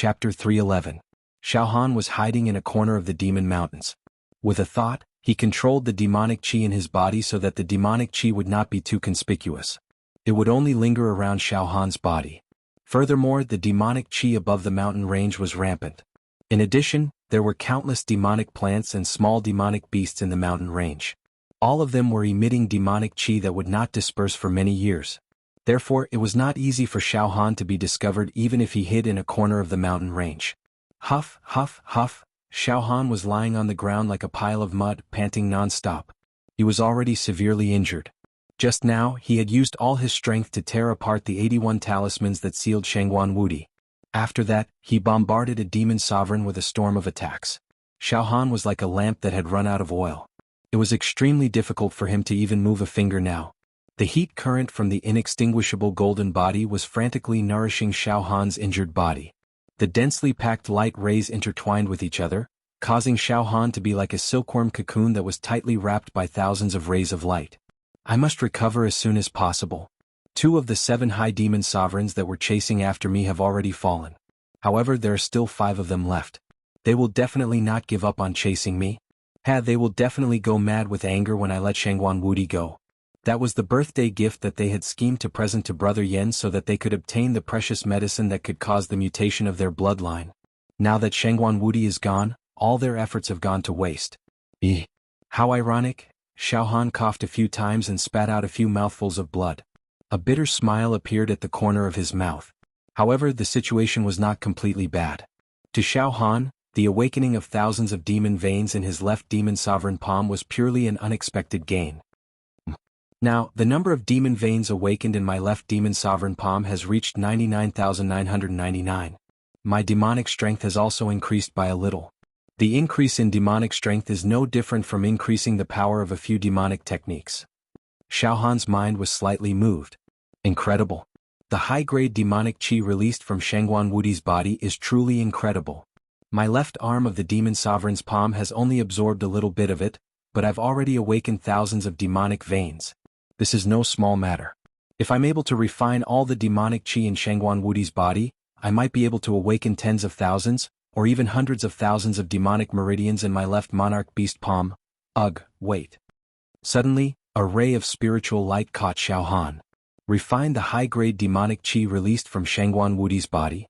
Chapter 311. Xiaohan was hiding in a corner of the demon mountains. With a thought, he controlled the demonic qi in his body so that the demonic qi would not be too conspicuous. It would only linger around Xiaohan's body. Furthermore, the demonic qi above the mountain range was rampant. In addition, there were countless demonic plants and small demonic beasts in the mountain range. All of them were emitting demonic qi that would not disperse for many years. Therefore, it was not easy for Xiaohan to be discovered even if he hid in a corner of the mountain range. Huff, huff, huff. Xiaohan was lying on the ground like a pile of mud, panting non-stop. He was already severely injured. Just now, he had used all his strength to tear apart the 81 talismans that sealed Shangguan Wudi. After that, he bombarded a demon sovereign with a storm of attacks. Xiaohan was like a lamp that had run out of oil. It was extremely difficult for him to even move a finger now. The heat current from the inextinguishable golden body was frantically nourishing Xiaohan's injured body. The densely packed light rays intertwined with each other, causing Xiaohan to be like a silkworm cocoon that was tightly wrapped by thousands of rays of light. I must recover as soon as possible. 2 of the 7 high demon sovereigns that were chasing after me have already fallen. However, there are still 5 of them left. They will definitely not give up on chasing me. They will definitely go mad with anger when I let Shangguan Wudi go. That was the birthday gift that they had schemed to present to Brother Yen so that they could obtain the precious medicine that could cause the mutation of their bloodline. Now that Shangguan Wudi is gone, all their efforts have gone to waste. How ironic. Xiaohan coughed a few times and spat out a few mouthfuls of blood. A bitter smile appeared at the corner of his mouth. However, the situation was not completely bad. To Xiaohan, the awakening of thousands of demon veins in his left demon sovereign palm was purely an unexpected gain. Now, the number of demon veins awakened in my left demon sovereign palm has reached 99,999. My demonic strength has also increased by a little. The increase in demonic strength is no different from increasing the power of a few demonic techniques. Xiaohan's mind was slightly moved. Incredible. The high-grade demonic qi released from Shangguan Wudi's body is truly incredible. My left arm of the demon sovereign's palm has only absorbed a little bit of it, but I've already awakened thousands of demonic veins. This is no small matter. If I'm able to refine all the demonic qi in Shangguan Wudi's body, I might be able to awaken tens of thousands, or even hundreds of thousands of demonic meridians in my left monarch beast palm. Ugh, wait. Suddenly, a ray of spiritual light caught Xiaohan. Refine the high-grade demonic qi released from Shangguan Wudi's body.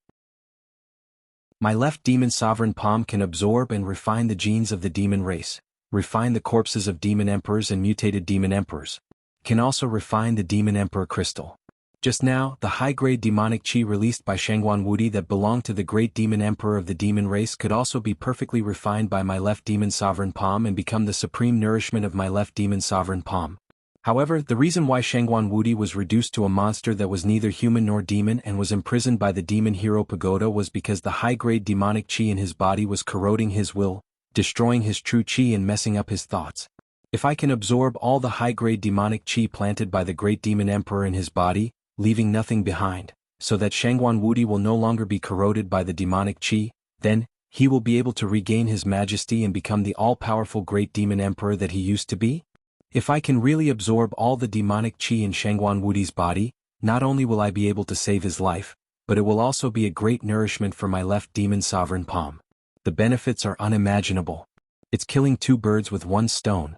My left demon sovereign palm can absorb and refine the genes of the demon race, refine the corpses of demon emperors and mutated demon emperors. Can also refine the demon emperor crystal. Just now, the high-grade demonic qi released by Shangguan Wudi that belonged to the great demon emperor of the demon race could also be perfectly refined by my left demon sovereign palm and become the supreme nourishment of my left demon sovereign palm. However, the reason why Shangguan Wudi was reduced to a monster that was neither human nor demon and was imprisoned by the demon hero pagoda was because the high-grade demonic qi in his body was corroding his will, destroying his true qi and messing up his thoughts. If I can absorb all the high-grade demonic qi planted by the great demon emperor in his body, leaving nothing behind, so that Shangguan Wudi will no longer be corroded by the demonic qi, then, he will be able to regain his majesty and become the all-powerful great demon emperor that he used to be? If I can really absorb all the demonic qi in Shangguan Wudi's body, not only will I be able to save his life, but it will also be a great nourishment for my left demon sovereign palm. The benefits are unimaginable. It's killing 2 birds with 1 stone.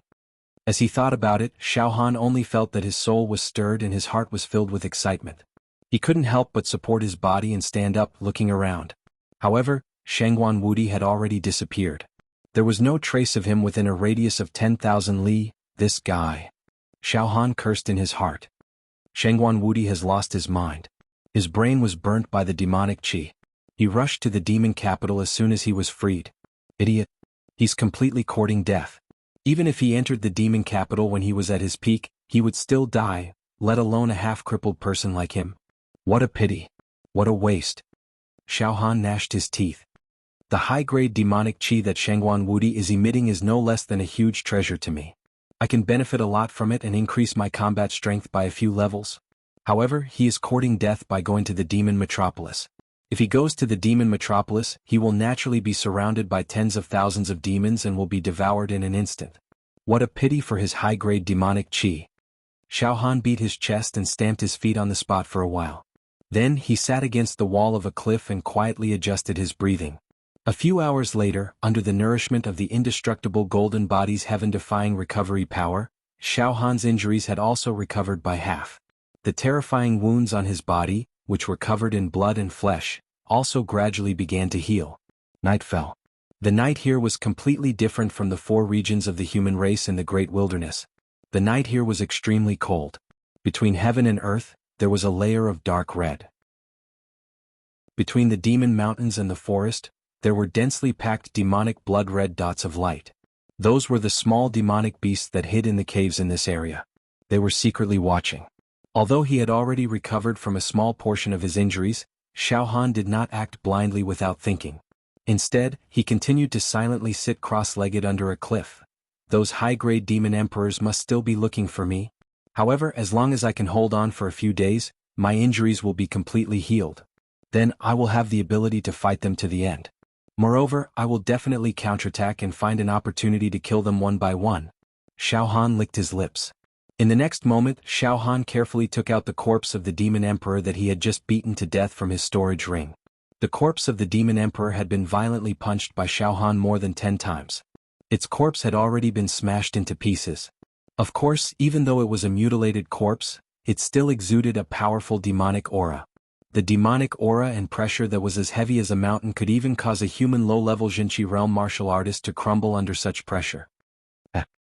As he thought about it, Xiaohan only felt that his soul was stirred and his heart was filled with excitement. He couldn't help but support his body and stand up, looking around. However, Shangguan Wudi had already disappeared. There was no trace of him within a radius of 10,000 li. This guy. Xiaohan cursed in his heart. Shangguan Wudi has lost his mind. His brain was burnt by the demonic qi. He rushed to the demon capital as soon as he was freed. Idiot. He's completely courting death. Even if he entered the demon capital when he was at his peak, he would still die, let alone a half-crippled person like him. What a pity. What a waste. Xiaohan gnashed his teeth. The high-grade demonic qi that Shangguan Wudi is emitting is no less than a huge treasure to me. I can benefit a lot from it and increase my combat strength by a few levels. However, he is courting death by going to the demon metropolis. If he goes to the demon metropolis, he will naturally be surrounded by tens of thousands of demons and will be devoured in an instant. What a pity for his high-grade demonic qi. Xiaohan beat his chest and stamped his feet on the spot for a while. Then he sat against the wall of a cliff and quietly adjusted his breathing. A few hours later, under the nourishment of the indestructible golden body's heaven-defying recovery power, Xiao Han's injuries had also recovered by half. The terrifying wounds on his body, which were covered in blood and flesh, also gradually began to heal. Night fell. The night here was completely different from the four regions of the human race in the great wilderness. The night here was extremely cold. Between heaven and earth, there was a layer of dark red. Between the demon mountains and the forest, there were densely packed demonic blood-red dots of light. Those were the small demonic beasts that hid in the caves in this area. They were secretly watching. Although he had already recovered from a small portion of his injuries, Xiao Han did not act blindly without thinking. Instead, he continued to silently sit cross-legged under a cliff. Those high-grade demon emperors must still be looking for me. However, as long as I can hold on for a few days, my injuries will be completely healed. Then I will have the ability to fight them to the end. Moreover, I will definitely counterattack and find an opportunity to kill them one by one. Xiao Han licked his lips. In the next moment, Xiao Han carefully took out the corpse of the demon emperor that he had just beaten to death from his storage ring. The corpse of the demon emperor had been violently punched by Xiao Han more than 10 times. Its corpse had already been smashed into pieces. Of course, even though it was a mutilated corpse, it still exuded a powerful demonic aura. The demonic aura and pressure that was as heavy as a mountain could even cause a human low-level Jinqi realm martial artist to crumble under such pressure.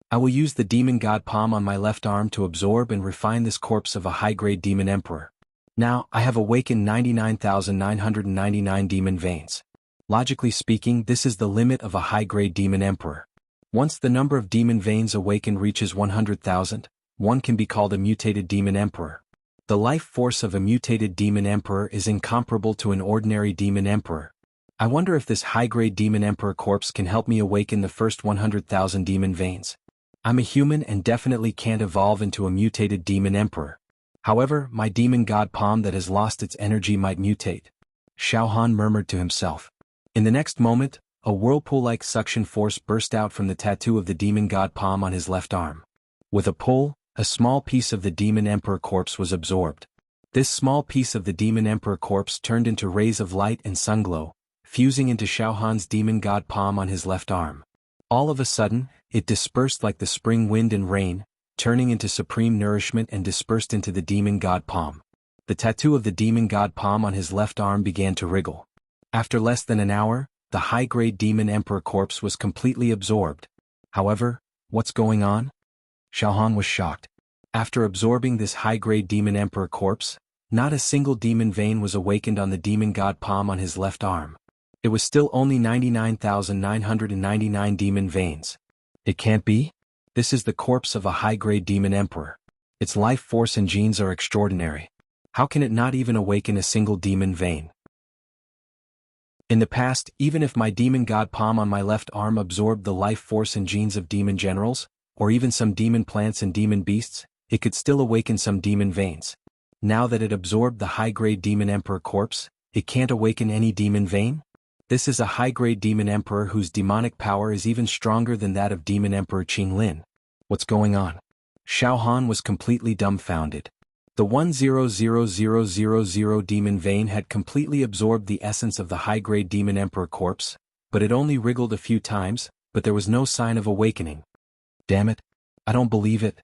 I will use the demon god palm on my left arm to absorb and refine this corpse of a high-grade demon emperor. Now, I have awakened 99,999 demon veins. Logically speaking, this is the limit of a high-grade demon emperor. Once the number of demon veins awakened reaches 100,000, one can be called a mutated demon emperor. The life force of a mutated demon emperor is incomparable to an ordinary demon emperor. I wonder if this high-grade demon emperor corpse can help me awaken the first 100,000 demon veins. I'm a human and definitely can't evolve into a mutated demon emperor. However, my demon god palm that has lost its energy might mutate. Xiao Han murmured to himself. In the next moment, a whirlpool-like suction force burst out from the tattoo of the demon god palm on his left arm. With a pull, a small piece of the demon emperor corpse was absorbed. This small piece of the demon emperor corpse turned into rays of light and sunglow, fusing into Xiao Han's demon god palm on his left arm. All of a sudden, it dispersed like the spring wind and rain, turning into supreme nourishment and dispersed into the demon god palm. The tattoo of the demon god palm on his left arm began to wriggle. After less than an hour, the high-grade demon emperor corpse was completely absorbed. However, what's going on? Xiao Han was shocked. After absorbing this high-grade demon emperor corpse, not a single demon vein was awakened on the demon god palm on his left arm. It was still only 99,999 demon veins. It can't be? This is the corpse of a high-grade demon emperor. Its life force and genes are extraordinary. How can it not even awaken a single demon vein? In the past, even if my demon god palm on my left arm absorbed the life force and genes of demon generals, or even some demon plants and demon beasts, it could still awaken some demon veins. Now that it absorbed the high-grade demon emperor corpse, it can't awaken any demon vein? This is a high-grade demon emperor whose demonic power is even stronger than that of demon emperor Qinglin. What's going on? Xiao Han was completely dumbfounded. The 100,000 demon vein had completely absorbed the essence of the high-grade demon emperor corpse, but it only wriggled a few times, but there was no sign of awakening. Damn it, I don't believe it.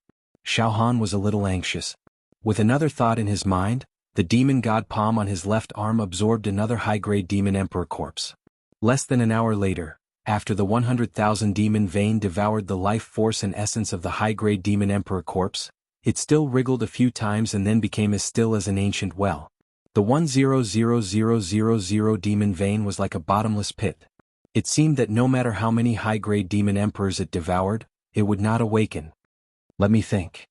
Xiao Han was a little anxious. With another thought in his mind, the demon god palm on his left arm absorbed another high-grade demon emperor corpse. Less than an hour later, after the 100,000 demon vein devoured the life force and essence of the high-grade demon emperor corpse, it still wriggled a few times and then became as still as an ancient well. The 100,000 demon vein was like a bottomless pit. It seemed that no matter how many high-grade demon emperors it devoured, it would not awaken. Let me think.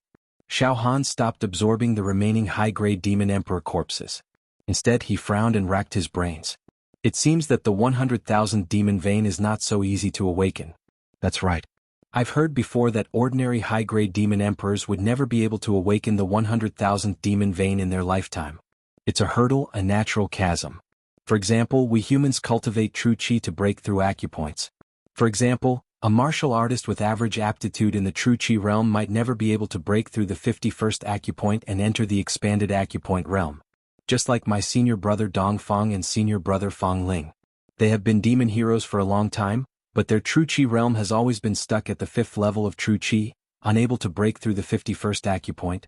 Xiao Han stopped absorbing the remaining high-grade demon emperor corpses. Instead, he frowned and racked his brains. It seems that the 100,000 demon vein is not so easy to awaken. That's right. I've heard before that ordinary high-grade demon emperors would never be able to awaken the 100,000th demon vein in their lifetime. It's a hurdle, a natural chasm. For example, we humans cultivate true qi to break through acupoints. For example, a martial artist with average aptitude in the true qi realm might never be able to break through the 51st acupoint and enter the expanded acupoint realm. just like my senior brother Dong Feng and senior brother Feng Ling. They have been demon heroes for a long time, but their true Qi realm has always been stuck at the 5th level of true Qi, unable to break through the 51st acupoint.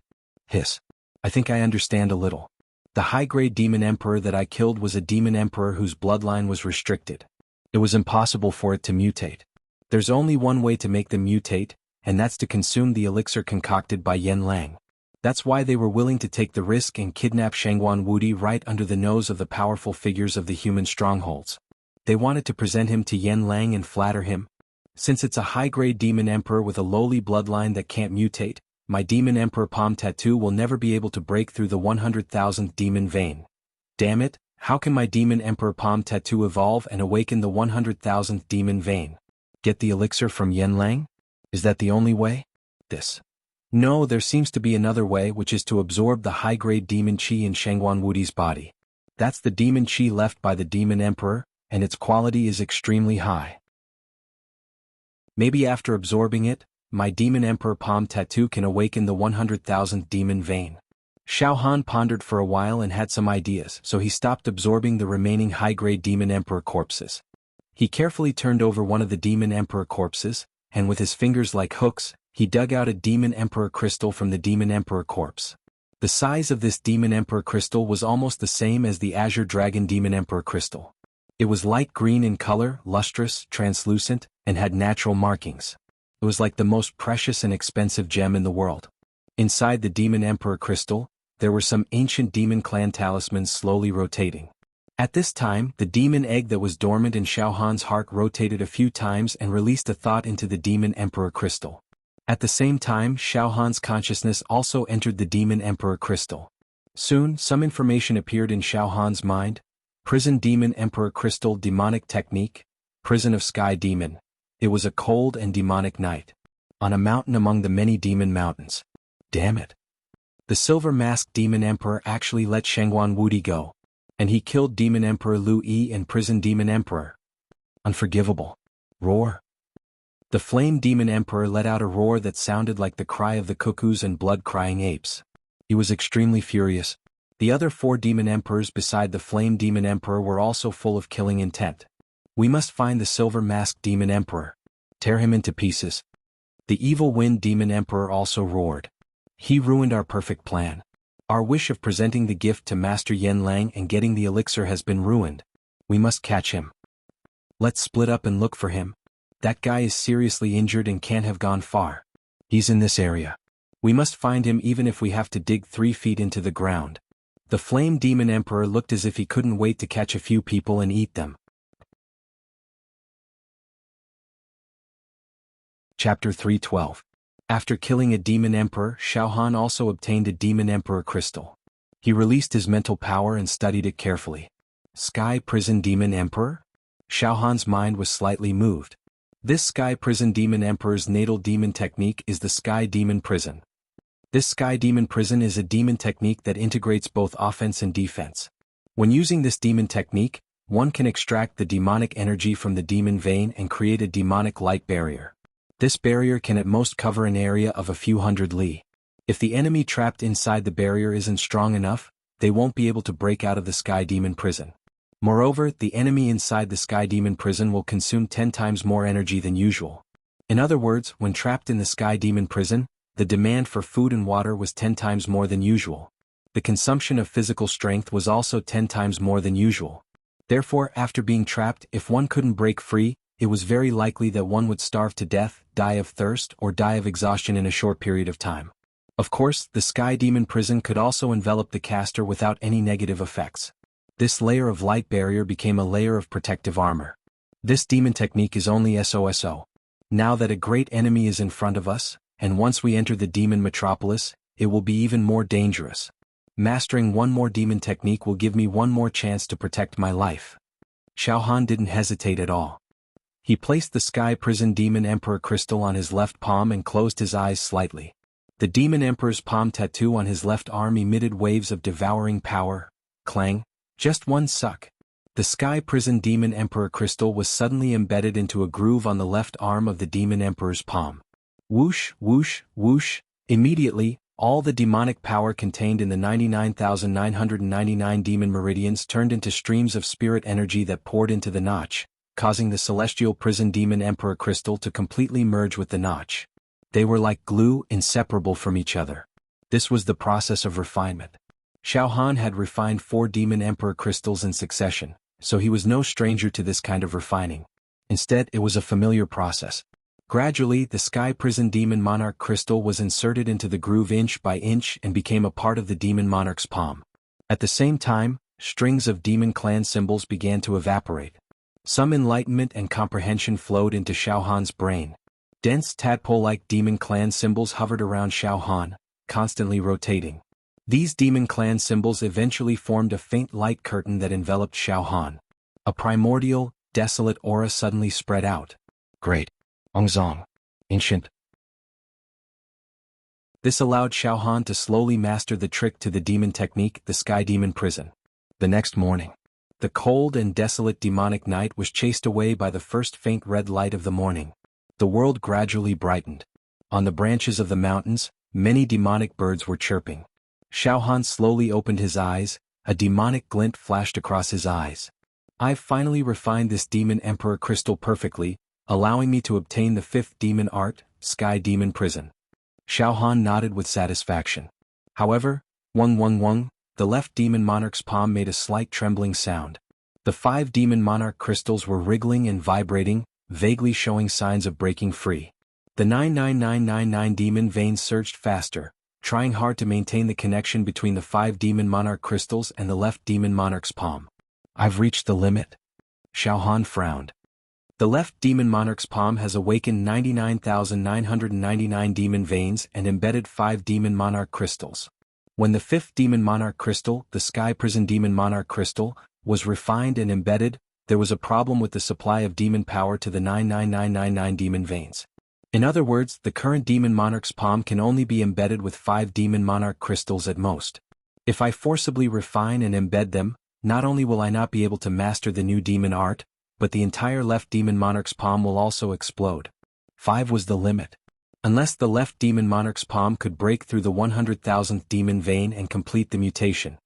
Hiss. I think I understand a little. The high-grade demon emperor that I killed was a demon emperor whose bloodline was restricted. It was impossible for it to mutate. There's only one way to make them mutate, and that's to consume the elixir concocted by Yen Lang. That's why they were willing to take the risk and kidnap Shangguan Wudi right under the nose of the powerful figures of the human strongholds. They wanted to present him to Yen Lang and flatter him. Since it's a high-grade demon emperor with a lowly bloodline that can't mutate, my demon emperor palm tattoo will never be able to break through the 100,000th demon vein. Damn it, how can my demon emperor palm tattoo evolve and awaken the 100,000th demon vein? Get the elixir from Yen Lang? Is that the only way? No, there seems to be another way, which is to absorb the high-grade demon qi in Shangguan Wudi's body. That's the demon qi left by the demon emperor, and its quality is extremely high. Maybe after absorbing it, my demon emperor palm tattoo can awaken the 100,000th demon vein. Xiao Han pondered for a while and had some ideas, so he stopped absorbing the remaining high-grade demon emperor corpses. He carefully turned over one of the demon emperor corpses, and with his fingers like hooks, he dug out a demon emperor crystal from the demon emperor corpse. The size of this demon emperor crystal was almost the same as the azure dragon demon emperor crystal. It was light green in color, lustrous, translucent, and had natural markings. It was like the most precious and expensive gem in the world. Inside the demon emperor crystal, there were some ancient demon clan talismans slowly rotating. At this time, the demon egg that was dormant in Xiao Han's heart rotated a few times and released a thought into the demon emperor crystal. At the same time, Xiao Han's consciousness also entered the demon emperor crystal. Soon, some information appeared in Xiao Han's mind. Prison demon emperor crystal demonic technique, prison of sky demon. It was a cold and demonic night. On a mountain among the many demon mountains. Damn it. The silver masked demon emperor actually let Shangguan Wudi go. And he killed demon emperor Lu Yi and prison demon emperor. Unforgivable. Roar. The flame demon emperor let out a roar that sounded like the cry of the cuckoos and blood-crying apes. He was extremely furious. The other 4 demon emperors beside the flame demon emperor were also full of killing intent. We must find the silver masked demon emperor. Tear him into pieces. The evil wind demon emperor also roared. He ruined our perfect plan. Our wish of presenting the gift to Master Yen Lang and getting the elixir has been ruined. We must catch him. Let's split up and look for him. That guy is seriously injured and can't have gone far. He's in this area. We must find him even if we have to dig 3 feet into the ground. The flame demon emperor looked as if he couldn't wait to catch a few people and eat them. Chapter 312. After killing a demon emperor, Xiao Han also obtained a demon emperor crystal. He released his mental power and studied it carefully. Sky prison demon emperor? Xiao Han's mind was slightly moved. This sky prison demon emperor's natal demon technique is the sky demon prison. This sky demon prison is a demon technique that integrates both offense and defense. When using this demon technique, one can extract the demonic energy from the demon vein and create a demonic light barrier. This barrier can at most cover an area of a few hundred li. If the enemy trapped inside the barrier isn't strong enough, they won't be able to break out of the sky demon prison. Moreover, the enemy inside the sky demon prison will consume 10 times more energy than usual. In other words, when trapped in the sky demon prison, the demand for food and water was 10 times more than usual. The consumption of physical strength was also 10 times more than usual. Therefore, after being trapped, if one couldn't break free, it was very likely that one would starve to death, die of thirst, or die of exhaustion in a short period of time. Of course, the sky demon prison could also envelop the caster without any negative effects. This layer of light barrier became a layer of protective armor. This demon technique is only SOSO. Now that a great enemy is in front of us, and once we enter the demon metropolis, it will be even more dangerous. Mastering one more demon technique will give me one more chance to protect my life. Xiao Han didn't hesitate at all. He placed the sky prison demon emperor crystal on his left palm and closed his eyes slightly. The demon emperor's palm tattoo on his left arm emitted waves of devouring power. Clang. Just one suck. The sky prison demon emperor crystal was suddenly embedded into a groove on the left arm of the demon emperor's palm. Whoosh, whoosh, whoosh. Immediately, All the demonic power contained in the 99,999 demon meridians turned into streams of spirit energy that poured into the notch, causing the celestial prison demon emperor crystal to completely merge with the notch. They were like glue, inseparable from each other. This was the process of refinement. Xiao Han had refined 4 demon emperor crystals in succession, so he was no stranger to this kind of refining. Instead, it was a familiar process. Gradually, the Sky Prison Demon Monarch crystal was inserted into the groove inch by inch and became a part of the Demon Monarch's palm. At the same time, strings of demon clan symbols began to evaporate. Some enlightenment and comprehension flowed into Xiao Han's brain. Dense tadpole-like demon clan symbols hovered around Xiao Han, constantly rotating. These demon clan symbols eventually formed a faint light curtain that enveloped Xiao Han. A primordial, desolate aura suddenly spread out. Great. Ongzong. Ancient. This allowed Xiao Han to slowly master the trick to the demon technique, the Sky Demon Prison. The next morning, the cold and desolate demonic night was chased away by the first faint red light of the morning. The world gradually brightened. On the branches of the mountains, many demonic birds were chirping. Xiao Han slowly opened his eyes, a demonic glint flashed across his eyes. I've finally refined this demon emperor crystal perfectly, allowing me to obtain the 5th demon art, Sky Demon Prison. Xiao Han nodded with satisfaction. However, wung, the left demon monarch's palm made a slight trembling sound. The 5 demon monarch crystals were wriggling and vibrating, vaguely showing signs of breaking free. The 99999 demon veins surged faster, trying hard to maintain the connection between the 5 demon monarch crystals and the left demon monarch's palm. I've reached the limit. Xiao Han frowned. The left demon monarch's palm has awakened 99,999 demon veins and embedded 5 demon monarch crystals. When the 5th demon monarch crystal, the Sky Prison Demon Monarch crystal, was refined and embedded, there was a problem with the supply of demon power to the 99999 demon veins. In other words, the current demon monarch's palm can only be embedded with 5 demon monarch crystals at most. If I forcibly refine and embed them, not only will I not be able to master the new demon art, but the entire left demon monarch's palm will also explode. 5 was the limit. Unless the left demon monarch's palm could break through the 100,000th demon vein and complete the mutation.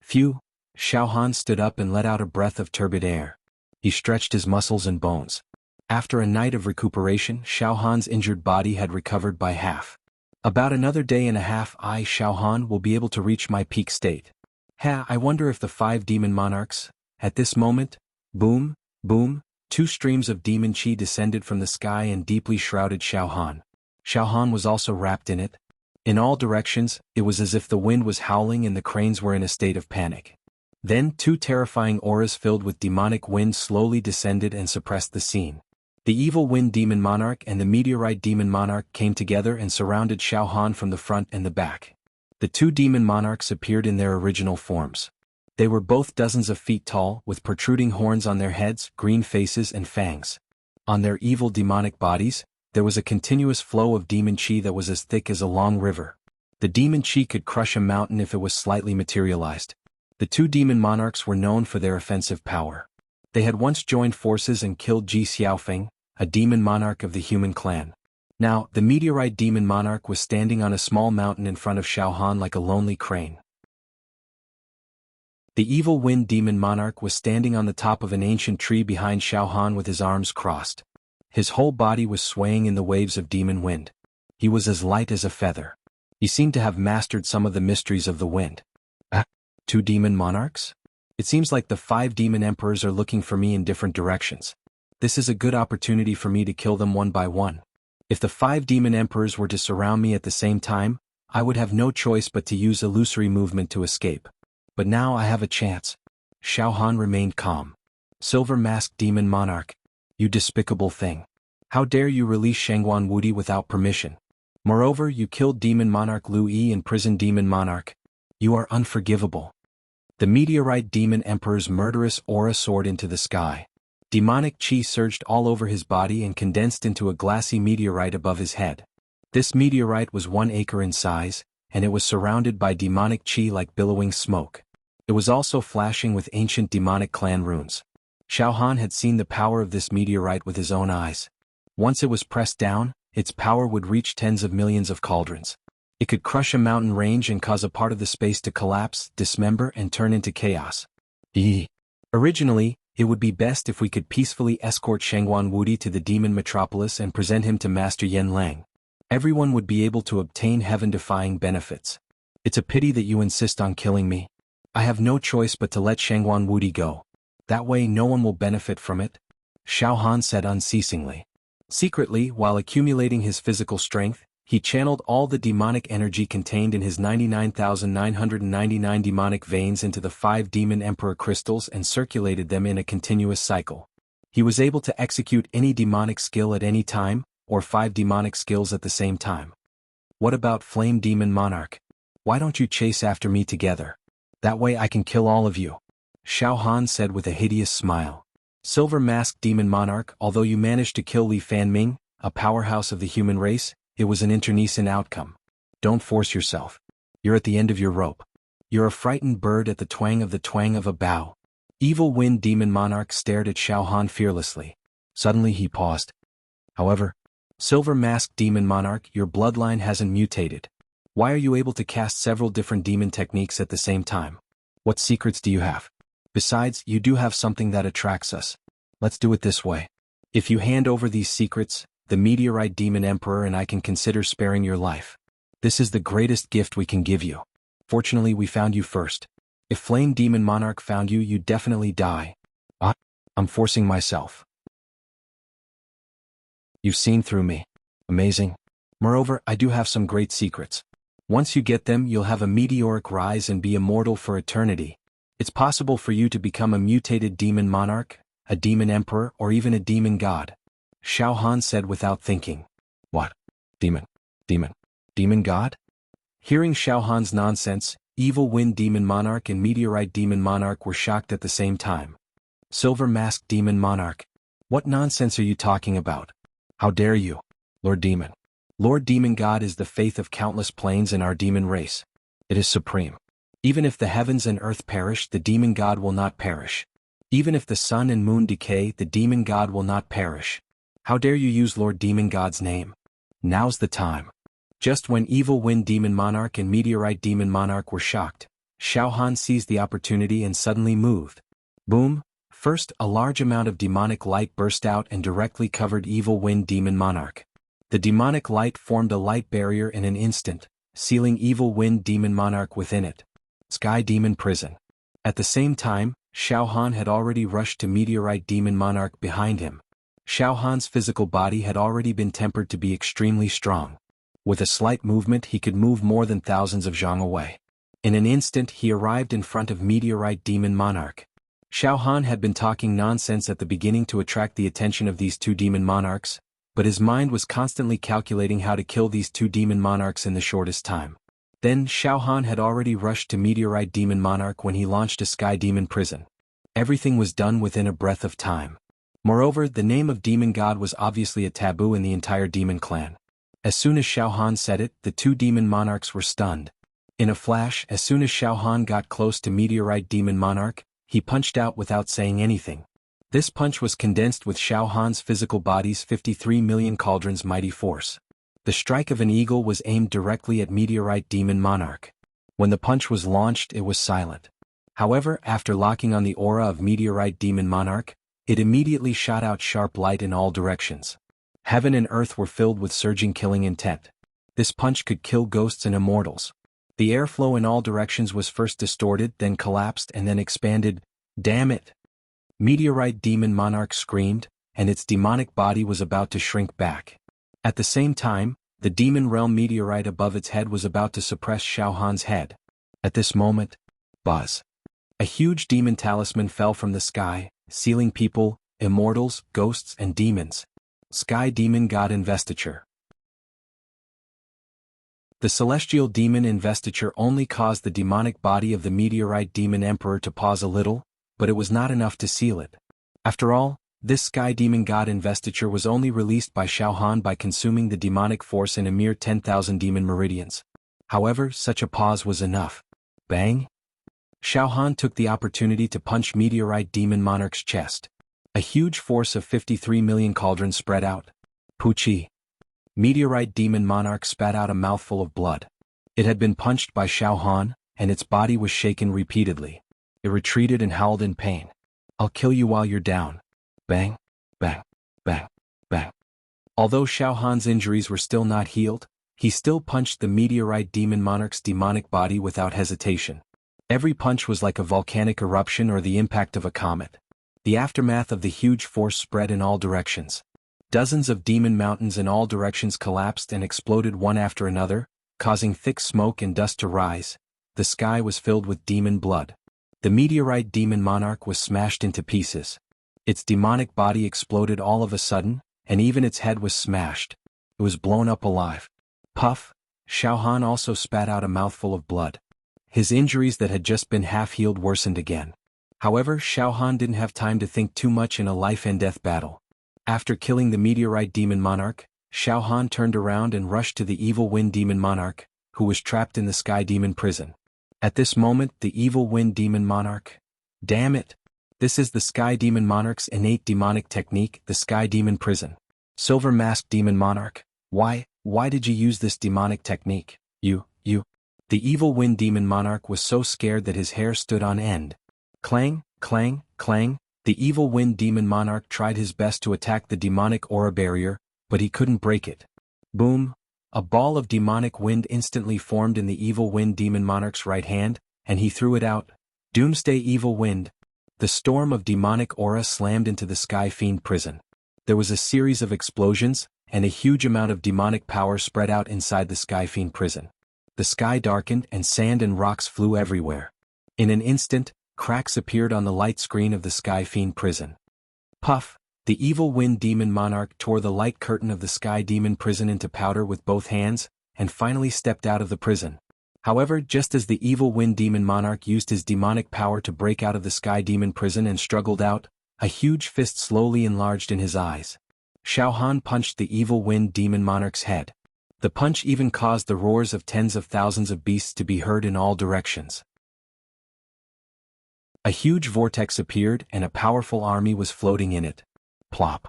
Phew! Xiao Han stood up and let out a breath of turbid air. He stretched his muscles and bones. After a night of recuperation, Xiao Han's injured body had recovered by half. About another day and a half, Xiao Han, will be able to reach my peak state. I wonder if the 5 demon monarchs, at this moment, boom, boom, 2 streams of demon chi descended from the sky and deeply shrouded Xiao Han. Xiao Han was also wrapped in it. In all directions, it was as if the wind was howling and the cranes were in a state of panic. Then 2 terrifying auras filled with demonic wind slowly descended and suppressed the scene. The evil wind demon monarch and the meteorite demon monarch came together and surrounded Xiao Han from the front and the back. The 2 demon monarchs appeared in their original forms. They were both dozens of feet tall, with protruding horns on their heads, green faces and fangs. On their evil demonic bodies, there was a continuous flow of demon chi that was as thick as a long river. The demon chi could crush a mountain if it was slightly materialized. The 2 demon monarchs were known for their offensive power. They had once joined forces and killed Ji Xiaofeng, a demon monarch of the human clan. Now, the meteorite demon monarch was standing on a small mountain in front of Xiao Han like a lonely crane. The evil wind demon monarch was standing on the top of an ancient tree behind Xiao Han with his arms crossed. His whole body was swaying in the waves of demon wind. He was as light as a feather. He seemed to have mastered some of the mysteries of the wind. 2 demon monarchs? It seems like the 5 demon emperors are looking for me in different directions. This is a good opportunity for me to kill them one by one. If the 5 demon emperors were to surround me at the same time, I would have no choice but to use illusory movement to escape. But now I have a chance. Xiao Han remained calm. Silver Masked Demon Monarch. You despicable thing. How dare you release Shangguan Wudi without permission? Moreover, you killed Demon Monarch Lu Yi and Prison Demon Monarch. You are unforgivable. The meteorite demon emperor's murderous aura soared into the sky. Demonic chi surged all over his body and condensed into a glassy meteorite above his head. This meteorite was 1 acre in size, and it was surrounded by demonic chi like billowing smoke. It was also flashing with ancient demonic clan runes. Xiao Han had seen the power of this meteorite with his own eyes. Once it was pressed down, its power would reach tens of millions of cauldrons. It could crush a mountain range and cause a part of the space to collapse, dismember, and turn into chaos. Originally, it would be best if we could peacefully escort Shangguan Wudi to the demon metropolis and present him to Master Yen Lang. Everyone would be able to obtain heaven-defying benefits. It's a pity that you insist on killing me. I have no choice but to let Shangguan Wudi go. That way no one will benefit from it, Xiao Han said unceasingly. Secretly, while accumulating his physical strength, he channeled all the demonic energy contained in his 99,999 demonic veins into the 5 Demon Emperor crystals and circulated them in a continuous cycle. He was able to execute any demonic skill at any time, or 5 demonic skills at the same time. What about Flame Demon Monarch? Why don't you chase after me together? That way I can kill all of you, Xiao Han said with a hideous smile. Silver Masked Demon Monarch, although you managed to kill Li Fanming, a powerhouse of the human race, it was an internecine outcome. Don't force yourself. You're at the end of your rope. You're a frightened bird at the twang of a bow. Evil Wind Demon Monarch stared at Xiao Han fearlessly. Suddenly he paused. However, Silver Masked Demon Monarch, your bloodline hasn't mutated. Why are you able to cast several different demon techniques at the same time? What secrets do you have? Besides, you do have something that attracts us. Let's do it this way. If you hand over these secrets, the Meteorite Demon Emperor and I can consider sparing your life. This is the greatest gift we can give you. Fortunately, we found you first. If Flame Demon Monarch found you, you'd definitely die. I'm forcing myself. You've seen through me. Amazing. Moreover, I do have some great secrets. Once you get them, you'll have a meteoric rise and be immortal for eternity. It's possible for you to become a mutated demon monarch, a demon emperor, or even a demon god. Xiao Han said without thinking. What? Demon god? Hearing Xiao Han's nonsense, Evil Wind Demon Monarch and Meteorite Demon Monarch were shocked at the same time. Silver Masked Demon Monarch. What nonsense are you talking about? How dare you, Lord Demon? Lord Demon God is the faith of countless planes in our demon race. It is supreme. Even if the heavens and earth perish, the demon god will not perish. Even if the sun and moon decay, the demon god will not perish. How dare you use Lord Demon God's name? Now's the time. Just when Evil Wind Demon Monarch and Meteorite Demon Monarch were shocked, Xiao Han seized the opportunity and suddenly moved. Boom! First, a large amount of demonic light burst out and directly covered Evil Wind Demon Monarch. The demonic light formed a light barrier in an instant, sealing Evil Wind Demon Monarch within it. Sky Demon Prison. At the same time, Xiao Han had already rushed to Meteorite Demon Monarch behind him. Xiao Han's physical body had already been tempered to be extremely strong. With a slight movement he could move more than thousands of zhang away. In an instant he arrived in front of Meteorite Demon Monarch. Xiao Han had been talking nonsense at the beginning to attract the attention of these 2 demon monarchs, but his mind was constantly calculating how to kill these 2 demon monarchs in the shortest time. Then Xiao Han had already rushed to Meteorite Demon Monarch when he launched a Sky Demon Prison. Everything was done within a breath of time. Moreover, the name of Demon God was obviously a taboo in the entire demon clan. As soon as Xiao Han said it, the 2 demon monarchs were stunned. In a flash, as soon as Xiao Han got close to Meteorite Demon Monarch, he punched out without saying anything. This punch was condensed with Xiao Han's physical body's 53 million cauldrons mighty force. The strike of an eagle was aimed directly at Meteorite Demon Monarch. When the punch was launched, it was silent. However, after locking on the aura of Meteorite Demon Monarch, it immediately shot out sharp light in all directions. Heaven and earth were filled with surging killing intent. This punch could kill ghosts and immortals. The airflow in all directions was first distorted, then collapsed, and then expanded. Damn it! Meteorite Demon Monarch screamed, and its demonic body was about to shrink back. At the same time, the demon realm meteorite above its head was about to suppress Xiao Han's head. At this moment, buzz. A huge demon talisman fell from the sky, sealing people, immortals, ghosts, and demons. Sky Demon God Investiture. The celestial demon investiture only caused the demonic body of the Meteorite Demon Emperor to pause a little, but it was not enough to seal it. After all, this Sky Demon God Investiture was only released by Xiao Han by consuming the demonic force in a mere 10,000 demon meridians. However, such a pause was enough. Bang! Xiao Han took the opportunity to punch Meteorite Demon Monarch's chest. A huge force of 53 million cauldrons spread out. Puchi! Meteorite Demon Monarch spat out a mouthful of blood. It had been punched by Xiao Han, and its body was shaken repeatedly. It retreated and howled in pain. "I'll kill you while you're down." Bang, bang, bang, bang. Although Xiao Han's injuries were still not healed, he still punched the meteorite demon monarch's demonic body without hesitation. Every punch was like a volcanic eruption or the impact of a comet. The aftermath of the huge force spread in all directions. Dozens of demon mountains in all directions collapsed and exploded one after another, causing thick smoke and dust to rise. The sky was filled with demon blood. The meteorite demon monarch was smashed into pieces. Its demonic body exploded all of a sudden, and even its head was smashed. It was blown up alive. Puff! Xiao Han also spat out a mouthful of blood. His injuries that had just been half-healed worsened again. However, Xiao Han didn't have time to think too much in a life-and-death battle. After killing the meteorite demon monarch, Xiao Han turned around and rushed to the evil wind demon monarch, who was trapped in the sky demon prison. At this moment, the evil wind demon monarch. Damn it! This is the sky demon monarch's innate demonic technique, the sky demon prison. Silver masked demon monarch, why did you use this demonic technique? You. The evil wind demon monarch was so scared that his hair stood on end. Clang, clang, clang. The evil wind demon monarch tried his best to attack the demonic aura barrier, but he couldn't break it. Boom! A ball of demonic wind instantly formed in the evil wind demon monarch's right hand, and he threw it out. Doomsday evil wind. The storm of demonic aura slammed into the sky fiend prison. There was a series of explosions, and a huge amount of demonic power spread out inside the sky fiend prison. The sky darkened and sand and rocks flew everywhere. In an instant, cracks appeared on the light screen of the sky fiend prison. Puff! The evil wind demon monarch tore the light curtain of the sky demon prison into powder with both hands, and finally stepped out of the prison. However, just as the evil wind demon monarch used his demonic power to break out of the sky demon prison and struggled out, a huge fist slowly enlarged in his eyes. Xiao Han punched the evil wind demon monarch's head. The punch even caused the roars of tens of thousands of beasts to be heard in all directions. A huge vortex appeared and a powerful army was floating in it. Plop!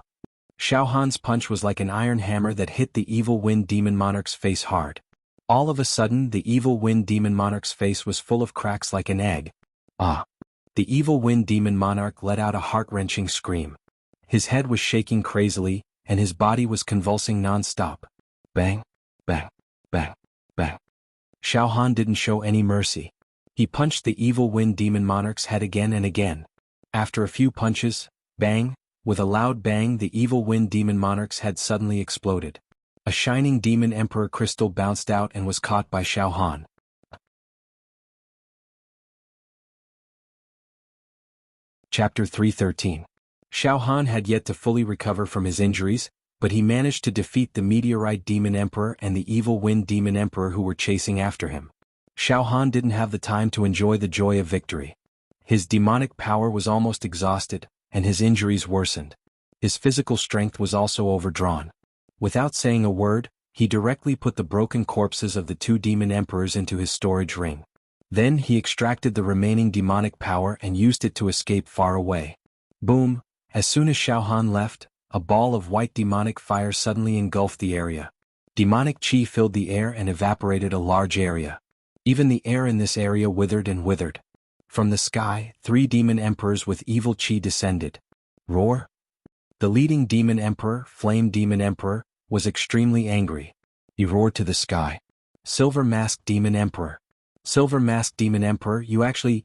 Xiao Han's punch was like an iron hammer that hit the evil wind demon monarch's face hard. All of a sudden, the evil wind demon monarch's face was full of cracks like an egg. Ah! The evil wind demon monarch let out a heart-wrenching scream. His head was shaking crazily, and his body was convulsing non-stop. Bang! Bang! Bang! Bang! Xiao Han didn't show any mercy. He punched the evil wind demon monarch's head again and again. After a few punches, bang! With a loud bang, the evil wind demon monarch's head suddenly exploded. A shining demon emperor crystal bounced out and was caught by Xiao Han. Chapter 313. Xiao Han had yet to fully recover from his injuries, but he managed to defeat the meteorite demon emperor and the evil wind demon emperor who were chasing after him. Xiao Han didn't have the time to enjoy the joy of victory. His demonic power was almost exhausted, and his injuries worsened. His physical strength was also overdrawn. Without saying a word, he directly put the broken corpses of the two demon emperors into his storage ring. Then he extracted the remaining demonic power and used it to escape far away. Boom! As soon as Xiao Han left, a ball of white demonic fire suddenly engulfed the area. Demonic chi filled the air and evaporated a large area. Even the air in this area withered and withered. From the sky, 3 demon emperors with evil chi descended. Roar! The leading demon emperor, Flame Demon Emperor, was extremely angry. He roared to the sky. Silver Masked Demon Emperor. Silver Masked Demon Emperor, you actually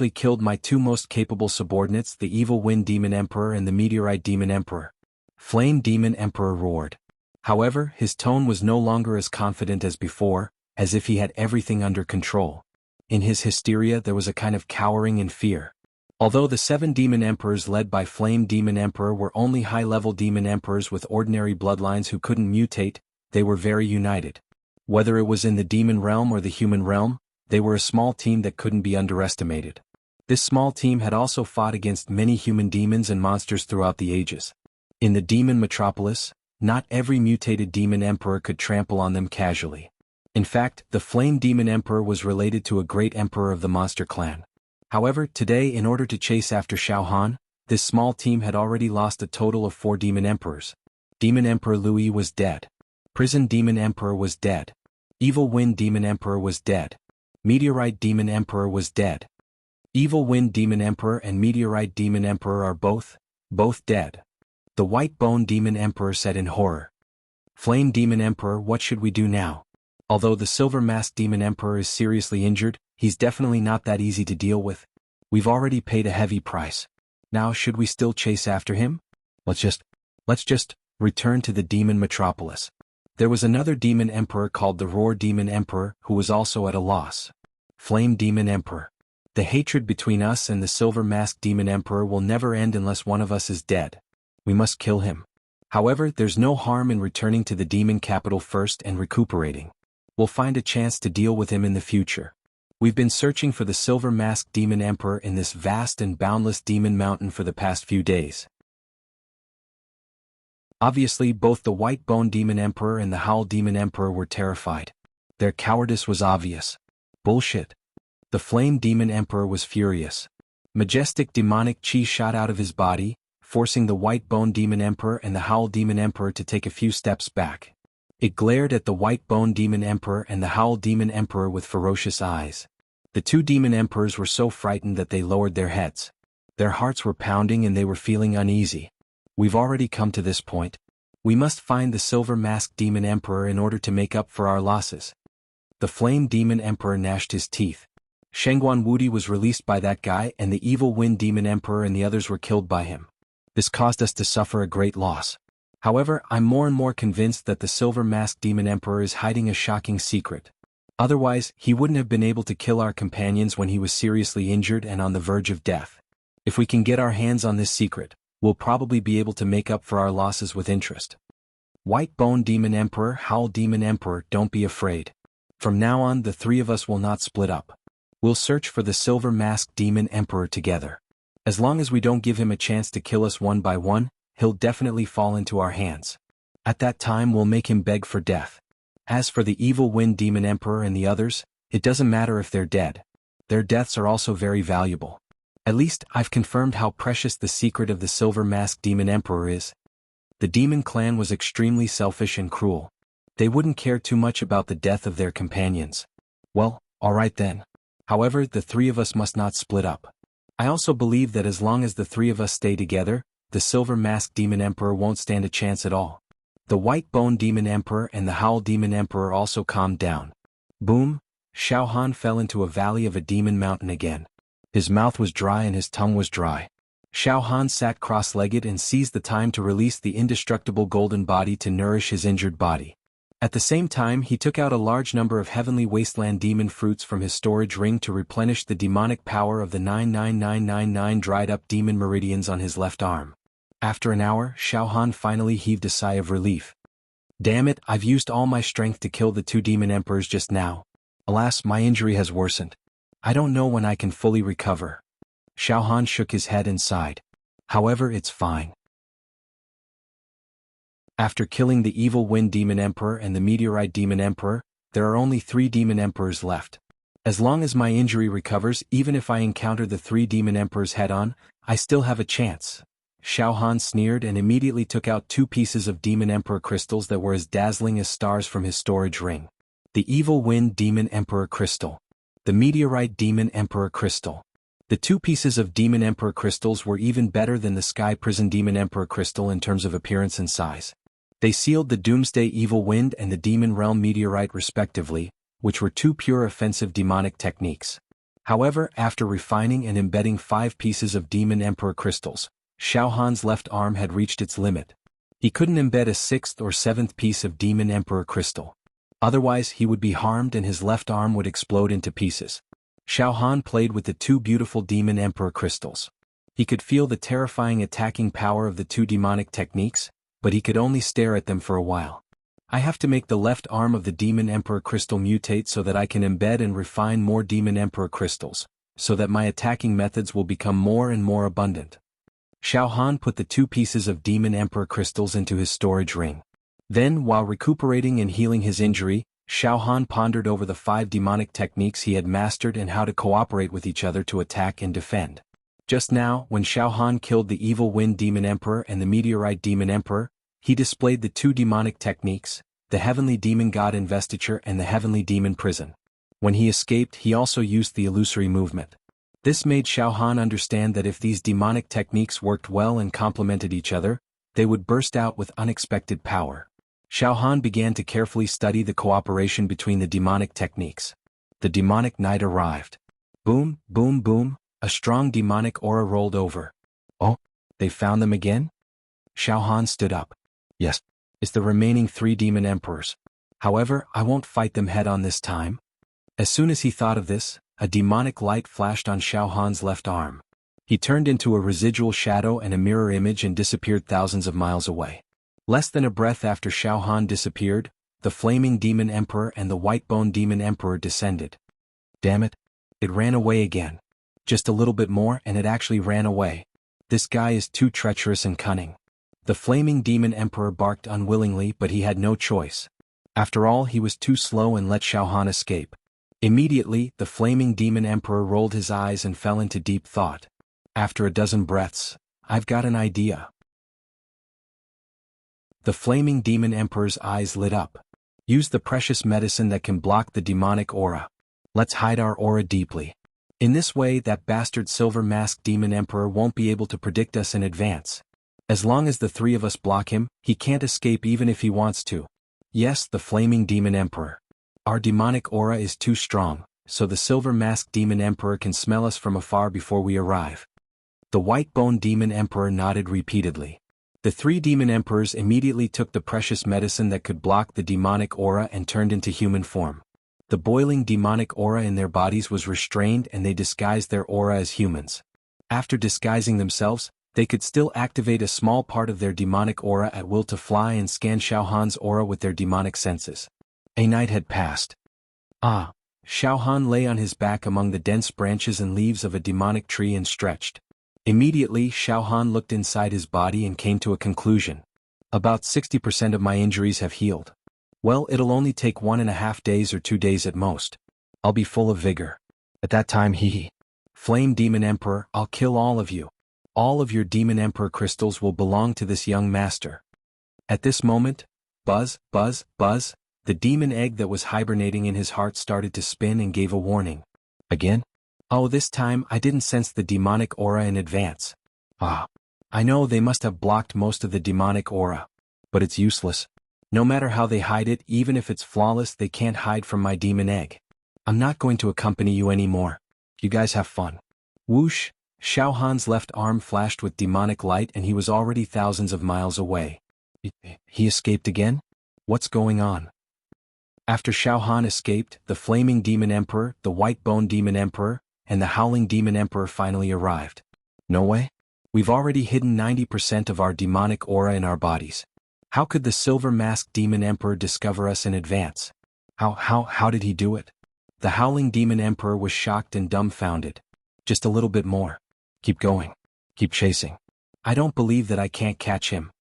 killed my 2 most capable subordinates, the Evil Wind Demon Emperor and the Meteorite Demon Emperor. Flame Demon Emperor roared. However, his tone was no longer as confident as before, as if he had everything under control. In his hysteria there was a kind of cowering and fear. Although the 7 demon emperors led by Flame Demon Emperor were only high-level demon emperors with ordinary bloodlines who couldn't mutate, they were very united. Whether it was in the demon realm or the human realm, they were a small team that couldn't be underestimated. This small team had also fought against many human demons and monsters throughout the ages. In the demon metropolis, not every mutated demon emperor could trample on them casually. In fact, the Flame Demon Emperor was related to a great emperor of the monster clan. However, today, in order to chase after Xiao Han, this small team had already lost a total of 4 demon emperors. Demon Emperor Louis was dead. Prison Demon Emperor was dead. Evil Wind Demon Emperor was dead. Meteorite Demon Emperor was dead. Evil Wind Demon Emperor and Meteorite Demon Emperor are both dead. The White Bone Demon Emperor said in horror. Flame Demon Emperor, what should we do now? Although the Silver Mask Demon Emperor is seriously injured, he's definitely not that easy to deal with. We've already paid a heavy price. Now should we still chase after him? Let's just return to the demon metropolis. There was another demon emperor called the Roar Demon Emperor who was also at a loss. Flame Demon Emperor. The hatred between us and the Silver Mask Demon Emperor will never end unless one of us is dead. We must kill him. However, there's no harm in returning to the demon capital first and recuperating. We'll find a chance to deal with him in the future. We've been searching for the Silver Mask Demon Emperor in this vast and boundless demon mountain for the past few days. Obviously, both the White Bone Demon Emperor and the Howl Demon Emperor were terrified. Their cowardice was obvious. Bullshit. The Flame Demon Emperor was furious. Majestic demonic chi shot out of his body, forcing the White Bone Demon Emperor and the Howl Demon Emperor to take a few steps back. It glared at the White Bone Demon Emperor and the Howl Demon Emperor with ferocious eyes. The two demon emperors were so frightened that they lowered their heads. Their hearts were pounding and they were feeling uneasy. We've already come to this point. We must find the Silver Mask Demon Emperor in order to make up for our losses. The Flame Demon Emperor gnashed his teeth. Shengguan Wudi was released by that guy and the Evil Wind Demon Emperor and the others were killed by him. This caused us to suffer a great loss. However, I'm more and more convinced that the Silver Mask Demon Emperor is hiding a shocking secret. Otherwise, he wouldn't have been able to kill our companions when he was seriously injured and on the verge of death. If we can get our hands on this secret, we'll probably be able to make up for our losses with interest. White Bone Demon Emperor, Howl Demon Emperor, don't be afraid. From now on, the three of us will not split up. We'll search for the Silver Mask Demon Emperor together. As long as we don't give him a chance to kill us one by one, he'll definitely fall into our hands. At that time we'll make him beg for death. As for the Evil Wind Demon Emperor and the others, it doesn't matter if they're dead. Their deaths are also very valuable. At least, I've confirmed how precious the secret of the Silver Mask Demon Emperor is. The demon clan was extremely selfish and cruel. They wouldn't care too much about the death of their companions. Well, alright then. However, the three of us must not split up. I also believe that as long as the three of us stay together, the Silver Mask Demon Emperor won't stand a chance at all. The White Bone Demon Emperor and the Howl Demon Emperor also calmed down. Boom! Xiao Han fell into a valley of a demon mountain again. His mouth was dry and his tongue was dry. Xiao Han sat cross-legged and seized the time to release the indestructible golden body to nourish his injured body. At the same time, he took out a large number of heavenly wasteland demon fruits from his storage ring to replenish the demonic power of the 99999 dried-up demon meridians on his left arm. After an hour, Xiao Han finally heaved a sigh of relief. Damn it, I've used all my strength to kill the two demon emperors just now. Alas, my injury has worsened. I don't know when I can fully recover. Xiao Han shook his head and sighed. However, it's fine. After killing the Evil Wind Demon Emperor and the Meteorite Demon Emperor, there are only 3 demon emperors left. As long as my injury recovers, even if I encounter the 3 demon emperors head-on, I still have a chance. Xiao Han sneered and immediately took out 2 pieces of Demon Emperor crystals that were as dazzling as stars from his storage ring. The Evil Wind Demon Emperor Crystal. The Meteorite Demon Emperor Crystal. The 2 pieces of Demon Emperor crystals were even better than the Sky Prison Demon Emperor crystal in terms of appearance and size. They sealed the Doomsday Evil Wind and the Demon Realm Meteorite respectively, which were 2 pure offensive demonic techniques. However, after refining and embedding 5 pieces of Demon Emperor crystals, Xiao Han's left arm had reached its limit. He couldn't embed a 6th or 7th piece of Demon Emperor crystal. Otherwise, he would be harmed and his left arm would explode into pieces. Xiao Han played with the 2 beautiful Demon Emperor crystals. He could feel the terrifying attacking power of the 2 demonic techniques, but he could only stare at them for a while. I have to make the left arm of the Demon Emperor crystal mutate so that I can embed and refine more Demon Emperor crystals, so that my attacking methods will become more and more abundant. Xiao Han put the 2 pieces of Demon Emperor crystals into his storage ring. Then, while recuperating and healing his injury, Xiao Han pondered over the 5 demonic techniques he had mastered and how to cooperate with each other to attack and defend. Just now, when Xiao Han killed the Evil Wind Demon Emperor and the Meteorite Demon Emperor, he displayed the 2 demonic techniques, the heavenly demon god investiture and the heavenly demon prison. When he escaped, he also used the illusory movement. This made Xiaohan understand that if these demonic techniques worked well and complemented each other, they would burst out with unexpected power. Xiaohan began to carefully study the cooperation between the demonic techniques. The demonic night arrived. Boom, boom, boom, a strong demonic aura rolled over. Oh, they found them again? Xiaohan stood up. Yes, it's the remaining 3 demon emperors. However, I won't fight them head on this time. As soon as he thought of this, a demonic light flashed on Xiaohan's left arm. He turned into a residual shadow and a mirror image and disappeared thousands of miles away. Less than a breath after Xiaohan disappeared, the flaming demon emperor and the white-bone demon emperor descended. Damn it. It ran away again. Just a little bit more and it actually ran away. This guy is too treacherous and cunning. The flaming demon emperor barked unwillingly, but he had no choice. After all, he was too slow and let Xiaohan escape. Immediately, the flaming demon emperor rolled his eyes and fell into deep thought. After a dozen breaths, I've got an idea. The flaming demon emperor's eyes lit up. Use the precious medicine that can block the demonic aura. Let's hide our aura deeply. In this way, that bastard silver-masked demon emperor won't be able to predict us in advance. As long as the 3 of us block him, he can't escape even if he wants to. Yes, the flaming demon emperor. Our demonic aura is too strong, so the silver-masked demon emperor can smell us from afar before we arrive. The white-bone demon emperor nodded repeatedly. The 3 demon emperors immediately took the precious medicine that could block the demonic aura and turned into human form. The boiling demonic aura in their bodies was restrained and they disguised their aura as humans. After disguising themselves, they could still activate a small part of their demonic aura at will to fly and scan Xiaohan's aura with their demonic senses. A night had passed. Xiaohan lay on his back among the dense branches and leaves of a demonic tree and stretched. Immediately, Xiaohan looked inside his body and came to a conclusion. About 60% of my injuries have healed. Well, it'll only take 1.5 days or 2 days at most. I'll be full of vigor. At that time, Flame Demon Emperor, I'll kill all of you. All of your Demon Emperor crystals will belong to this young master. At this moment, buzz, buzz, buzz, the demon egg that was hibernating in his heart started to spin and gave a warning. Again? Oh, this time I didn't sense the demonic aura in advance. I know they must have blocked most of the demonic aura. But it's useless. No matter how they hide it, even if it's flawless, they can't hide from my demon egg. I'm not going to accompany you anymore. You guys have fun. Whoosh, Xiaohan's left arm flashed with demonic light and he was already thousands of miles away. He escaped again? What's going on? After Xiaohan escaped, the flaming demon emperor, the white-bone demon emperor, and the howling demon emperor finally arrived. No way? We've already hidden 90% of our demonic aura in our bodies. How could the silver-masked demon emperor discover us in advance? How did he do it? The howling demon emperor was shocked and dumbfounded. Just a little bit more. Keep going. Keep chasing. I don't believe that I can't catch him.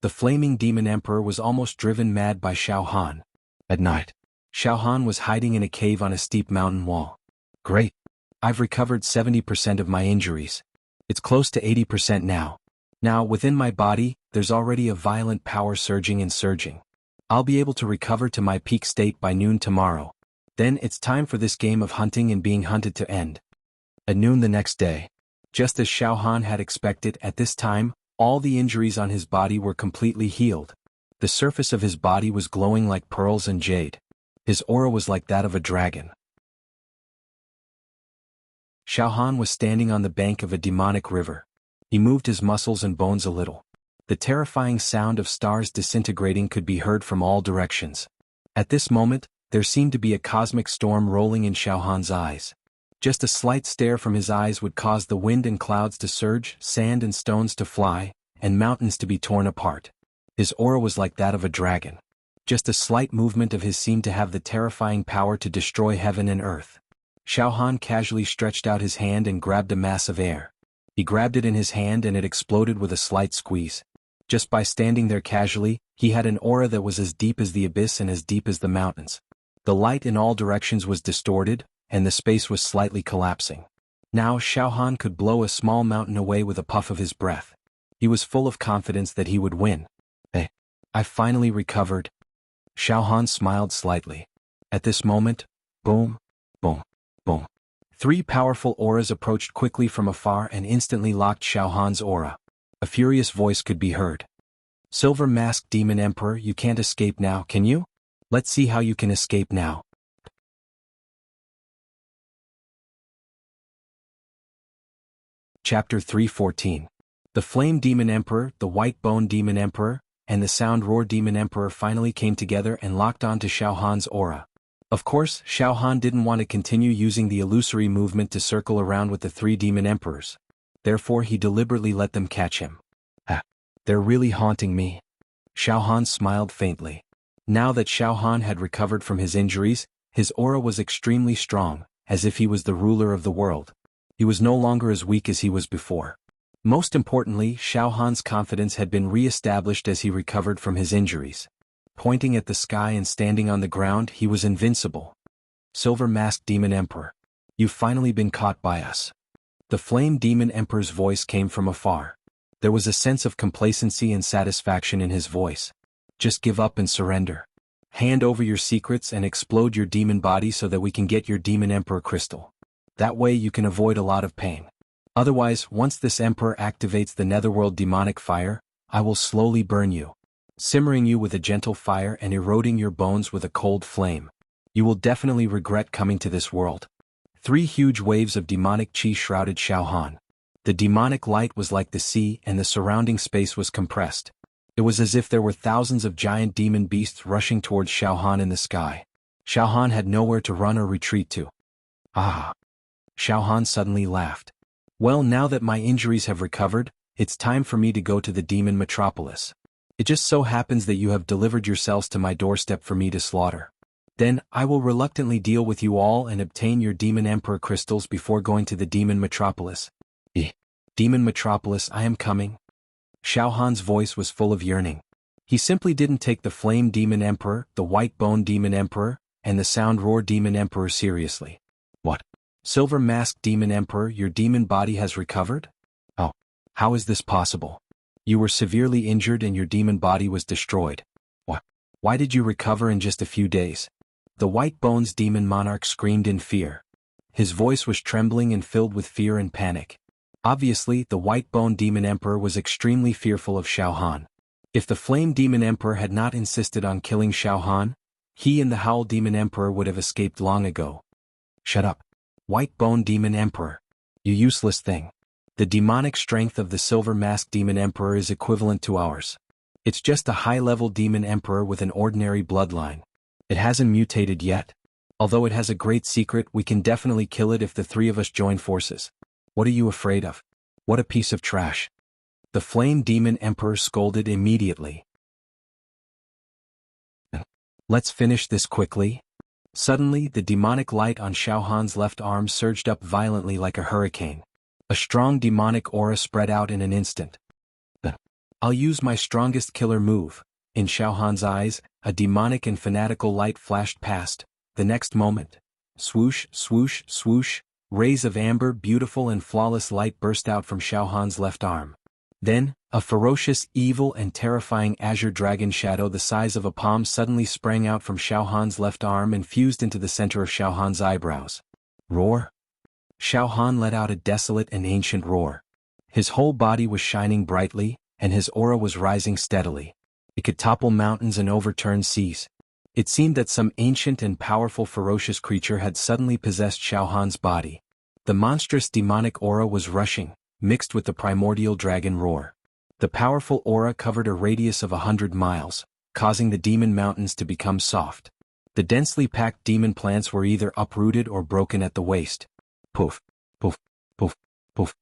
The flaming demon emperor was almost driven mad by Xiaohan. At night, Xiaohan was hiding in a cave on a steep mountain wall. Great. I've recovered 70% of my injuries. It's close to 80% now. Now, within my body, there's already a violent power surging and surging. I'll be able to recover to my peak state by noon tomorrow. Then it's time for this game of hunting and being hunted to end. At noon the next day, just as Xiaohan had expected, at this time, all the injuries on his body were completely healed. The surface of his body was glowing like pearls and jade. His aura was like that of a dragon. Xiaohan was standing on the bank of a demonic river. He moved his muscles and bones a little. The terrifying sound of stars disintegrating could be heard from all directions. At this moment, there seemed to be a cosmic storm rolling in Xiaohan's eyes. Just a slight stare from his eyes would cause the wind and clouds to surge, sand and stones to fly, and mountains to be torn apart. His aura was like that of a dragon. Just a slight movement of his seemed to have the terrifying power to destroy heaven and earth. Xiaohan casually stretched out his hand and grabbed a mass of air. He grabbed it in his hand and it exploded with a slight squeeze. Just by standing there casually, he had an aura that was as deep as the abyss and as deep as the mountains. The light in all directions was distorted, and the space was slightly collapsing. Now Xiaohan could blow a small mountain away with a puff of his breath. He was full of confidence that he would win. Hey, I finally recovered. Xiaohan smiled slightly. At this moment, boom, boom, boom. 3 powerful auras approached quickly from afar and instantly locked Xiaohan's aura. A furious voice could be heard. Silver Masked Demon Emperor, you can't escape now, can you? Let's see how you can escape now. Chapter 314. The Flame Demon Emperor, the White Bone Demon Emperor, and the Sound Roar Demon Emperor finally came together and locked onto Xiaohan's aura. Of course, Xiaohan didn't want to continue using the illusory movement to circle around with the 3 Demon Emperors. Therefore he deliberately let them catch him. They're really haunting me. Xiaohan smiled faintly. Now that Xiaohan had recovered from his injuries, his aura was extremely strong, as if he was the ruler of the world. He was no longer as weak as he was before. Most importantly, Xiaohan's confidence had been re-established as he recovered from his injuries. Pointing at the sky and standing on the ground, he was invincible. Silver Masked Demon Emperor. You've finally been caught by us. The Flame Demon Emperor's voice came from afar. There was a sense of complacency and satisfaction in his voice. Just give up and surrender. Hand over your secrets and explode your demon body so that we can get your Demon Emperor crystal. That way you can avoid a lot of pain. Otherwise, once this Emperor activates the Netherworld demonic fire, I will slowly burn you, simmering you with a gentle fire and eroding your bones with a cold flame. You will definitely regret coming to this world. 3 huge waves of demonic chi shrouded Xiaohan. The demonic light was like the sea and the surrounding space was compressed. It was as if there were thousands of giant demon beasts rushing towards Xiaohan in the sky. Xiaohan had nowhere to run or retreat to. Ah! Xiaohan suddenly laughed. Well, now that my injuries have recovered, it's time for me to go to the demon metropolis. It just so happens that you have delivered yourselves to my doorstep for me to slaughter. Then, I will reluctantly deal with you all and obtain your Demon Emperor crystals before going to the demon metropolis. Demon metropolis, I am coming. Xiaohan's voice was full of yearning. He simply didn't take the Flame Demon Emperor, the White Bone Demon Emperor, and the Sound Roar Demon Emperor seriously. What? Silver Masked Demon Emperor, your demon body has recovered? Oh, how is this possible? You were severely injured and your demon body was destroyed. What? Why did you recover in just a few days? The White Bones Demon Monarch screamed in fear. His voice was trembling and filled with fear and panic. Obviously, the White Bone Demon Emperor was extremely fearful of Xiaohan. If the Flame Demon Emperor had not insisted on killing Xiaohan, he and the Howl Demon Emperor would have escaped long ago. Shut up. White Bone Demon Emperor. You useless thing. The demonic strength of the Silver Masked Demon Emperor is equivalent to ours. It's just a high-level Demon Emperor with an ordinary bloodline. It hasn't mutated yet. Although it has a great secret, we can definitely kill it if the 3 of us join forces. What are you afraid of? What a piece of trash. The Flame Demon Emperor scolded immediately. Let's finish this quickly. Suddenly, the demonic light on Xiaohan's left arm surged up violently like a hurricane. A strong demonic aura spread out in an instant. I'll use my strongest killer move. In Xiaohan's eyes, a demonic and fanatical light flashed past. The next moment, swoosh, swoosh, swoosh, rays of amber, beautiful and flawless light burst out from Xiaohan's left arm. Then, a ferocious, evil and terrifying azure dragon shadow the size of a palm suddenly sprang out from Xiaohan's left arm and fused into the center of Xiaohan's eyebrows. Roar! Xiaohan let out a desolate and ancient roar. His whole body was shining brightly, and his aura was rising steadily. It could topple mountains and overturn seas. It seemed that some ancient and powerful ferocious creature had suddenly possessed Xiaohan's body. The monstrous demonic aura was rushing, mixed with the primordial dragon roar. The powerful aura covered a radius of 100 miles, causing the demon mountains to become soft. The densely packed demon plants were either uprooted or broken at the waist. Poof, poof, poof, poof.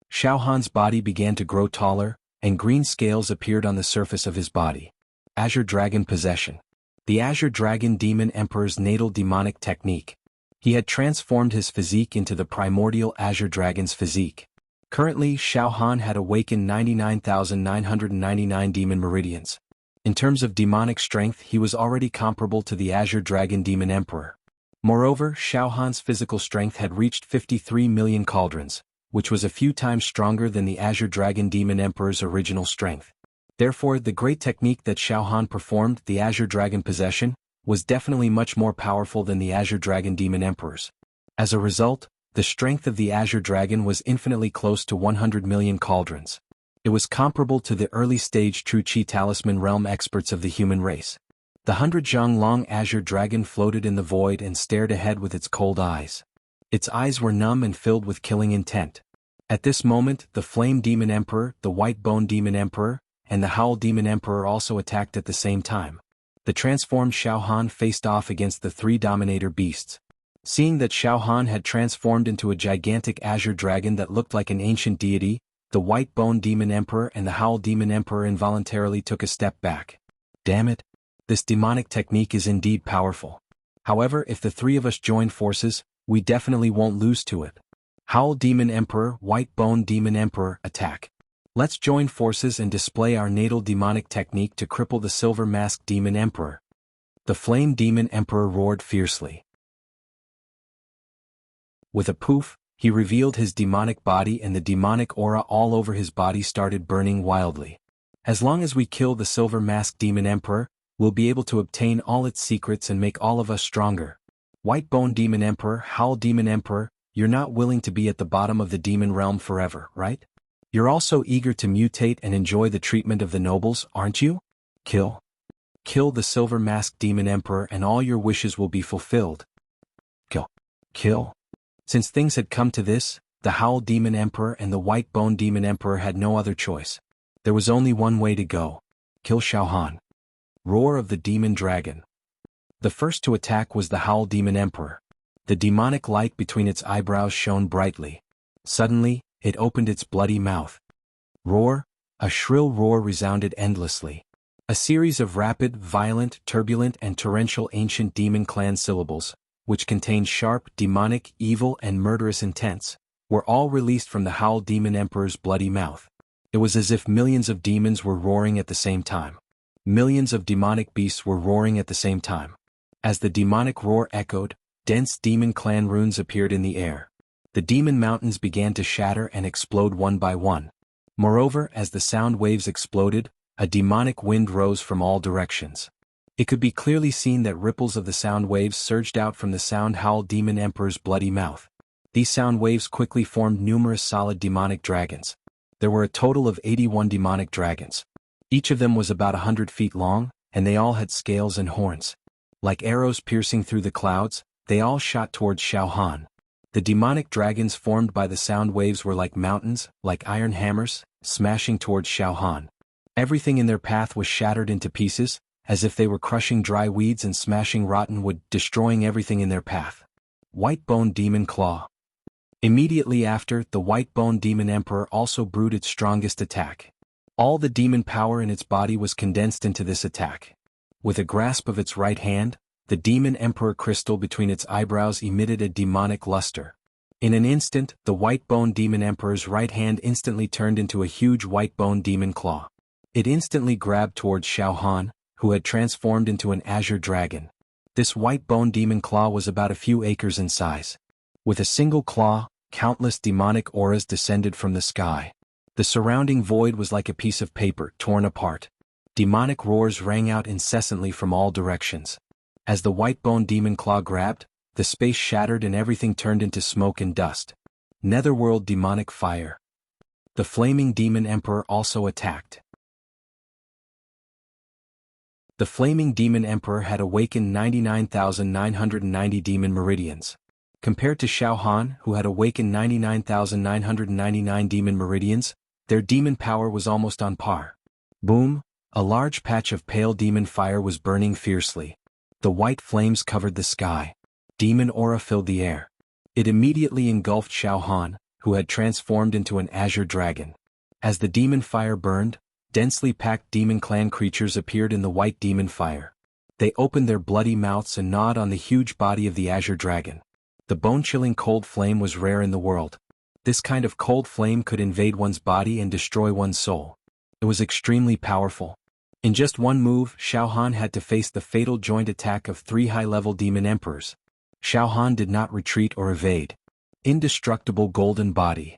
Xiaohan's body began to grow taller, and green scales appeared on the surface of his body. Azure Dragon Possession. The Azure Dragon Demon Emperor's natal demonic technique. He had transformed his physique into the primordial Azure Dragon's physique. Currently, Xiaohan had awakened 99,999 demon meridians. In terms of demonic strength, he was already comparable to the Azure Dragon Demon Emperor. Moreover, Xiaohan's physical strength had reached 53 million cauldrons, which was a few times stronger than the Azure Dragon Demon Emperor's original strength. Therefore, the great technique that Xiao Han performed, the Azure Dragon Possession, was definitely much more powerful than the Azure Dragon Demon Emperor's. As a result, the strength of the Azure Dragon was infinitely close to 100 million cauldrons. It was comparable to the early-stage True Qi Talisman realm experts of the human race. The 100-zhang-long Azure Dragon floated in the void and stared ahead with its cold eyes. Its eyes were numb and filled with killing intent. At this moment, the Flame Demon Emperor, the White Bone Demon Emperor, and the Howl Demon Emperor also attacked at the same time. The transformed Xiao Han faced off against the three Dominator beasts. Seeing that Xiao Han had transformed into a gigantic Azure Dragon that looked like an ancient deity, the White Bone Demon Emperor and the Howl Demon Emperor involuntarily took a step back. Damn it! This demonic technique is indeed powerful. However, if the three of us join forces, we definitely won't lose to it. Howl Demon Emperor, White Bone Demon Emperor, attack. Let's join forces and display our natal demonic technique to cripple the Silver Masked Demon Emperor. The Flame Demon Emperor roared fiercely. With a poof, he revealed his demonic body, and the demonic aura all over his body started burning wildly. As long as we kill the Silver Masked Demon Emperor, we'll be able to obtain all its secrets and make all of us stronger. White Bone Demon Emperor, Howl Demon Emperor, you're not willing to be at the bottom of the demon realm forever, right? You're also eager to mutate and enjoy the treatment of the nobles, aren't you? Kill the Silver Masked Demon Emperor and all your wishes will be fulfilled. Kill. Since things had come to this, the Howl Demon Emperor and the White Bone Demon Emperor had no other choice. There was only one way to go. Kill Xiao Han. Roar of the Demon Dragon. The first to attack was the Howl Demon Emperor. The demonic light between its eyebrows shone brightly. Suddenly, it opened its bloody mouth. Roar! A shrill roar resounded endlessly. A series of rapid, violent, turbulent and torrential ancient demon clan syllables, which contained sharp, demonic, evil and murderous intents, were all released from the Howl Demon Emperor's bloody mouth. It was as if millions of demons were roaring at the same time. Millions of demonic beasts were roaring at the same time. As the demonic roar echoed, dense demon clan runes appeared in the air. The demon mountains began to shatter and explode one by one. Moreover, as the sound waves exploded, a demonic wind rose from all directions. It could be clearly seen that ripples of the sound waves surged out from the Sound Howl Demon Emperor's bloody mouth. These sound waves quickly formed numerous solid demonic dragons. There were a total of 81 demonic dragons. Each of them was about 100 feet long, and they all had scales and horns. Like arrows piercing through the clouds, they all shot towards Xiao Han. The demonic dragons formed by the sound waves were like mountains, like iron hammers, smashing towards Xiao Han. Everything in their path was shattered into pieces, as if they were crushing dry weeds and smashing rotten wood, destroying everything in their path. White Bone Demon Claw. Immediately after, the White Bone Demon Emperor also brewed its strongest attack. All the demon power in its body was condensed into this attack. With a grasp of its right hand, the Demon Emperor crystal between its eyebrows emitted a demonic luster. In an instant, the White Bone Demon Emperor's right hand instantly turned into a huge White Bone Demon Claw. It instantly grabbed towards Xiao Han, who had transformed into an Azure Dragon. This White Bone Demon Claw was about a few acres in size. With a single claw, countless demonic auras descended from the sky. The surrounding void was like a piece of paper torn apart. Demonic roars rang out incessantly from all directions. As the White Bone Demon Claw grabbed, the space shattered and everything turned into smoke and dust. Netherworld Demonic Fire. The Flaming Demon Emperor also attacked. The Flaming Demon Emperor had awakened 99,990 demon meridians. Compared to Xiao Han, who had awakened 99,999 demon meridians, their demon power was almost on par. Boom! A large patch of pale demon fire was burning fiercely. The white flames covered the sky. Demon aura filled the air. It immediately engulfed Xiao Han, who had transformed into an Azure Dragon. As the demon fire burned, densely packed demon clan creatures appeared in the white demon fire. They opened their bloody mouths and gnawed on the huge body of the Azure Dragon. The bone-chilling cold flame was rare in the world. This kind of cold flame could invade one's body and destroy one's soul. It was extremely powerful. In just one move, Xiao Han had to face the fatal joint attack of 3 high-level demon emperors. Xiao Han did not retreat or evade. Indestructible golden body.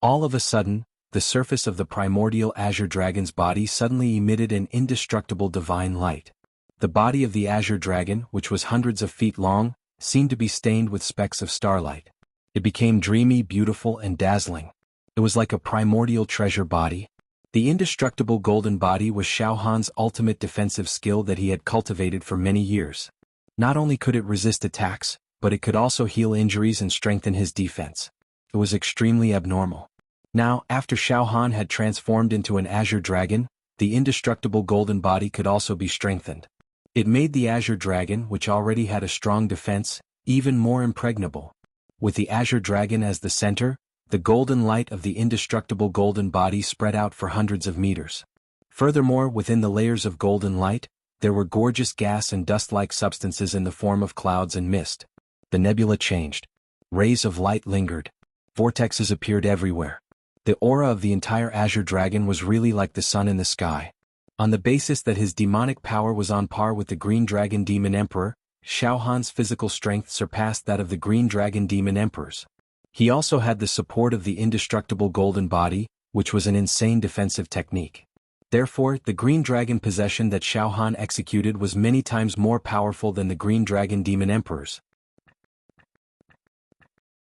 All of a sudden, the surface of the primordial azure dragon's body suddenly emitted an indestructible divine light. The body of the azure dragon, which was hundreds of feet long, seemed to be stained with specks of starlight. It became dreamy, beautiful, and dazzling. It was like a primordial treasure body. The indestructible golden body was Xiao Han's ultimate defensive skill that he had cultivated for many years. Not only could it resist attacks, but it could also heal injuries and strengthen his defense. It was extremely abnormal. Now, after Xiao Han had transformed into an azure dragon, the indestructible golden body could also be strengthened. It made the azure dragon, which already had a strong defense, even more impregnable. With the azure dragon as the center, the golden light of the indestructible golden body spread out for hundreds of meters. Furthermore, within the layers of golden light, there were gorgeous gas and dust-like substances in the form of clouds and mist. The nebula changed. Rays of light lingered. Vortexes appeared everywhere. The aura of the entire azure dragon was really like the sun in the sky. On the basis that his demonic power was on par with the Green Dragon Demon Emperor, Xiao Han's physical strength surpassed that of the Green Dragon Demon Emperors. He also had the support of the indestructible golden body, which was an insane defensive technique. Therefore, the Green Dragon possession that Xiao Han executed was many times more powerful than the Green Dragon Demon Emperors.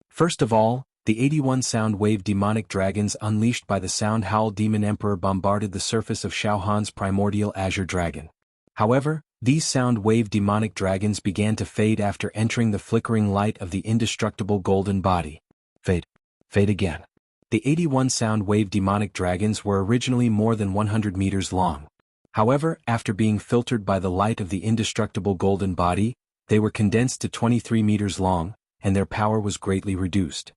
First of all, the 81 sound wave demonic dragons unleashed by the Sound Howl Demon Emperor bombarded the surface of Xiao Han's primordial azure dragon. However, these sound wave demonic dragons began to fade after entering the flickering light of the indestructible golden body. Fade. Fade again. The 81 sound wave demonic dragons were originally more than 100 meters long. However, after being filtered by the light of the indestructible golden body, they were condensed to 23 meters long, and their power was greatly reduced.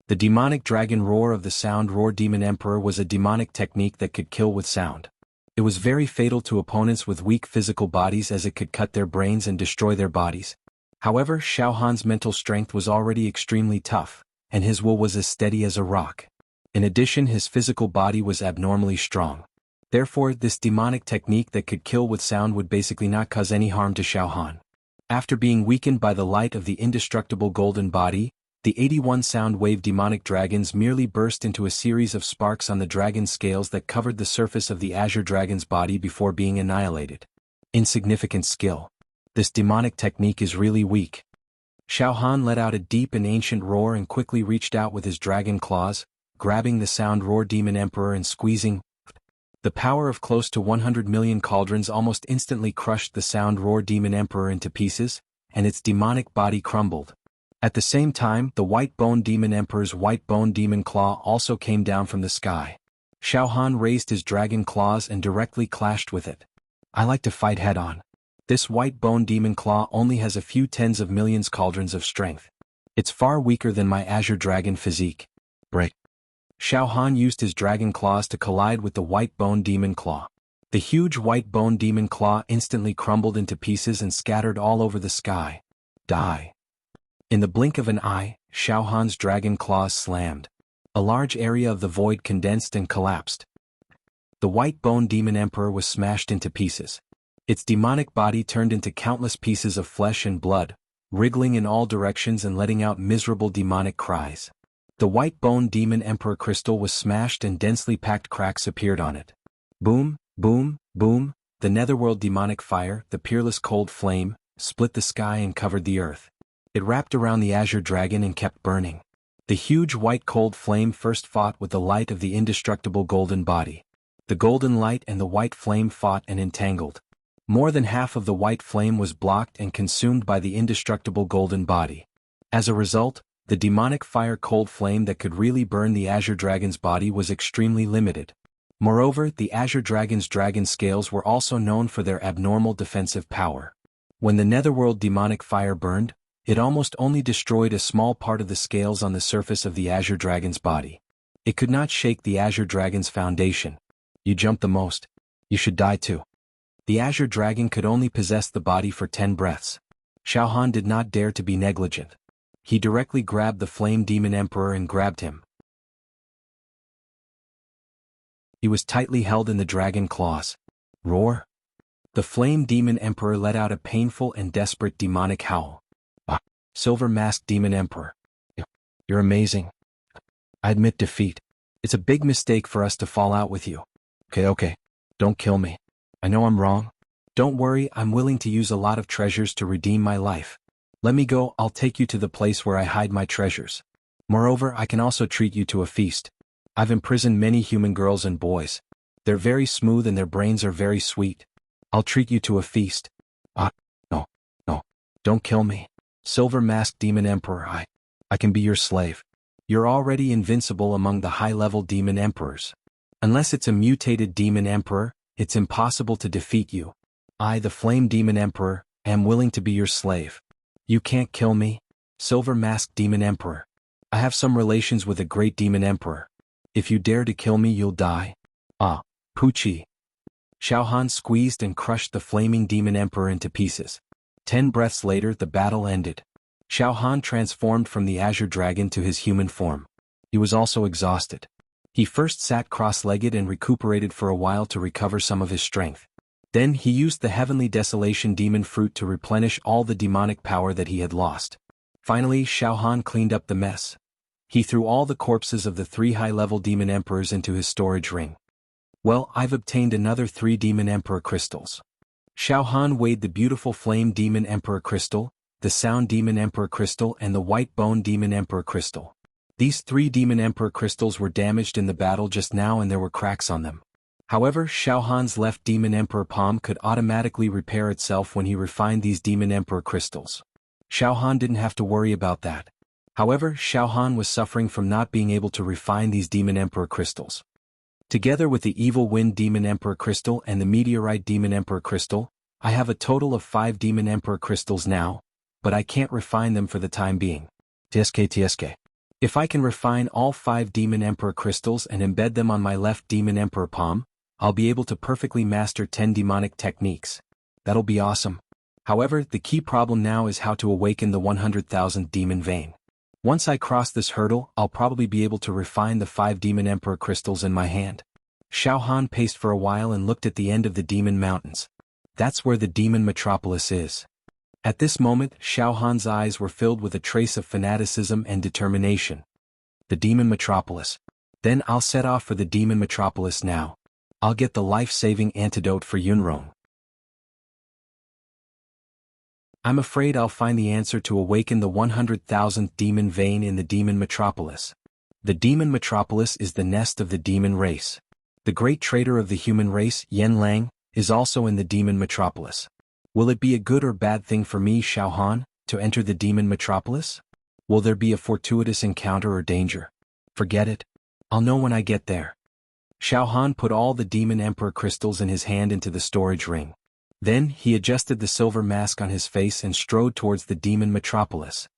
The demonic dragon roar of the Sound Roar Demon Emperor was a demonic technique that could kill with sound. It was very fatal to opponents with weak physical bodies as it could cut their brains and destroy their bodies. However, Xiao Han's mental strength was already extremely tough, and his will was as steady as a rock. In addition, his physical body was abnormally strong. Therefore, this demonic technique that could kill with sound would basically not cause any harm to Xiao Han. After being weakened by the light of the indestructible golden body, the 81 sound wave demonic dragons merely burst into a series of sparks on the dragon scales that covered the surface of the azure dragon's body before being annihilated. Insignificant skill. This demonic technique is really weak. Xiao Han let out a deep and ancient roar and quickly reached out with his dragon claws, grabbing the Sound Roar Demon Emperor and squeezing. The power of close to 100 million cauldrons almost instantly crushed the Sound Roar Demon Emperor into pieces, and its demonic body crumbled. At the same time, the White Bone Demon Emperor's White Bone Demon Claw also came down from the sky. Xiao Han raised his dragon claws and directly clashed with it. I like to fight head-on. This White Bone Demon Claw only has a few tens of millions cauldrons of strength. It's far weaker than my azure dragon physique. Break. Xiao Han used his dragon claws to collide with the White Bone Demon Claw. The huge White Bone Demon Claw instantly crumbled into pieces and scattered all over the sky. Die. In the blink of an eye, Xiao Han's dragon claws slammed. A large area of the void condensed and collapsed. The White Bone Demon Emperor was smashed into pieces. Its demonic body turned into countless pieces of flesh and blood, wriggling in all directions and letting out miserable demonic cries. The White Bone Demon Emperor crystal was smashed and densely packed cracks appeared on it. Boom, boom, boom, the netherworld demonic fire, the peerless cold flame, split the sky and covered the earth. It wrapped around the azure dragon and kept burning. The huge white cold flame first fought with the light of the indestructible golden body. The golden light and the white flame fought and entangled. More than half of the white flame was blocked and consumed by the indestructible golden body. As a result, the demonic fire cold flame that could really burn the azure dragon's body was extremely limited. Moreover, the azure dragon's dragon scales were also known for their abnormal defensive power. When the netherworld demonic fire burned, it almost only destroyed a small part of the scales on the surface of the azure dragon's body. It could not shake the azure dragon's foundation. You jumped the most. You should die too. The azure dragon could only possess the body for 10 breaths. Xiao Han did not dare to be negligent. He directly grabbed the Flame Demon Emperor and grabbed him. He was tightly held in the dragon claws. Roar! The Flame Demon Emperor let out a painful and desperate demonic howl. Silver Masked Demon Emperor. You're amazing. I admit defeat. It's a big mistake for us to fall out with you. Okay. Don't kill me. I know I'm wrong. Don't worry, I'm willing to use a lot of treasures to redeem my life. Let me go, I'll take you to the place where I hide my treasures. Moreover, I can also treat you to a feast. I've imprisoned many human girls and boys. They're very smooth and their brains are very sweet. I'll treat you to a feast. No. Don't kill me. Silver-masked demon emperor, I can be your slave. You're already invincible among the high-level demon emperors. Unless it's a mutated demon emperor, it's impossible to defeat you. I, the flame demon emperor, am willing to be your slave. You can't kill me, silver-masked demon emperor. I have some relations with a great demon emperor. If you dare to kill me, you'll die. Pucci. Xiaohan squeezed and crushed the flaming demon emperor into pieces. 10 breaths later, the battle ended. Xiaohan transformed from the azure dragon to his human form. He was also exhausted. He first sat cross-legged and recuperated for a while to recover some of his strength. Then he used the heavenly desolation demon fruit to replenish all the demonic power that he had lost. Finally, Xiaohan cleaned up the mess. He threw all the corpses of the 3 high-level demon emperors into his storage ring. Well, I've obtained another 3 demon emperor crystals. Xiaohan weighed the beautiful flame demon emperor crystal, the sound demon emperor crystal and the white bone demon emperor crystal. These 3 demon emperor crystals were damaged in the battle just now and there were cracks on them. However, Xiaohan's left demon emperor palm could automatically repair itself when he refined these demon emperor crystals. Xiaohan didn't have to worry about that. However, Xiaohan was suffering from not being able to refine these demon emperor crystals. Together with the evil wind demon emperor crystal and the meteorite demon emperor crystal, I have a total of 5 demon emperor crystals now, but I can't refine them for the time being. TSK. If I can refine all 5 demon emperor crystals and embed them on my left demon emperor palm, I'll be able to perfectly master 10 demonic techniques. That'll be awesome. However, the key problem now is how to awaken the 100,000th demon vein. Once I cross this hurdle, I'll probably be able to refine the 5 demon emperor crystals in my hand. Xiaohan paced for a while and looked at the end of the demon mountains. That's where the demon metropolis is. At this moment, Xiaohan's eyes were filled with a trace of fanaticism and determination. The demon metropolis. Then I'll set off for the demon metropolis now. I'll get the life-saving antidote for Yunrong. I'm afraid I'll find the answer to awaken the 100,000th demon vein in the demon metropolis. The demon metropolis is the nest of the demon race. The great traitor of the human race, Yan Lang, is also in the demon metropolis. Will it be a good or bad thing for me, Xiaohan, to enter the demon metropolis? Will there be a fortuitous encounter or danger? Forget it. I'll know when I get there. Xiaohan put all the demon emperor crystals in his hand into the storage ring. Then he adjusted the silver mask on his face and strode towards the demon metropolis.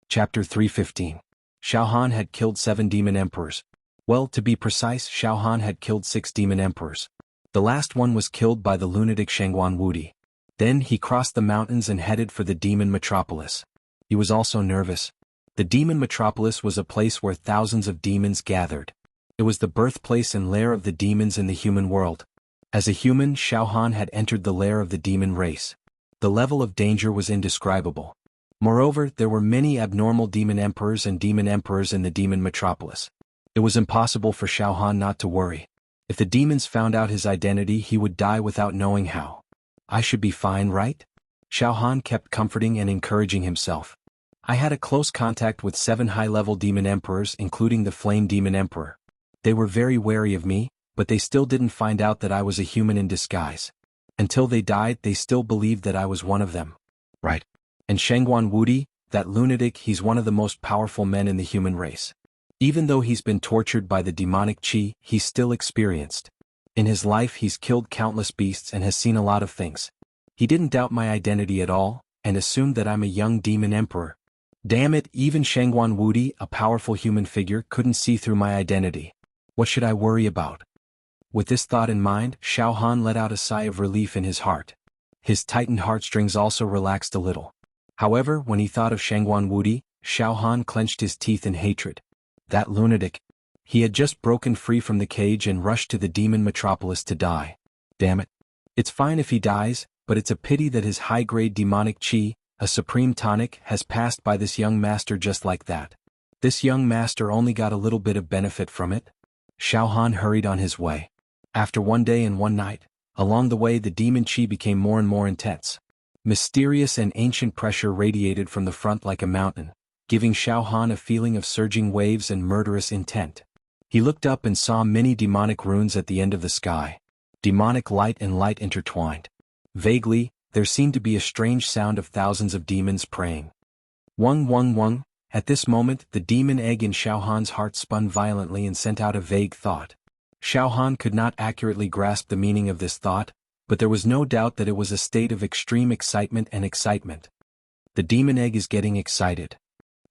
Chapter 315. Xiaohan had killed 7 demon emperors. Well, to be precise, Xiaohan had killed 6 demon emperors. The last one was killed by the lunatic Shengguan Wudi. Then he crossed the mountains and headed for the demon metropolis. He was also nervous. The demon metropolis was a place where thousands of demons gathered. It was the birthplace and lair of the demons in the human world. As a human, Xiaohan had entered the lair of the demon race. The level of danger was indescribable. Moreover, there were many abnormal demon emperors and demon emperors in the demon metropolis. It was impossible for Xiaohan not to worry. If the demons found out his identity, he would die without knowing how. I should be fine, right? Xiaohan kept comforting and encouraging himself. I had a close contact with 7 high-level demon emperors, including the flame demon emperor. They were very wary of me, but they still didn't find out that I was a human in disguise. Until they died, they still believed that I was one of them. Right. And Shengguan Wudi, that lunatic, he's one of the most powerful men in the human race. Even though he's been tortured by the demonic qi, he's still experienced. In his life he's killed countless beasts and has seen a lot of things. He didn't doubt my identity at all, and assumed that I'm a young demon emperor. Damn it, even Shengguan Wudi, a powerful human figure, couldn't see through my identity. What should I worry about? With this thought in mind, Xiaohan let out a sigh of relief in his heart. His tightened heartstrings also relaxed a little. However, when he thought of Shengguan Wudi, Xiaohan clenched his teeth in hatred. That lunatic. He had just broken free from the cage and rushed to the demon metropolis to die. Damn it. It's fine if he dies, but it's a pity that his high-grade demonic qi, a supreme tonic, has passed by this young master just like that. This young master only got a little bit of benefit from it. Xiaohan hurried on his way. After 1 day and 1 night, along the way the demon qi became more and more intense. Mysterious and ancient pressure radiated from the front like a mountain, giving Xiaohan a feeling of surging waves and murderous intent. He looked up and saw many demonic runes at the end of the sky. Demonic light and light intertwined. Vaguely, there seemed to be a strange sound of thousands of demons praying. Wung wung wung. At this moment the demon egg in Xiaohan's heart spun violently and sent out a vague thought. Xiaohan could not accurately grasp the meaning of this thought, but there was no doubt that it was a state of extreme excitement and excitement. The demon egg is getting excited.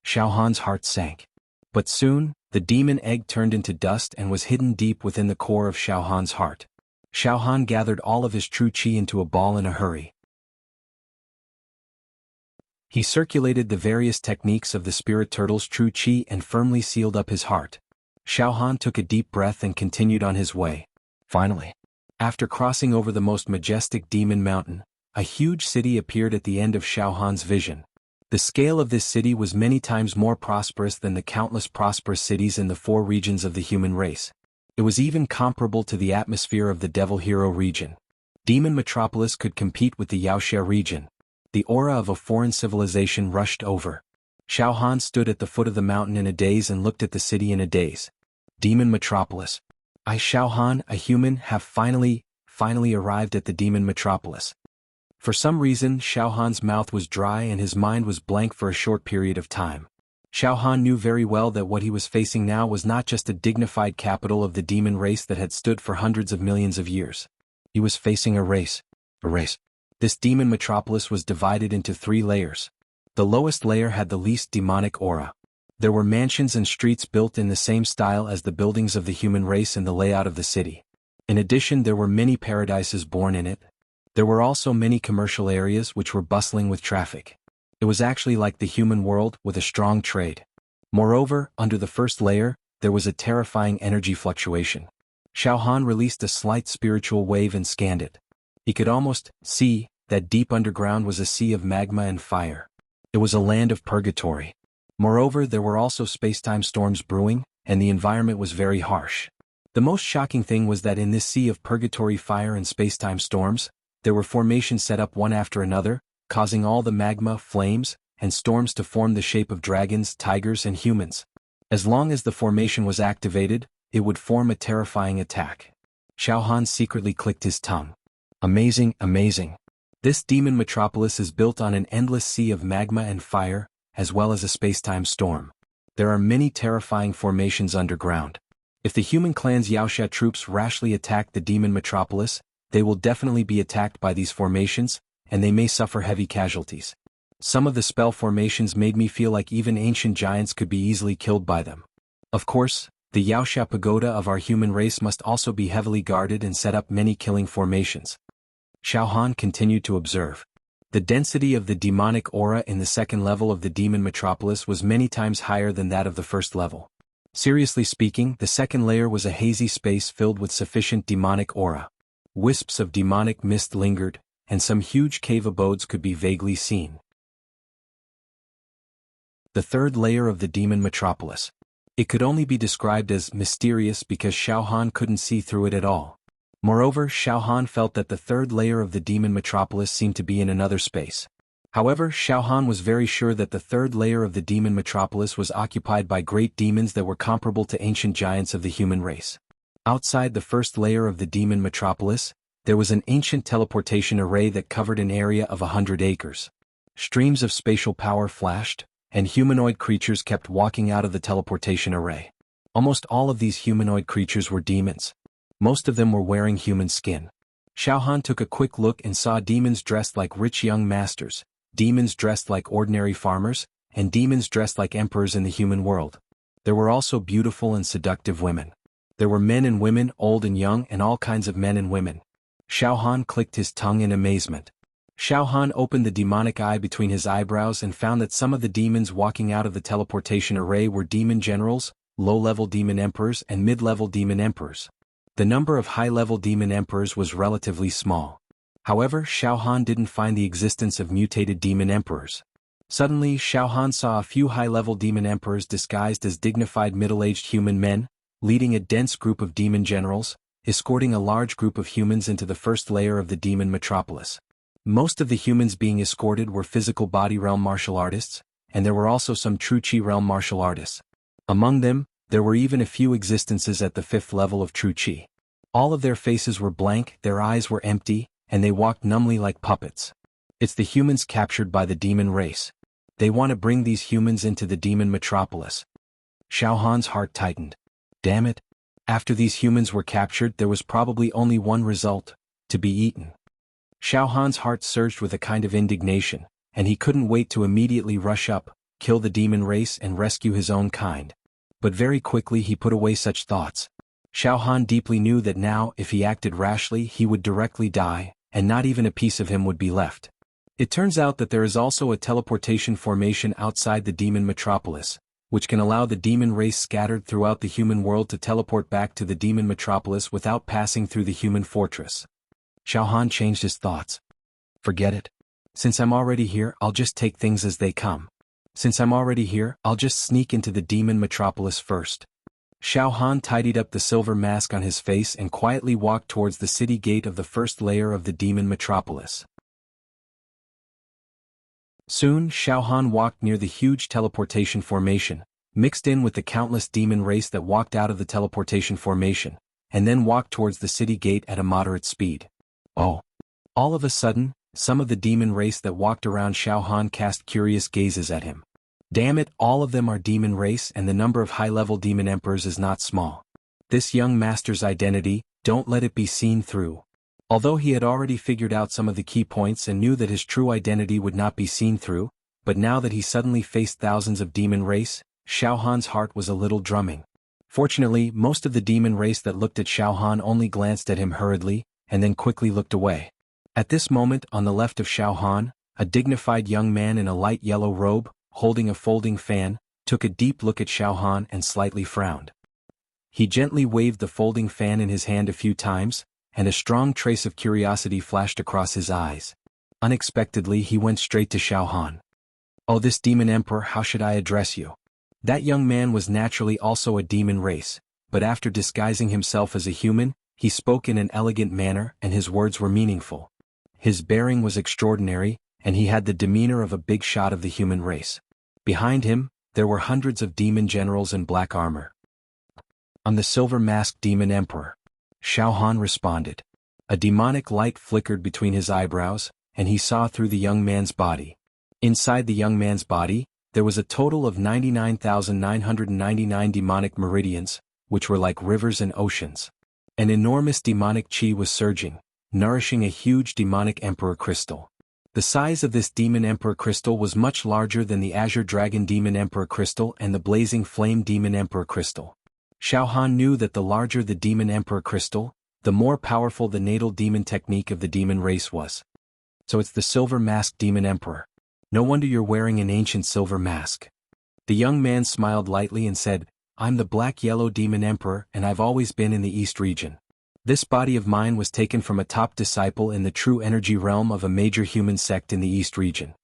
Xiaohan's heart sank. But soon, the demon egg turned into dust and was hidden deep within the core of Xiaohan's heart. Xiaohan gathered all of his true qi into a ball in a hurry. He circulated the various techniques of the spirit turtle's true qi and firmly sealed up his heart. Xiaohan took a deep breath and continued on his way. Finally, after crossing over the most majestic demon mountain, a huge city appeared at the end of Xiaohan's vision. The scale of this city was many times more prosperous than the countless prosperous cities in the 4 regions of the human race. It was even comparable to the atmosphere of the Devil Hero region. Demon Metropolis could compete with the Wuxia region. The aura of a foreign civilization rushed over. Xiaohan stood at the foot of the mountain in a daze and looked at the city in a daze. Demon Metropolis. I, Xiaohan, a human, have finally arrived at the Demon Metropolis. For some reason, Xiaohan's mouth was dry and his mind was blank for a short period of time. Xiaohan knew very well that what he was facing now was not just a dignified capital of the demon race that had stood for hundreds of millions of years. He was facing a race. This demon metropolis was divided into 3 layers. The lowest layer had the least demonic aura. There were mansions and streets built in the same style as the buildings of the human race in the layout of the city. In addition, there were many paradises born in it. There were also many commercial areas which were bustling with traffic. It was actually like the human world with a strong trade. Moreover, under the first layer, there was a terrifying energy fluctuation. Xiaohan released a slight spiritual wave and scanned it. He could almost see that deep underground was a sea of magma and fire. It was a land of purgatory. Moreover, there were also space-time storms brewing, and the environment was very harsh. The most shocking thing was that in this sea of purgatory fire and space-time storms, there were formations set up one after another, causing all the magma, flames, and storms to form the shape of dragons, tigers, and humans. As long as the formation was activated, it would form a terrifying attack. Xiaohan secretly clicked his tongue. Amazing, amazing. This demon metropolis is built on an endless sea of magma and fire, as well as a space-time storm. There are many terrifying formations underground. If the human clan's Wuxia troops rashly attack the demon metropolis, they will definitely be attacked by these formations, and they may suffer heavy casualties. Some of the spell formations made me feel like even ancient giants could be easily killed by them. Of course, the Wuxia pagoda of our human race must also be heavily guarded and set up many killing formations. Xiaohan continued to observe. The density of the demonic aura in the second level of the demon metropolis was many times higher than that of the first level. Seriously speaking, the second layer was a hazy space filled with sufficient demonic aura. Wisps of demonic mist lingered, and some huge cave abodes could be vaguely seen. The third layer of the demon metropolis. It could only be described as mysterious because Xiaohan couldn't see through it at all. Moreover, Xiaohan felt that the third layer of the demon metropolis seemed to be in another space. However, Xiaohan was very sure that the third layer of the demon metropolis was occupied by great demons that were comparable to ancient giants of the human race. Outside the first layer of the demon metropolis, there was an ancient teleportation array that covered an area of 100 acres. Streams of spatial power flashed, and humanoid creatures kept walking out of the teleportation array. Almost all of these humanoid creatures were demons. Most of them were wearing human skin. Xiaohan took a quick look and saw demons dressed like rich young masters, demons dressed like ordinary farmers, and demons dressed like emperors in the human world. There were also beautiful and seductive women. There were men and women, old and young, and all kinds of men and women. Xiaohan clicked his tongue in amazement. Xiaohan opened the demonic eye between his eyebrows and found that some of the demons walking out of the teleportation array were demon generals, low-level demon emperors, and mid-level demon emperors. The number of high-level demon emperors was relatively small. However, Xiao Han didn't find the existence of mutated demon emperors. Suddenly, Xiao Han saw a few high-level demon emperors disguised as dignified middle-aged human men, leading a dense group of demon generals, escorting a large group of humans into the first layer of the demon metropolis. Most of the humans being escorted were physical body realm martial artists, and there were also some true Chi realm martial artists. Among them, there were even a few existences at the 5th level of true Chi. All of their faces were blank, their eyes were empty, and they walked numbly like puppets. It's the humans captured by the demon race. They want to bring these humans into the demon metropolis. Xiao Han's heart tightened. Damn it. After these humans were captured, there was probably only one result: to be eaten. Xiao Han's heart surged with a kind of indignation, and he couldn't wait to immediately rush up, kill the demon race and rescue his own kind. But very quickly he put away such thoughts. Xiao Han deeply knew that now, if he acted rashly, he would directly die, and not even a piece of him would be left. It turns out that there is also a teleportation formation outside the demon metropolis, which can allow the demon race scattered throughout the human world to teleport back to the demon metropolis without passing through the human fortress. Xiao Han changed his thoughts. Forget it. Since I'm already here, I'll just take things as they come. Since I'm already here, I'll just sneak into the demon metropolis first. Xiao Han tidied up the silver mask on his face and quietly walked towards the city gate of the first layer of the demon metropolis. Soon, Xiao Han walked near the huge teleportation formation, mixed in with the countless demon race that walked out of the teleportation formation, and then walked towards the city gate at a moderate speed. Oh! All of a sudden, some of the demon race that walked around Xiao Han cast curious gazes at him. Damn it, all of them are demon race, and the number of high-level demon emperors is not small. This young master's identity, don't let it be seen through. Although he had already figured out some of the key points and knew that his true identity would not be seen through, but now that he suddenly faced thousands of demon race, Xiao Han's heart was a little drumming. Fortunately, most of the demon race that looked at Xiao Han only glanced at him hurriedly, and then quickly looked away. At this moment, on the left of Xiao Han, a dignified young man in a light yellow robe, holding a folding fan, took a deep look at Xiao Han and slightly frowned. He gently waved the folding fan in his hand a few times, and a strong trace of curiosity flashed across his eyes. Unexpectedly, he went straight to Xiao Han. "Oh, this demon emperor, how should I address you?" That young man was naturally also a demon race, but after disguising himself as a human, he spoke in an elegant manner and his words were meaningful. His bearing was extraordinary, and he had the demeanor of a big shot of the human race. Behind him, there were hundreds of demon generals in black armor. "I'm the silver-masked demon emperor," Xiao Han responded. A demonic light flickered between his eyebrows, and he saw through the young man's body. Inside the young man's body, there was a total of 99,999 demonic meridians, which were like rivers and oceans. An enormous demonic chi was surging, nourishing a huge demonic emperor crystal. The size of this demon emperor crystal was much larger than the azure dragon demon emperor crystal and the blazing flame demon emperor crystal. Xiao Han knew that the larger the demon emperor crystal, the more powerful the natal demon technique of the demon race was. "So it's the silver-masked demon emperor. No wonder you're wearing an ancient silver mask." The young man smiled lightly and said, "I'm the black-yellow demon emperor and I've always been in the East region. This body of mine was taken from a top disciple in the true energy realm of a major human sect in the East region."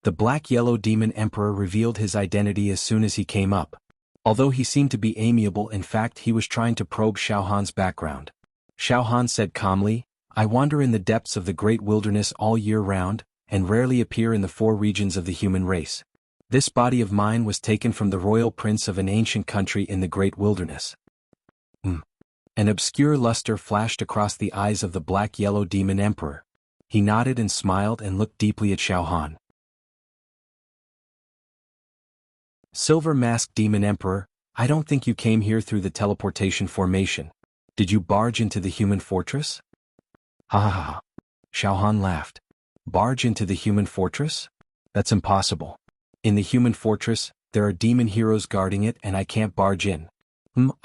The black-yellow demon emperor revealed his identity as soon as he came up. Although he seemed to be amiable, in fact he was trying to probe Xiao Han's background. Xiao Han said calmly, "I wander in the depths of the great wilderness all year round, and rarely appear in the 4 regions of the human race. This body of mine was taken from the royal prince of an ancient country in the great wilderness." An obscure luster flashed across the eyes of the black-yellow demon emperor. He nodded and smiled and looked deeply at Xiao Han. "Silver-masked demon emperor, I don't think you came here through the teleportation formation. Did you barge into the human fortress?" "Ha ha ha." Xiao Han laughed. "Barge into the human fortress? That's impossible. In the human fortress, there are demon heroes guarding it and I can't barge in.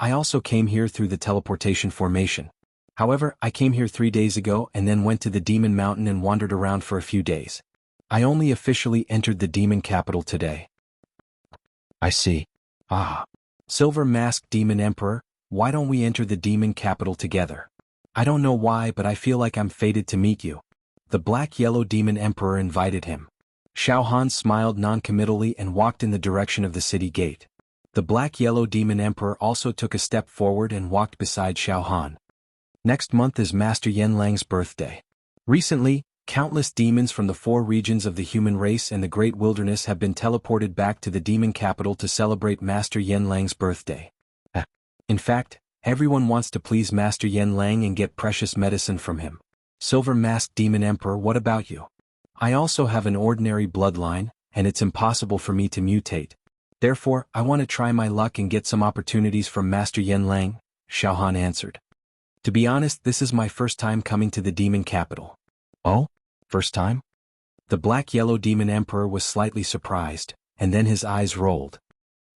I also came here through the teleportation formation. However, I came here 3 days ago and then went to the demon mountain and wandered around for a few days. I only officially entered the demon capital today." "I see. Ah. Silver-masked demon emperor, why don't we enter the demon capital together? I don't know why, but I feel like I'm fated to meet you. the black-yellow demon emperor invited him. Xiao Han smiled noncommittally and walked in the direction of the city gate. The black-yellow demon emperor also took a step forward and walked beside Xiao Han. Next month is Master Yen Lang's birthday. Recently, countless demons from the 4 regions of the human race and the Great Wilderness have been teleported back to the demon capital to celebrate Master Yen Lang's birthday. In fact, everyone wants to please Master Yen Lang and get precious medicine from him. Silver Masked Demon Emperor, what about you? I also have an ordinary bloodline, and it's impossible for me to mutate. Therefore, I want to try my luck and get some opportunities from Master Yen Lang, Xiao Han answered. To be honest, this is my first time coming to the demon capital. Oh? First time? The black-yellow demon emperor was slightly surprised, and then his eyes rolled.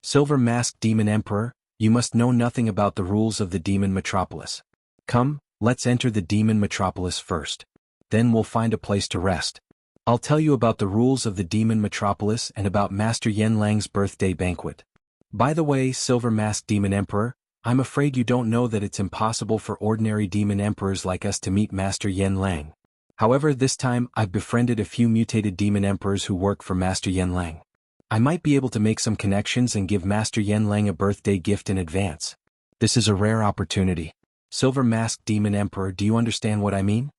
Silver Masked Demon Emperor, you must know nothing about the rules of the demon metropolis. Come, let's enter the demon metropolis first. Then we'll find a place to rest. I'll tell you about the rules of the demon metropolis and about Master Yen Lang's birthday banquet. By the way, Silver Masked Demon Emperor, I'm afraid you don't know that it's impossible for ordinary demon emperors like us to meet Master Yen Lang. However, this time I've befriended a few mutated demon emperors who work for Master Yen Lang. I might be able to make some connections and give Master Yen Lang a birthday gift in advance. This is a rare opportunity. Silver Masked Demon Emperor, do you understand what I mean?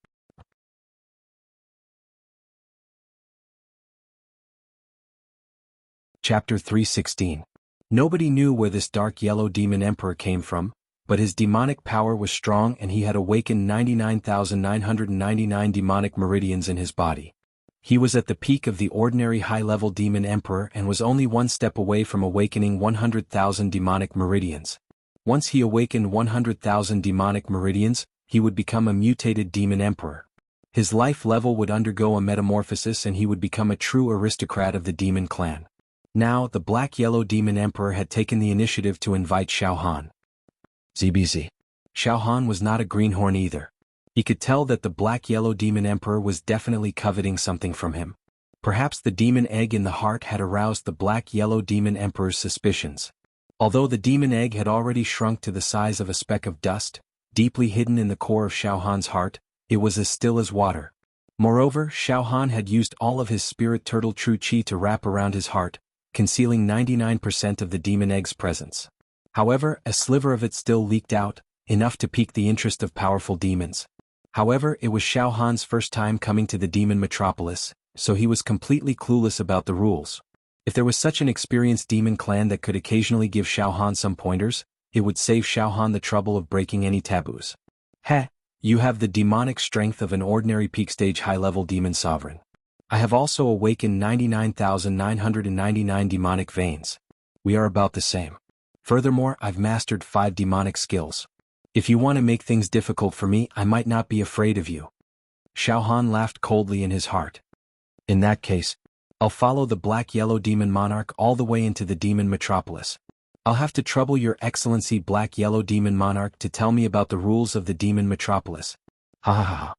Chapter 316. Nobody knew where this dark yellow demon emperor came from, but his demonic power was strong and he had awakened 99,999 demonic meridians in his body. He was at the peak of the ordinary high-level demon emperor and was only one step away from awakening 100,000 demonic meridians. Once he awakened 100,000 demonic meridians, he would become a mutated demon emperor. His life level would undergo a metamorphosis and he would become a true aristocrat of the demon clan. Now, the black-yellow demon emperor had taken the initiative to invite Xiao Han. ZBZ. Xiao Han was not a greenhorn either. He could tell that the black-yellow demon emperor was definitely coveting something from him. Perhaps the demon egg in the heart had aroused the black-yellow demon emperor's suspicions. Although the demon egg had already shrunk to the size of a speck of dust, deeply hidden in the core of Xiao Han's heart, it was as still as water. Moreover, Xiao Han had used all of his spirit turtle true qi to wrap around his heart, concealing 99% of the demon egg's presence. However, a sliver of it still leaked out, enough to pique the interest of powerful demons. However, it was Xiao Han's first time coming to the demon metropolis, so he was completely clueless about the rules. If there was such an experienced demon clan that could occasionally give Xiao Han some pointers, it would save Xiao Han the trouble of breaking any taboos. Heh, you have the demonic strength of an ordinary peak-stage high-level demon sovereign. I have also awakened 99,999 demonic veins. We are about the same. Furthermore, I've mastered 5 demonic skills. If you want to make things difficult for me, I might not be afraid of you. Xiao Han laughed coldly in his heart. In that case, I'll follow the black-yellow demon monarch all the way into the demon metropolis. I'll have to trouble your excellency black-yellow demon monarch to tell me about the rules of the demon metropolis. Ha ha ha.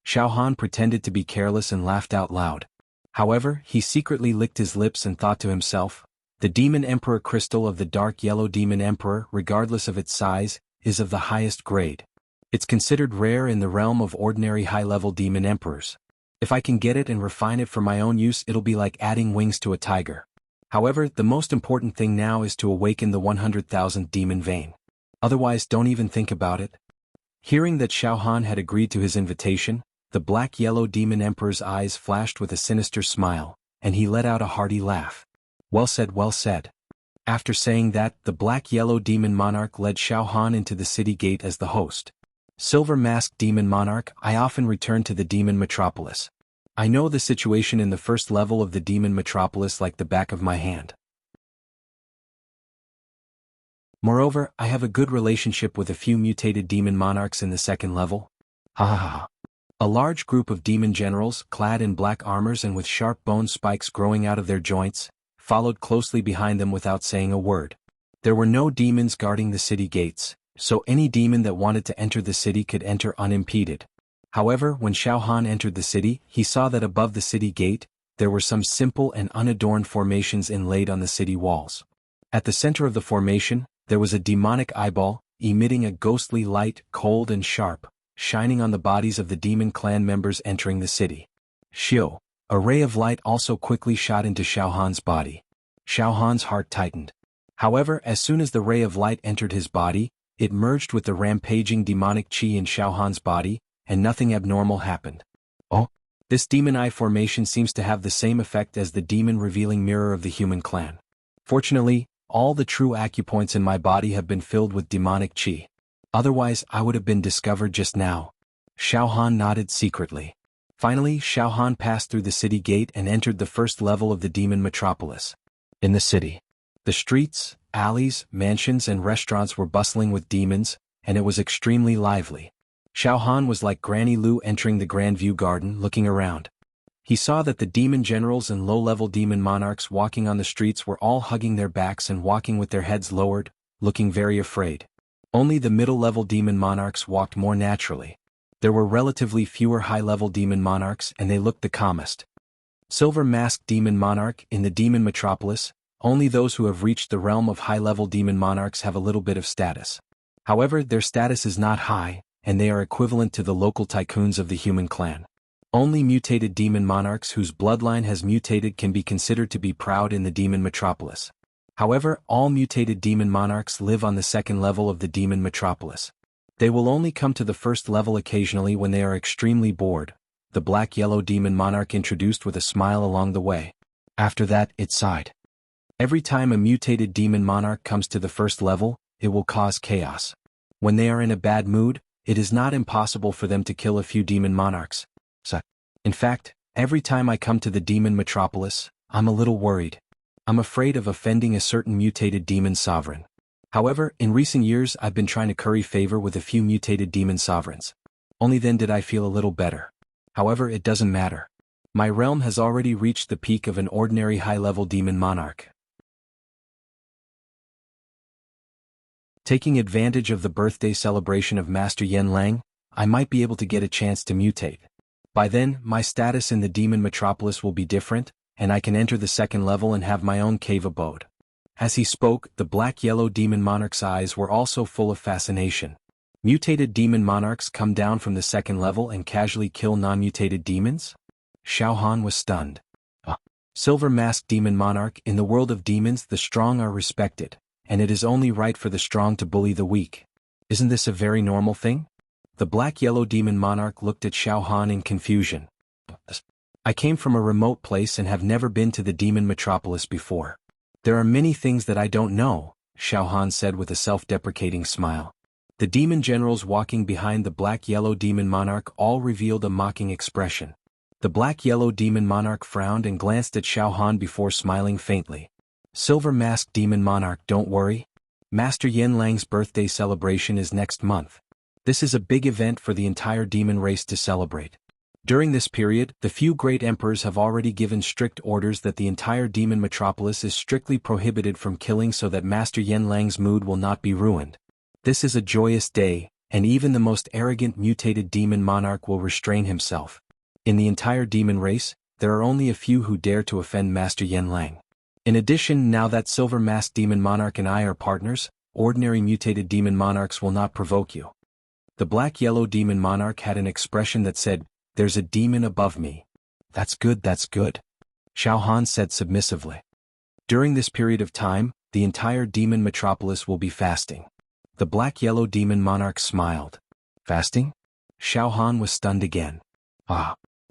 Xiao Han pretended to be careless and laughed out loud. However, he secretly licked his lips and thought to himself, the demon emperor crystal of the dark yellow demon emperor, regardless of its size, is of the highest grade. It's considered rare in the realm of ordinary high-level demon emperors. If I can get it and refine it for my own use, it'll be like adding wings to a tiger. However, the most important thing now is to awaken the 100,000th demon vein. Otherwise, don't even think about it. Hearing that Xiao Han had agreed to his invitation, the black-yellow demon emperor's eyes flashed with a sinister smile, and he let out a hearty laugh. Well said, well said. After saying that, the black-yellow demon monarch led Xiao Han into the city gate as the host. Silver Masked Demon Monarch, I often return to the demon metropolis. I know the situation in the first level of the demon metropolis like the back of my hand. Moreover, I have a good relationship with a few mutated demon monarchs in the second level. Ha ha ha. A large group of demon generals, clad in black armors and with sharp bone spikes growing out of their joints, followed closely behind them without saying a word. There were no demons guarding the city gates, so any demon that wanted to enter the city could enter unimpeded. However, when Xiao Han entered the city, he saw that above the city gate, there were some simple and unadorned formations inlaid on the city walls. At the center of the formation, there was a demonic eyeball, emitting a ghostly light, cold and sharp, shining on the bodies of the demon clan members entering the city. Xiu. A ray of light also quickly shot into Xiaohan's body. Xiaohan's heart tightened. However, as soon as the ray of light entered his body, it merged with the rampaging demonic qi in Xiaohan's body, and nothing abnormal happened. Oh, this demon eye formation seems to have the same effect as the demon revealing mirror of the human clan. Fortunately, all the true acupoints in my body have been filled with demonic qi. Otherwise, I would have been discovered just now. Xiaohan nodded secretly. Finally, Xiaohan passed through the city gate and entered the first level of the demon metropolis. In the city, the streets, alleys, mansions and restaurants were bustling with demons, and it was extremely lively. Xiaohan was like Granny Lu entering the Grand View Garden looking around. He saw that the demon generals and low-level demon monarchs walking on the streets were all hugging their backs and walking with their heads lowered, looking very afraid. Only the middle-level demon monarchs walked more naturally. There were relatively fewer high-level demon monarchs and they looked the calmest. Silver-masked demon monarch in the demon metropolis, only those who have reached the realm of high-level demon monarchs have a little bit of status. However, their status is not high, and they are equivalent to the local tycoons of the human clan. Only mutated demon monarchs whose bloodline has mutated can be considered to be proud in the demon metropolis. However, all mutated demon monarchs live on the second level of the demon metropolis. They will only come to the first level occasionally when they are extremely bored, the black-yellow demon monarch introduced with a smile along the way. After that, it sighed. Every time a mutated demon monarch comes to the first level, it will cause chaos. When they are in a bad mood, it is not impossible for them to kill a few demon monarchs. In fact, every time I come to the demon metropolis, I'm a little worried. I'm afraid of offending a certain mutated demon sovereign. However, in recent years I've been trying to curry favor with a few mutated demon sovereigns. Only then did I feel a little better. However, it doesn't matter. My realm has already reached the peak of an ordinary high-level demon monarch. Taking advantage of the birthday celebration of Master Yen Lang, I might be able to get a chance to mutate. By then, my status in the demon metropolis will be different, and I can enter the second level and have my own cave abode. As he spoke, the black-yellow demon monarch's eyes were also full of fascination. Mutated demon monarchs come down from the second level and casually kill non-mutated demons? Xiaohan was stunned. Silver-masked demon monarch, in the world of demons the strong are respected, and it is only right for the strong to bully the weak. Isn't this a very normal thing? The black-yellow demon monarch looked at Xiaohan in confusion. I came from a remote place and have never been to the demon metropolis before. There are many things that I don't know, Xiaohan said with a self-deprecating smile. The demon generals walking behind the black-yellow demon monarch all revealed a mocking expression. The black-yellow demon monarch frowned and glanced at Xiaohan before smiling faintly. Silver-masked demon monarch, don't worry. Master Yen Lang's birthday celebration is next month. This is a big event for the entire demon race to celebrate. During this period, the few great emperors have already given strict orders that the entire demon metropolis is strictly prohibited from killing so that Master Yen Lang's mood will not be ruined. This is a joyous day, and even the most arrogant mutated demon monarch will restrain himself. In the entire demon race, there are only a few who dare to offend Master Yen Lang. In addition, now that silver-masked demon monarch and I are partners, ordinary mutated demon monarchs will not provoke you. The black-yellow demon monarch had an expression that said, "There's a demon above me." That's good, Xiaohan said submissively. During this period of time, the entire demon metropolis will be fasting. The black-yellow demon monarch smiled. Fasting? Xiaohan was stunned again.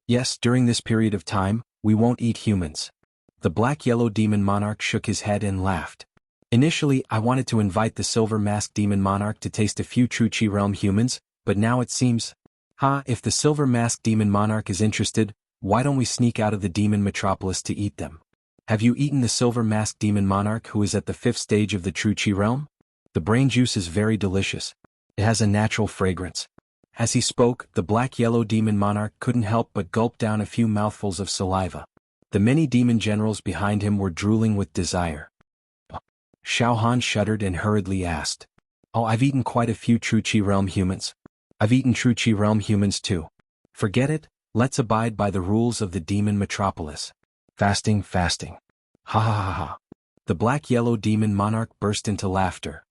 Yes, during this period of time, we won't eat humans. The black-yellow demon monarch shook his head and laughed. Initially, I wanted to invite the silver-masked demon monarch to taste a few true Qi realm humans, but now it seems, if the silver-masked demon monarch is interested, why don't we sneak out of the demon metropolis to eat them? Have you eaten the silver-masked demon monarch who is at the 5th stage of the true Qi realm? The brain juice is very delicious. It has a natural fragrance. As he spoke, the black-yellow demon monarch couldn't help but gulp down a few mouthfuls of saliva. The many demon generals behind him were drooling with desire. Xiaohan shuddered and hurriedly asked, I've eaten quite a few true Qi realm humans. I've eaten true Qi realm humans too. Forget it, let's abide by the rules of the demon metropolis. Fasting. Ha ha ha ha. The black-yellow demon monarch burst into laughter.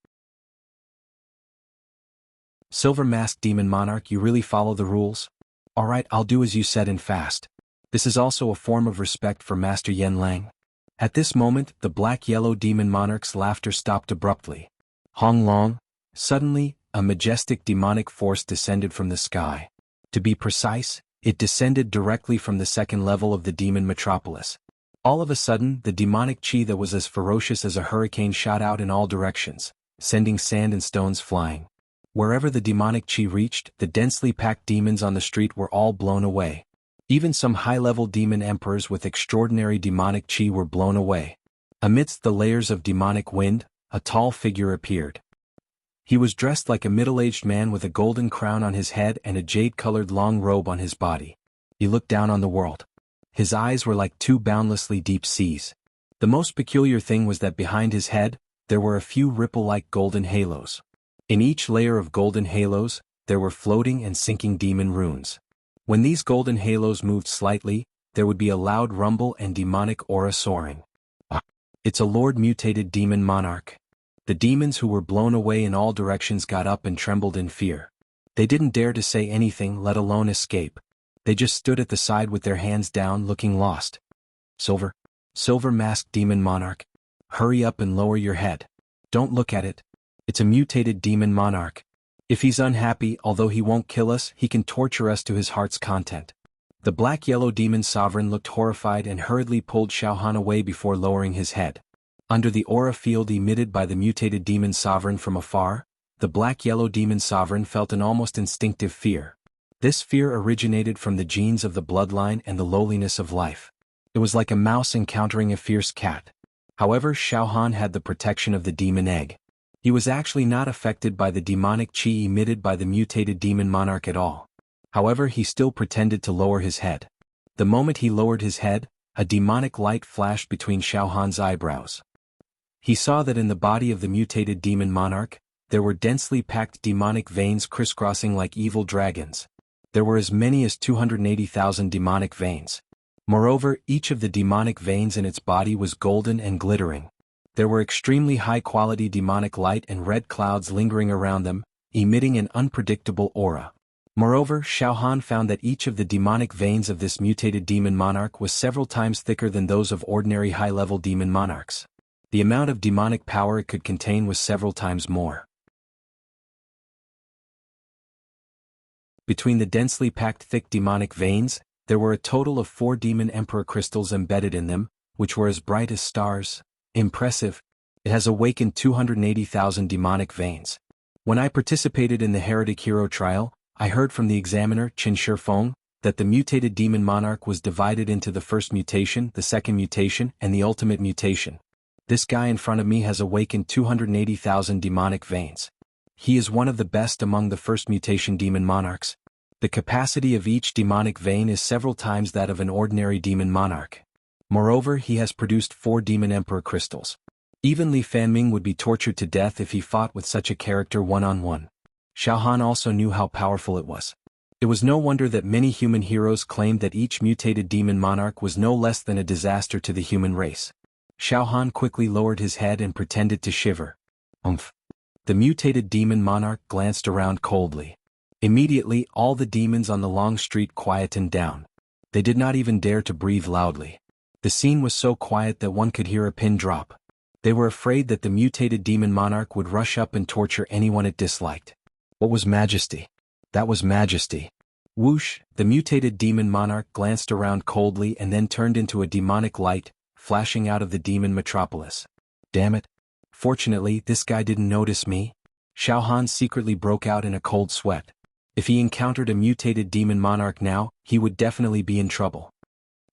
Silver Masked Demon Monarch, you really follow the rules? Alright, I'll do as you said and fast. This is also a form of respect for Master Yen Lang. At this moment, the black-yellow demon monarch's laughter stopped abruptly. Hong Long. Suddenly, a majestic demonic force descended from the sky. To be precise, it descended directly from the second level of the demon metropolis. All of a sudden, the demonic chi that was as ferocious as a hurricane shot out in all directions, sending sand and stones flying. Wherever the demonic chi reached, the densely packed demons on the street were all blown away. Even some high-level demon emperors with extraordinary demonic chi were blown away. Amidst the layers of demonic wind, a tall figure appeared. He was dressed like a middle-aged man with a golden crown on his head and a jade-colored long robe on his body. He looked down on the world. His eyes were like two boundlessly deep seas. The most peculiar thing was that behind his head, there were a few ripple-like golden halos. In each layer of golden halos, there were floating and sinking demon runes. When these golden halos moved slightly, there would be a loud rumble and demonic aura soaring. It's a Lord-mutated demon monarch. The demons who were blown away in all directions got up and trembled in fear. They didn't dare to say anything, let alone escape. They just stood at the side with their hands down, looking lost. Silver Masked Demon Monarch. Hurry up and lower your head. Don't look at it. It's a mutated demon monarch. If he's unhappy, although he won't kill us, he can torture us to his heart's content. The black-yellow demon sovereign looked horrified and hurriedly pulled Xiaohan away before lowering his head. Under the aura field emitted by the mutated demon sovereign from afar, the black-yellow demon sovereign felt an almost instinctive fear. This fear originated from the genes of the bloodline and the lowliness of life. It was like a mouse encountering a fierce cat. However, Xiaohan had the protection of the demon egg. He was actually not affected by the demonic chi emitted by the mutated demon monarch at all. However, he still pretended to lower his head. The moment he lowered his head, a demonic light flashed between Xiaohan's eyebrows. He saw that in the body of the mutated demon monarch, there were densely packed demonic veins crisscrossing like evil dragons. There were as many as 280,000 demonic veins. Moreover, each of the demonic veins in its body was golden and glittering. There were extremely high-quality demonic light and red clouds lingering around them, emitting an unpredictable aura. Moreover, Xiaohan found that each of the demonic veins of this mutated demon monarch was several times thicker than those of ordinary high-level demon monarchs. The amount of demonic power it could contain was several times more. Between the densely packed thick demonic veins, there were a total of 4 demon emperor crystals embedded in them, which were as bright as stars. Impressive. It has awakened 280,000 demonic veins. When I participated in the Heretic Hero trial, I heard from the examiner, Qin Shifeng, that the mutated demon monarch was divided into the first mutation, the second mutation, and the ultimate mutation. This guy in front of me has awakened 280,000 demonic veins. He is one of the best among the first mutation demon monarchs. The capacity of each demonic vein is several times that of an ordinary demon monarch. Moreover, he has produced 4 demon emperor crystals. Even Li Fanming would be tortured to death if he fought with such a character one-on-one. Xiaohan also knew how powerful it was. It was no wonder that many human heroes claimed that each mutated demon monarch was no less than a disaster to the human race. Xiaohan quickly lowered his head and pretended to shiver. Umph. The mutated demon monarch glanced around coldly. Immediately, all the demons on the long street quietened down. They did not even dare to breathe loudly. The scene was so quiet that one could hear a pin drop. They were afraid that the mutated demon monarch would rush up and torture anyone it disliked. What was majesty? That was majesty. Whoosh, the mutated demon monarch glanced around coldly and then turned into a demonic light, flashing out of the demon metropolis. Damn it. Fortunately, this guy didn't notice me. Xiaohan secretly broke out in a cold sweat. If he encountered a mutated demon monarch now, he would definitely be in trouble.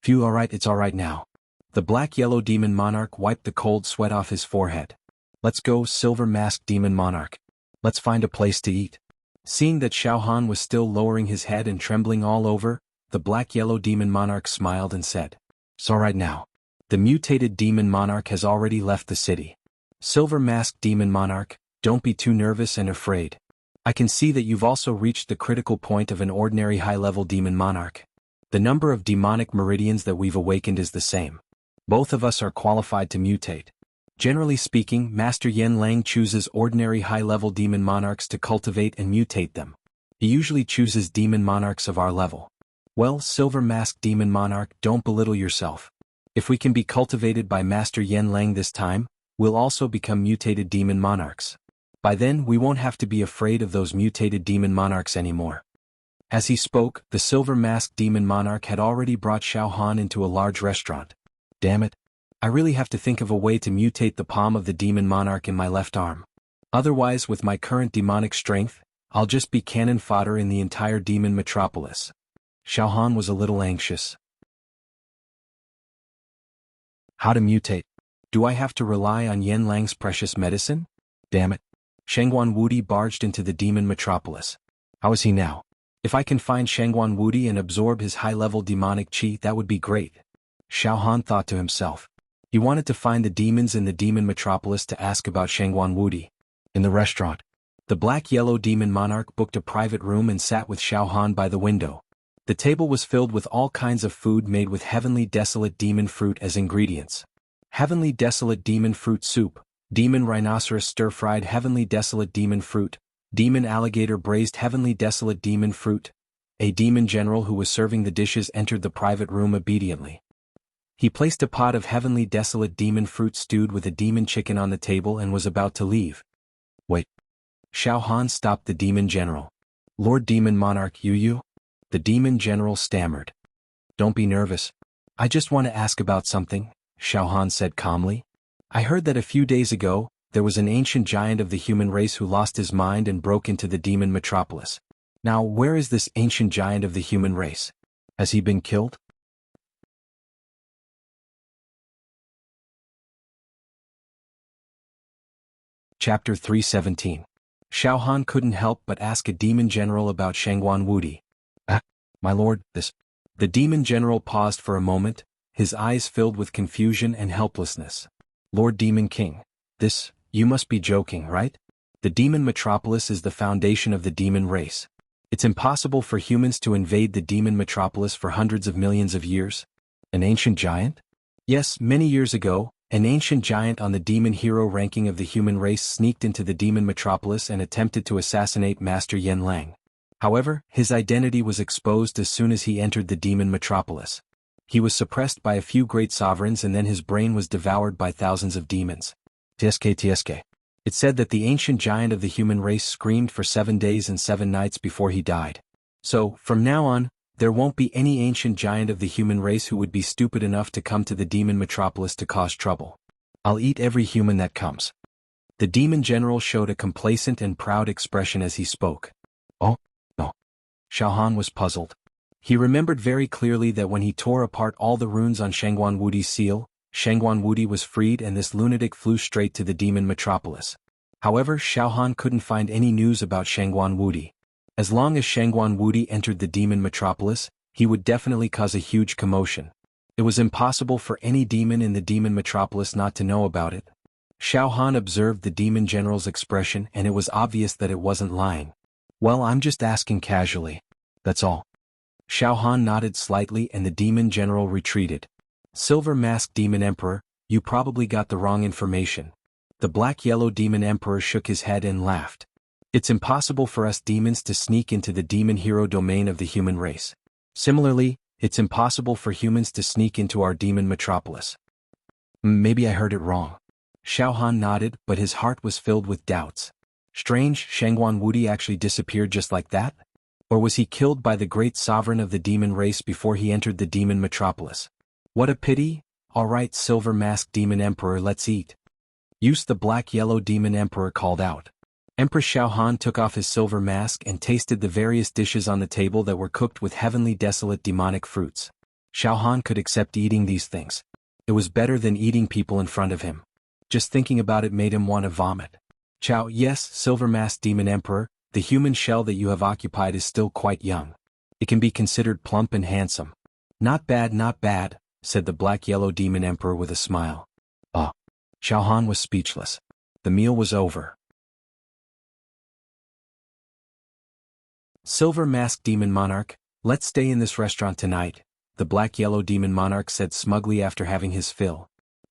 Phew, alright, it's alright now. The black-yellow demon monarch wiped the cold sweat off his forehead. Let's go, Silver Masked Demon Monarch. Let's find a place to eat. Seeing that Xiaohan was still lowering his head and trembling all over, the black-yellow demon monarch smiled and said, "It's alright now. The mutated demon monarch has already left the city. Silver Masked Demon Monarch, don't be too nervous and afraid. I can see that you've also reached the critical point of an ordinary high-level demon monarch. The number of demonic meridians that we've awakened is the same. Both of us are qualified to mutate. Generally speaking, Master Yen Lang chooses ordinary high-level demon monarchs to cultivate and mutate them. He usually chooses demon monarchs of our level. Well, Silver Mask Demon Monarch, don't belittle yourself. If we can be cultivated by Master Yen Lang this time, we'll also become mutated demon monarchs. By then we won't have to be afraid of those mutated demon monarchs anymore. As he spoke, the Silver Mask Demon Monarch had already brought Xiao Han into a large restaurant. Damn it. I really have to think of a way to mutate the palm of the Demon Monarch in my left arm. Otherwise, with my current demonic strength, I'll just be cannon fodder in the entire demon metropolis. Xiao Han was a little anxious. How to mutate? Do I have to rely on Yen Lang's precious medicine? Damn it. Shangguan Wudi barged into the demon metropolis. How is he now? If I can find Shangguan Wudi and absorb his high-level demonic chi, that would be great. Xiao Han thought to himself. He wanted to find the demons in the demon metropolis to ask about Shangguan Wudi. In the restaurant, the black-yellow demon monarch booked a private room and sat with Xiao Han by the window. The table was filled with all kinds of food made with heavenly desolate demon fruit as ingredients. Heavenly desolate demon fruit soup, demon rhinoceros stir-fried heavenly desolate demon fruit, demon alligator braised heavenly desolate demon fruit. A demon general who was serving the dishes entered the private room obediently. He placed a pot of heavenly desolate demon fruit stewed with a demon chicken on the table and was about to leave. Wait. Xiao Han stopped the demon general. Lord Demon Monarch Yu? The demon general stammered. Don't be nervous. I just want to ask about something, Xiao Han said calmly. I heard that a few days ago, there was an ancient giant of the human race who lost his mind and broke into the demon metropolis. Now, where is this ancient giant of the human race? Has he been killed? Chapter 317. Xiao Han couldn't help but ask a demon general about Shangguan Wudi. My lord, this... The demon general paused for a moment, his eyes filled with confusion and helplessness. Lord Demon King, this... You must be joking, right? The demon metropolis is the foundation of the demon race. It's impossible for humans to invade the demon metropolis for hundreds of millions of years. An ancient giant? Yes, many years ago, an ancient giant on the demon hero ranking of the human race sneaked into the demon metropolis and attempted to assassinate Master Yen Lang. However, his identity was exposed as soon as he entered the demon metropolis. He was suppressed by a few great sovereigns and then his brain was devoured by thousands of demons. TSK. It said that the ancient giant of the human race screamed for 7 days and 7 nights before he died. So, from now on, there won't be any ancient giant of the human race who would be stupid enough to come to the demon metropolis to cause trouble. I'll eat every human that comes. The demon general showed a complacent and proud expression as he spoke. Oh, no. Xiao Han was puzzled. He remembered very clearly that when he tore apart all the runes on Shangguan Wudi's seal, Shangguan Wudi was freed and this lunatic flew straight to the demon metropolis. However, Xiao Han couldn't find any news about Shangguan Wudi. As long as Shangguan Wudi entered the demon metropolis, he would definitely cause a huge commotion. It was impossible for any demon in the demon metropolis not to know about it. Xiao Han observed the demon general's expression and it was obvious that it wasn't lying. Well, I'm just asking casually. That's all. Xiao Han nodded slightly and the demon general retreated. Silver Mask Demon Emperor, you probably got the wrong information. The black-yellow demon emperor shook his head and laughed. It's impossible for us demons to sneak into the demon hero domain of the human race. Similarly, it's impossible for humans to sneak into our demon metropolis. Maybe I heard it wrong. Xiao Han nodded, but his heart was filled with doubts. Strange, Shangguan Wudi actually disappeared just like that? Or was he killed by the great sovereign of the demon race before he entered the demon metropolis? What a pity. Alright, Silver Mask Demon Emperor, let's eat. Use the black-yellow demon emperor called out. Emperor Xiao Han took off his silver mask and tasted the various dishes on the table that were cooked with heavenly desolate demonic fruits. Xiao Han could accept eating these things. It was better than eating people in front of him. Just thinking about it made him want to vomit. Chow, yes, Silver Mask Demon Emperor, the human shell that you have occupied is still quite young. It can be considered plump and handsome. Not bad, said the black-yellow demon emperor with a smile. Xiao Han was speechless. The meal was over. Silver Mask Demon Monarch, let's stay in this restaurant tonight, the black-yellow demon monarch said smugly after having his fill.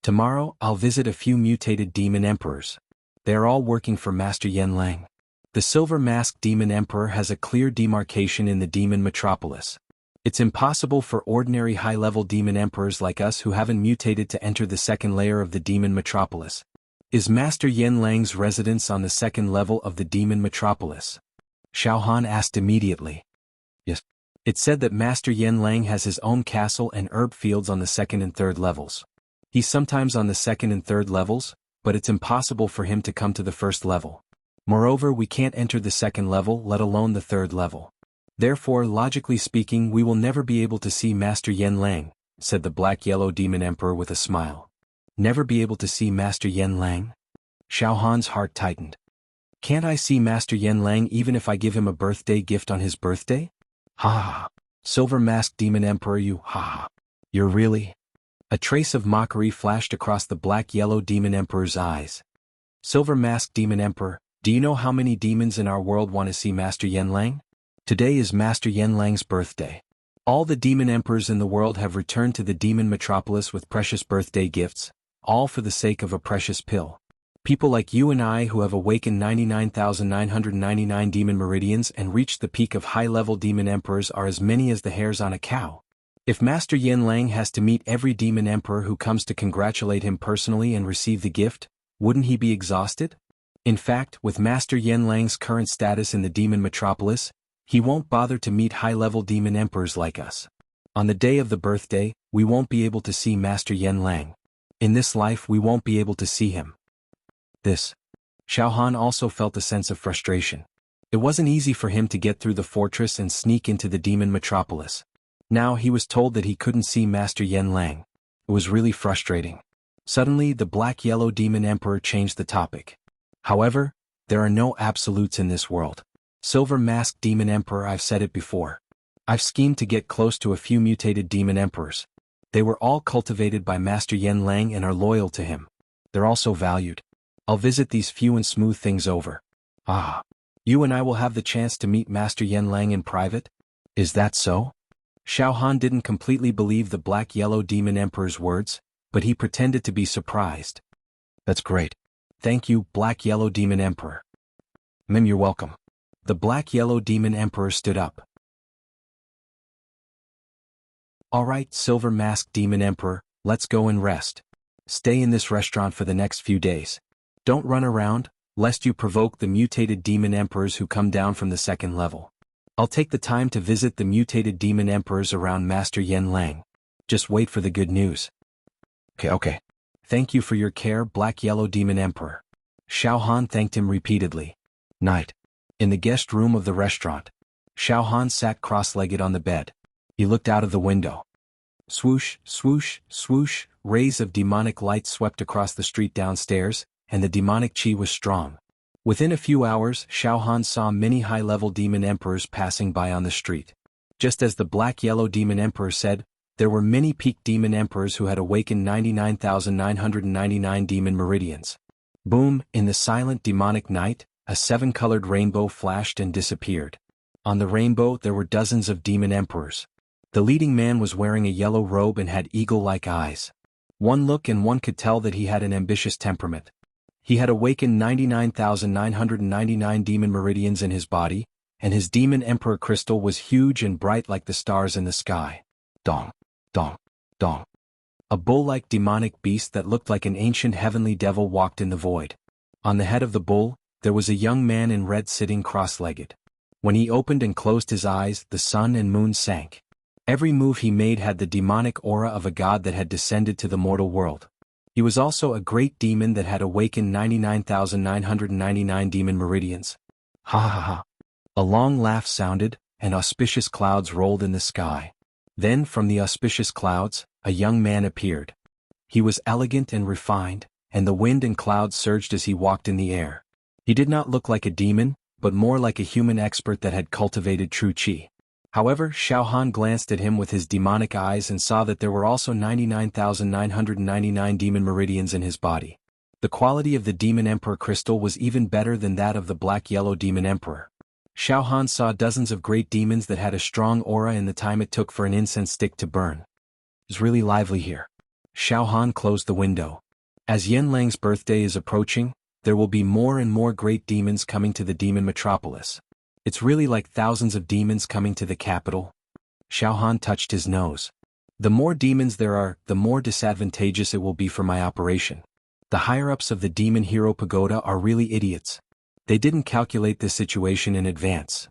Tomorrow, I'll visit a few mutated demon emperors. They are all working for Master Yen Lang. The silver-masked demon emperor has a clear demarcation in the demon metropolis. It's impossible for ordinary high-level demon emperors like us who haven't mutated to enter the second layer of the demon metropolis. Is Master Yen Lang's residence on the second level of the demon metropolis? Xiao Han asked immediately. Yes. It said that Master Yen Lang has his own castle and herb fields on the second and third levels. He's sometimes on the second and third levels, but it's impossible for him to come to the first level. Moreover, we can't enter the second level, let alone the third level. Therefore, logically speaking, we will never be able to see Master Yen Lang, said the black-yellow demon emperor with a smile. Never be able to see Master Yen Lang? Xiao Han's heart tightened. Can't I see Master Yen Lang even if I give him a birthday gift on his birthday? Ha ha. Silver-masked demon emperor, you ha ha. You're really? A trace of mockery flashed across the black-yellow demon emperor's eyes. Silver-masked demon emperor, do you know how many demons in our world want to see Master Yen Lang? Today is Master Yen Lang's birthday. All the demon emperors in the world have returned to the demon metropolis with precious birthday gifts, all for the sake of a precious pill. People like you and I who have awakened 99,999 demon meridians and reached the peak of high-level demon emperors are as many as the hairs on a cow. If Master Yen Lang has to meet every demon emperor who comes to congratulate him personally and receive the gift, wouldn't he be exhausted? In fact, with Master Yen Lang's current status in the demon metropolis, he won't bother to meet high-level demon emperors like us. On the day of the birthday, we won't be able to see Master Yen Lang. In this life we won't be able to see him. Xiao Han also felt a sense of frustration. It wasn't easy for him to get through the fortress and sneak into the demon metropolis. Now he was told that he couldn't see Master Yen Lang. It was really frustrating. Suddenly the black-yellow demon emperor changed the topic. However, there are no absolutes in this world. Silver-masked demon emperor, I've said it before. I've schemed to get close to a few mutated demon emperors. They were all cultivated by Master Yen Lang and are loyal to him. They're also valued. I'll visit these few and smooth things over. Ah. You and I will have the chance to meet Master Yen Lang in private? Is that so? Xiao Han didn't completely believe the black-yellow demon emperor's words, but he pretended to be surprised. That's great. Thank you, black-yellow demon emperor. You're welcome. The black-yellow demon emperor stood up. Alright, silver-masked demon emperor, let's go and rest. Stay in this restaurant for the next few days. Don't run around, lest you provoke the mutated demon emperors who come down from the second level. I'll take the time to visit the mutated demon emperors around Master Yen Lang. Just wait for the good news. Okay. Thank you for your care, black-yellow demon emperor. Xiao Han thanked him repeatedly. Night. In the guest room of the restaurant, Xiao Han sat cross-legged on the bed. He looked out of the window. Swoosh, swoosh, swoosh, rays of demonic light swept across the street downstairs, and the demonic chi was strong. Within a few hours, Xiao Han saw many high-level demon emperors passing by on the street. Just as the black-yellow demon emperor said, there were many peak demon emperors who had awakened 99,999 demon meridians. Boom, in the silent demonic night, a 7-colored rainbow flashed and disappeared. On the rainbow there were dozens of demon emperors. The leading man was wearing a yellow robe and had eagle-like eyes. One look and one could tell that he had an ambitious temperament. He had awakened 99,999 demon meridians in his body, and his demon emperor crystal was huge and bright like the stars in the sky. Dong, dong, dong. A bull-like demonic beast that looked like an ancient heavenly devil walked in the void. On the head of the bull, there was a young man in red sitting cross-legged. When he opened and closed his eyes, the sun and moon sank. Every move he made had the demonic aura of a god that had descended to the mortal world. He was also a great demon that had awakened 99,999 demon meridians. Ha ha ha. A long laugh sounded, and auspicious clouds rolled in the sky. Then from the auspicious clouds, a young man appeared. He was elegant and refined, and the wind and clouds surged as he walked in the air. He did not look like a demon, but more like a human expert that had cultivated true chi. However, Xiao Han glanced at him with his demonic eyes and saw that there were also 99,999 demon meridians in his body. The quality of the demon emperor crystal was even better than that of the black-yellow demon emperor. Xiao Han saw dozens of great demons that had a strong aura in the time it took for an incense stick to burn. It was really lively here. Xiao Han closed the window. As Yanlang's birthday is approaching, there will be more and more great demons coming to the demon metropolis. It's really like thousands of demons coming to the capital. Xiao Han touched his nose. The more demons there are, the more disadvantageous it will be for my operation. The higher-ups of the Demon Hero Pagoda are really idiots. They didn't calculate this situation in advance.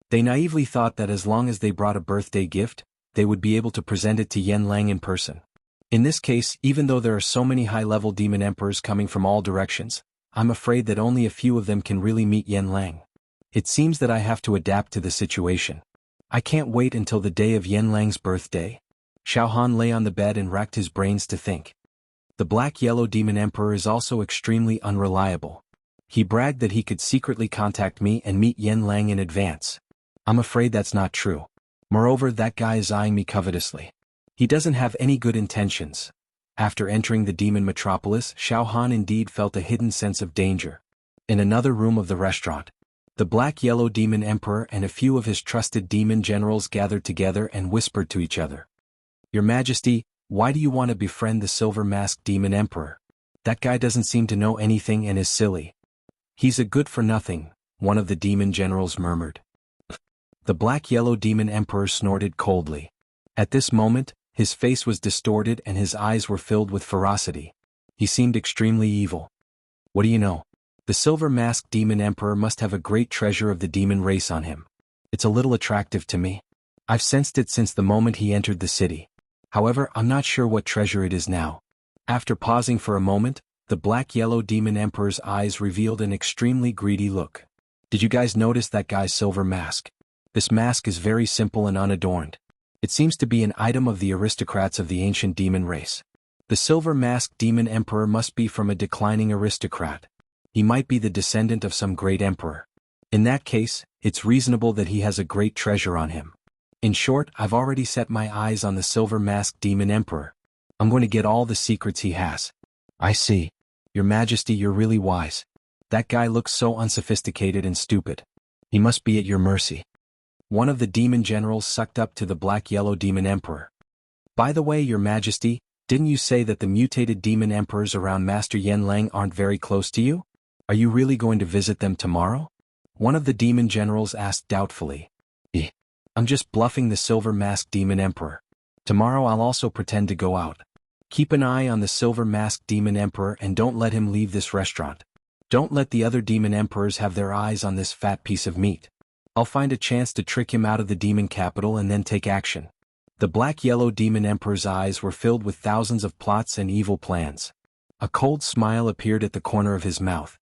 They naively thought that as long as they brought a birthday gift, they would be able to present it to Yanlang in person. In this case, even though there are so many high-level demon emperors coming from all directions, I'm afraid that only a few of them can really meet Yanlang. It seems that I have to adapt to the situation. I can't wait until the day of Yanlang's birthday. Xiao Han lay on the bed and racked his brains to think. The Black-Yellow Demon Emperor is also extremely unreliable. He bragged that he could secretly contact me and meet Yanlang in advance. I'm afraid that's not true. Moreover, that guy is eyeing me covetously. He doesn't have any good intentions. After entering the demon metropolis, Xiao Han indeed felt a hidden sense of danger. In another room of the restaurant, the Black-Yellow Demon Emperor and a few of his trusted demon generals gathered together and whispered to each other. Your Majesty, why do you want to befriend the Silver-Masked Demon Emperor? That guy doesn't seem to know anything and is silly. He's a good-for-nothing, one of the demon generals murmured. The Black-Yellow Demon Emperor snorted coldly. At this moment, his face was distorted and his eyes were filled with ferocity. He seemed extremely evil. What do you know? The Silver-Masked Demon Emperor must have a great treasure of the demon race on him. It's a little attractive to me. I've sensed it since the moment he entered the city. However, I'm not sure what treasure it is now. After pausing for a moment, the Black-Yellow Demon Emperor's eyes revealed an extremely greedy look. Did you guys notice that guy's silver mask? This mask is very simple and unadorned. It seems to be an item of the aristocrats of the ancient demon race. The Silver-Masked Demon Emperor must be from a declining aristocrat. He might be the descendant of some great emperor. In that case, it's reasonable that he has a great treasure on him. In short, I've already set my eyes on the Silver-Masked Demon Emperor. I'm going to get all the secrets he has. I see. Your Majesty, you're really wise. That guy looks so unsophisticated and stupid. He must be at your mercy. One of the demon generals sucked up to the Black-Yellow Demon Emperor. By the way, Your Majesty, didn't you say that the mutated demon emperors around Master Yanlang aren't very close to you? Are you really going to visit them tomorrow? One of the demon generals asked doubtfully. I'm just bluffing the Silver-Masked Demon Emperor. Tomorrow I'll also pretend to go out. Keep an eye on the Silver-Masked Demon Emperor and don't let him leave this restaurant. Don't let the other demon emperors have their eyes on this fat piece of meat. I'll find a chance to trick him out of the demon capital and then take action. The Black-Yellow Demon Emperor's eyes were filled with thousands of plots and evil plans. A cold smile appeared at the corner of his mouth.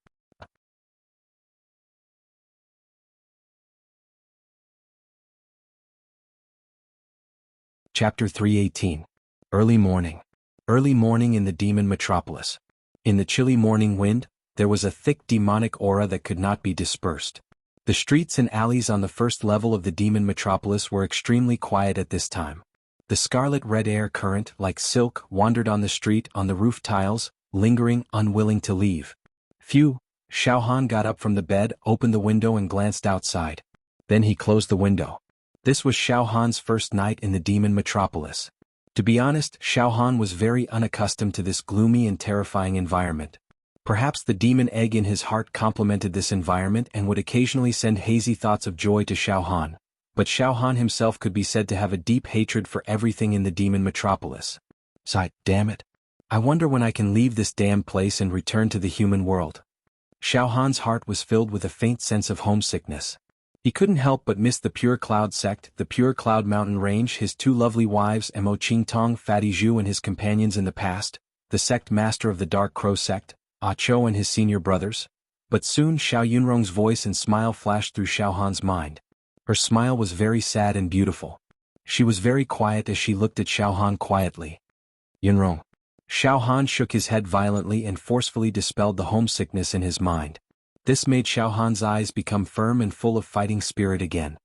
Chapter 318. Early morning. Early morning in the demon metropolis. In the chilly morning wind, there was a thick demonic aura that could not be dispersed. The streets and alleys on the first level of the demon metropolis were extremely quiet at this time. The scarlet-red air current, like silk, wandered on the street on the roof tiles, lingering, unwilling to leave. Phew! Xiao Han got up from the bed, opened the window and glanced outside. Then he closed the window. This was Xiao Han's first night in the demon metropolis. To be honest, Xiao Han was very unaccustomed to this gloomy and terrifying environment. Perhaps the demon egg in his heart complemented this environment and would occasionally send hazy thoughts of joy to Xiao Han. But Xiao Han himself could be said to have a deep hatred for everything in the demon metropolis. Sigh, damn it. I wonder when I can leave this damn place and return to the human world. Xiao Han's heart was filled with a faint sense of homesickness. He couldn't help but miss the Pure Cloud sect, the Pure Cloud mountain range, his two lovely wives Mo Qingtong, Fatty Zhu and his companions in the past, the sect master of the Dark Crow sect, Ah Cho and his senior brothers. But soon Xiao Yunrong's voice and smile flashed through Xiao Han's mind. Her smile was very sad and beautiful. She was very quiet as she looked at Xiao Han quietly. Yunrong. Xiao Han shook his head violently and forcefully dispelled the homesickness in his mind. This made Xiao Han's eyes become firm and full of fighting spirit again.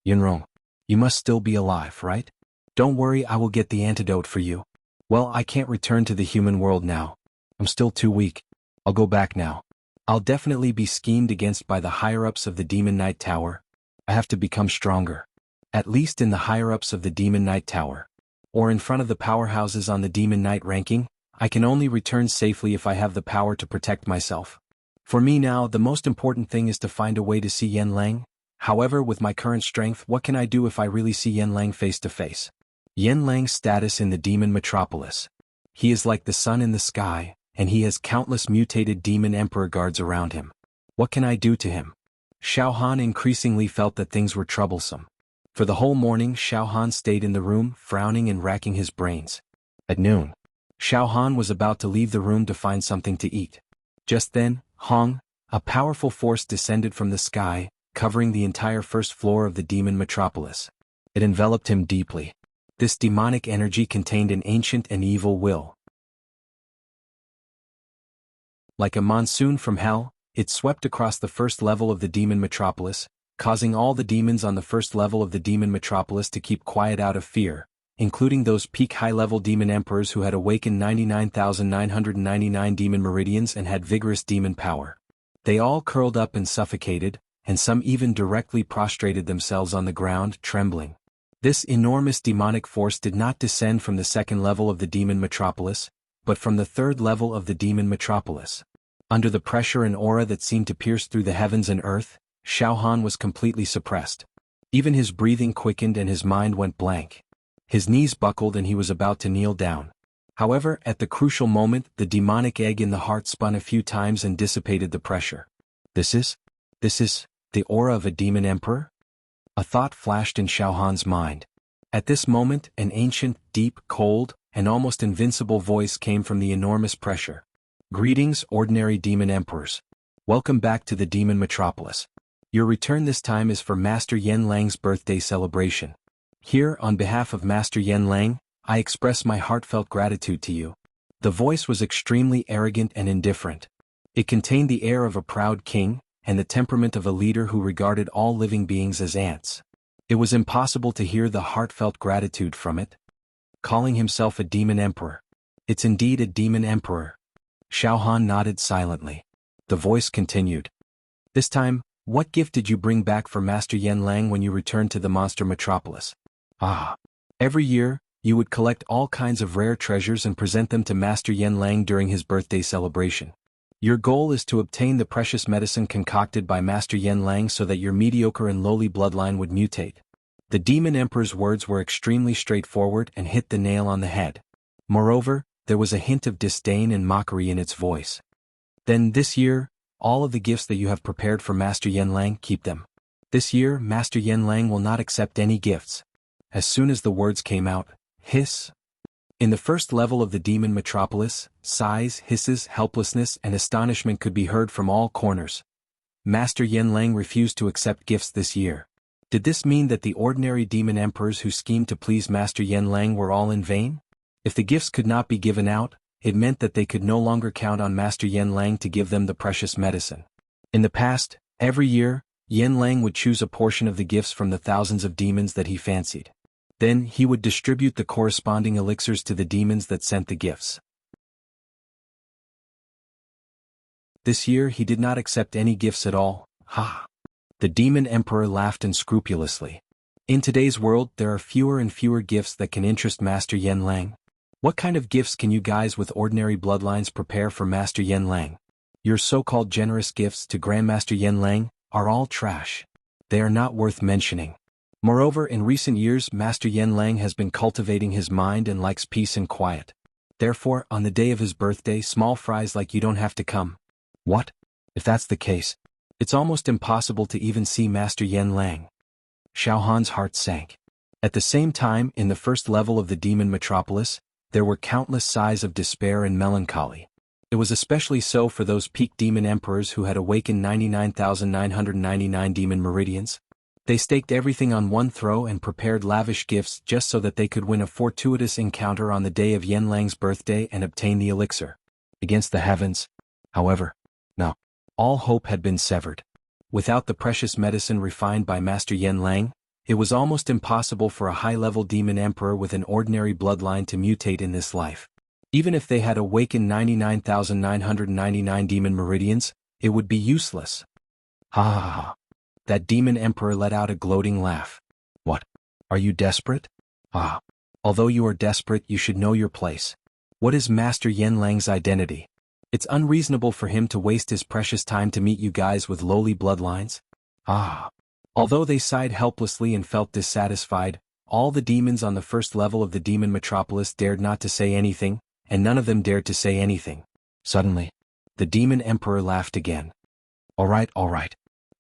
Yunrong. You must still be alive, right? Don't worry, I will get the antidote for you. Well, I can't return to the human world now. I'm still too weak. I'll go back now. I'll definitely be schemed against by the higher-ups of the Demon Knight Tower. I have to become stronger. At least in the higher-ups of the Demon Knight Tower. or in front of the powerhouses on the Demon Knight ranking, I can only return safely if I have the power to protect myself. For me now, the most important thing is to find a way to see Yan Lang. However, with my current strength, what can I do if I really see Yan Lang face to face? Yan Lang's status in the demon metropolis. He is like the sun in the sky, and he has countless mutated demon emperor guards around him. What can I do to him? Xiao Han increasingly felt that things were troublesome. For the whole morning, Xiao Han stayed in the room, frowning and racking his brains. At noon, Xiao Han was about to leave the room to find something to eat. Just then, Hong, a powerful force descended from the sky, covering the entire first floor of the demon metropolis. It enveloped him deeply. This demonic energy contained an ancient and evil will. Like a monsoon from hell, it swept across the first level of the demon metropolis, causing all the demons on the first level of the demon metropolis to keep quiet out of fear, including those peak high-level demon emperors who had awakened 99,999 demon meridians and had vigorous demon power. They all curled up and suffocated, and some even directly prostrated themselves on the ground, trembling. This enormous demonic force did not descend from the second level of the demon metropolis, but from the third level of the demon metropolis. Under the pressure and aura that seemed to pierce through the heavens and earth, Xiao Han was completely suppressed. Even his breathing quickened and his mind went blank. His knees buckled and he was about to kneel down. However, at the crucial moment, the demonic egg in the heart spun a few times and dissipated the pressure. This is the aura of a demon emperor? A thought flashed in Xiao Han's mind. At this moment, an ancient, deep, cold, and almost invincible voice came from the enormous pressure. Greetings, ordinary demon emperors. Welcome back to the demon metropolis. Your return this time is for Master Yan Lang's birthday celebration. Here, on behalf of Master Yan Lang, I express my heartfelt gratitude to you. The voice was extremely arrogant and indifferent. It contained the air of a proud king, and the temperament of a leader who regarded all living beings as ants. It was impossible to hear the heartfelt gratitude from it. Calling himself a demon emperor. It's indeed a demon emperor. Xiao Han nodded silently. The voice continued. This time, what gift did you bring back for Master Yan Lang when you returned to the monster metropolis? Every year, you would collect all kinds of rare treasures and present them to Master Yan Lang during his birthday celebration. Your goal is to obtain the precious medicine concocted by Master Yan Lang so that your mediocre and lowly bloodline would mutate. The demon emperor's words were extremely straightforward and hit the nail on the head. Moreover, there was a hint of disdain and mockery in its voice. Then this year, all of the gifts that you have prepared for Master Yan Lang, keep them. This year, Master Yan Lang will not accept any gifts. As soon as the words came out, hiss. In the first level of the demon metropolis, sighs, hisses, helplessness, and astonishment could be heard from all corners. Master Yan Lang refused to accept gifts this year. Did this mean that the ordinary demon emperors who schemed to please Master Yan Lang were all in vain? If the gifts could not be given out, it meant that they could no longer count on Master Yan Lang to give them the precious medicine. In the past, every year, Yan Lang would choose a portion of the gifts from the thousands of demons that he fancied. Then he would distribute the corresponding elixirs to the demons that sent the gifts. This year he did not accept any gifts at all. The demon emperor laughed unscrupulously. In today's world, there are fewer and fewer gifts that can interest Master Yan Lang. What kind of gifts can you guys with ordinary bloodlines prepare for Master Yan Lang? Your so-called generous gifts to Grandmaster Yan Lang are all trash. They are not worth mentioning. Moreover, in recent years, Master Yan Lang has been cultivating his mind and likes peace and quiet. Therefore, on the day of his birthday, small fries like you don't have to come. What? If that's the case, it's almost impossible to even see Master Yan Lang. Xiao Han's heart sank. At the same time, in the first level of the demon metropolis, there were countless sighs of despair and melancholy. It was especially so for those peak demon emperors who had awakened 99,999 demon meridians. They staked everything on one throw and prepared lavish gifts just so that they could win a fortuitous encounter on the day of Yan Lang's birthday and obtain the elixir. Against the heavens, however, no. All hope had been severed. Without the precious medicine refined by Master Yan Lang, it was almost impossible for a high-level demon emperor with an ordinary bloodline to mutate in this life. Even if they had awakened 99,999 demon meridians, it would be useless. That demon emperor let out a gloating laugh. What? Are you desperate? Although you are desperate, you should know your place. What is Master Yen Lang's identity? It's unreasonable for him to waste his precious time to meet you guys with lowly bloodlines. Ah. Although they sighed helplessly and felt dissatisfied, all the demons on the first level of the demon metropolis dared not to say anything, and none of them dared to say anything. Suddenly, the demon emperor laughed again. All right.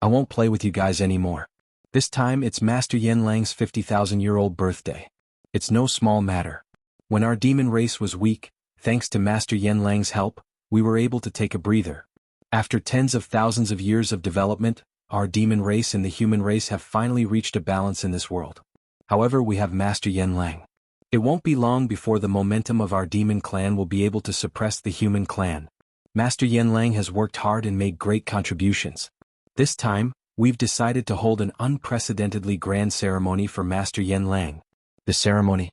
I won't play with you guys anymore. This time it's Master Yen Lang's 50,000-year-old birthday. It's no small matter. When our demon race was weak, thanks to Master Yen Lang's help, we were able to take a breather. After tens of thousands of years of development, our demon race and the human race have finally reached a balance in this world. However, we have Master Yen Lang. It won't be long before the momentum of our demon clan will be able to suppress the human clan. Master Yen Lang has worked hard and made great contributions. This time, we've decided to hold an unprecedentedly grand ceremony for Master Yen Lang. The ceremony?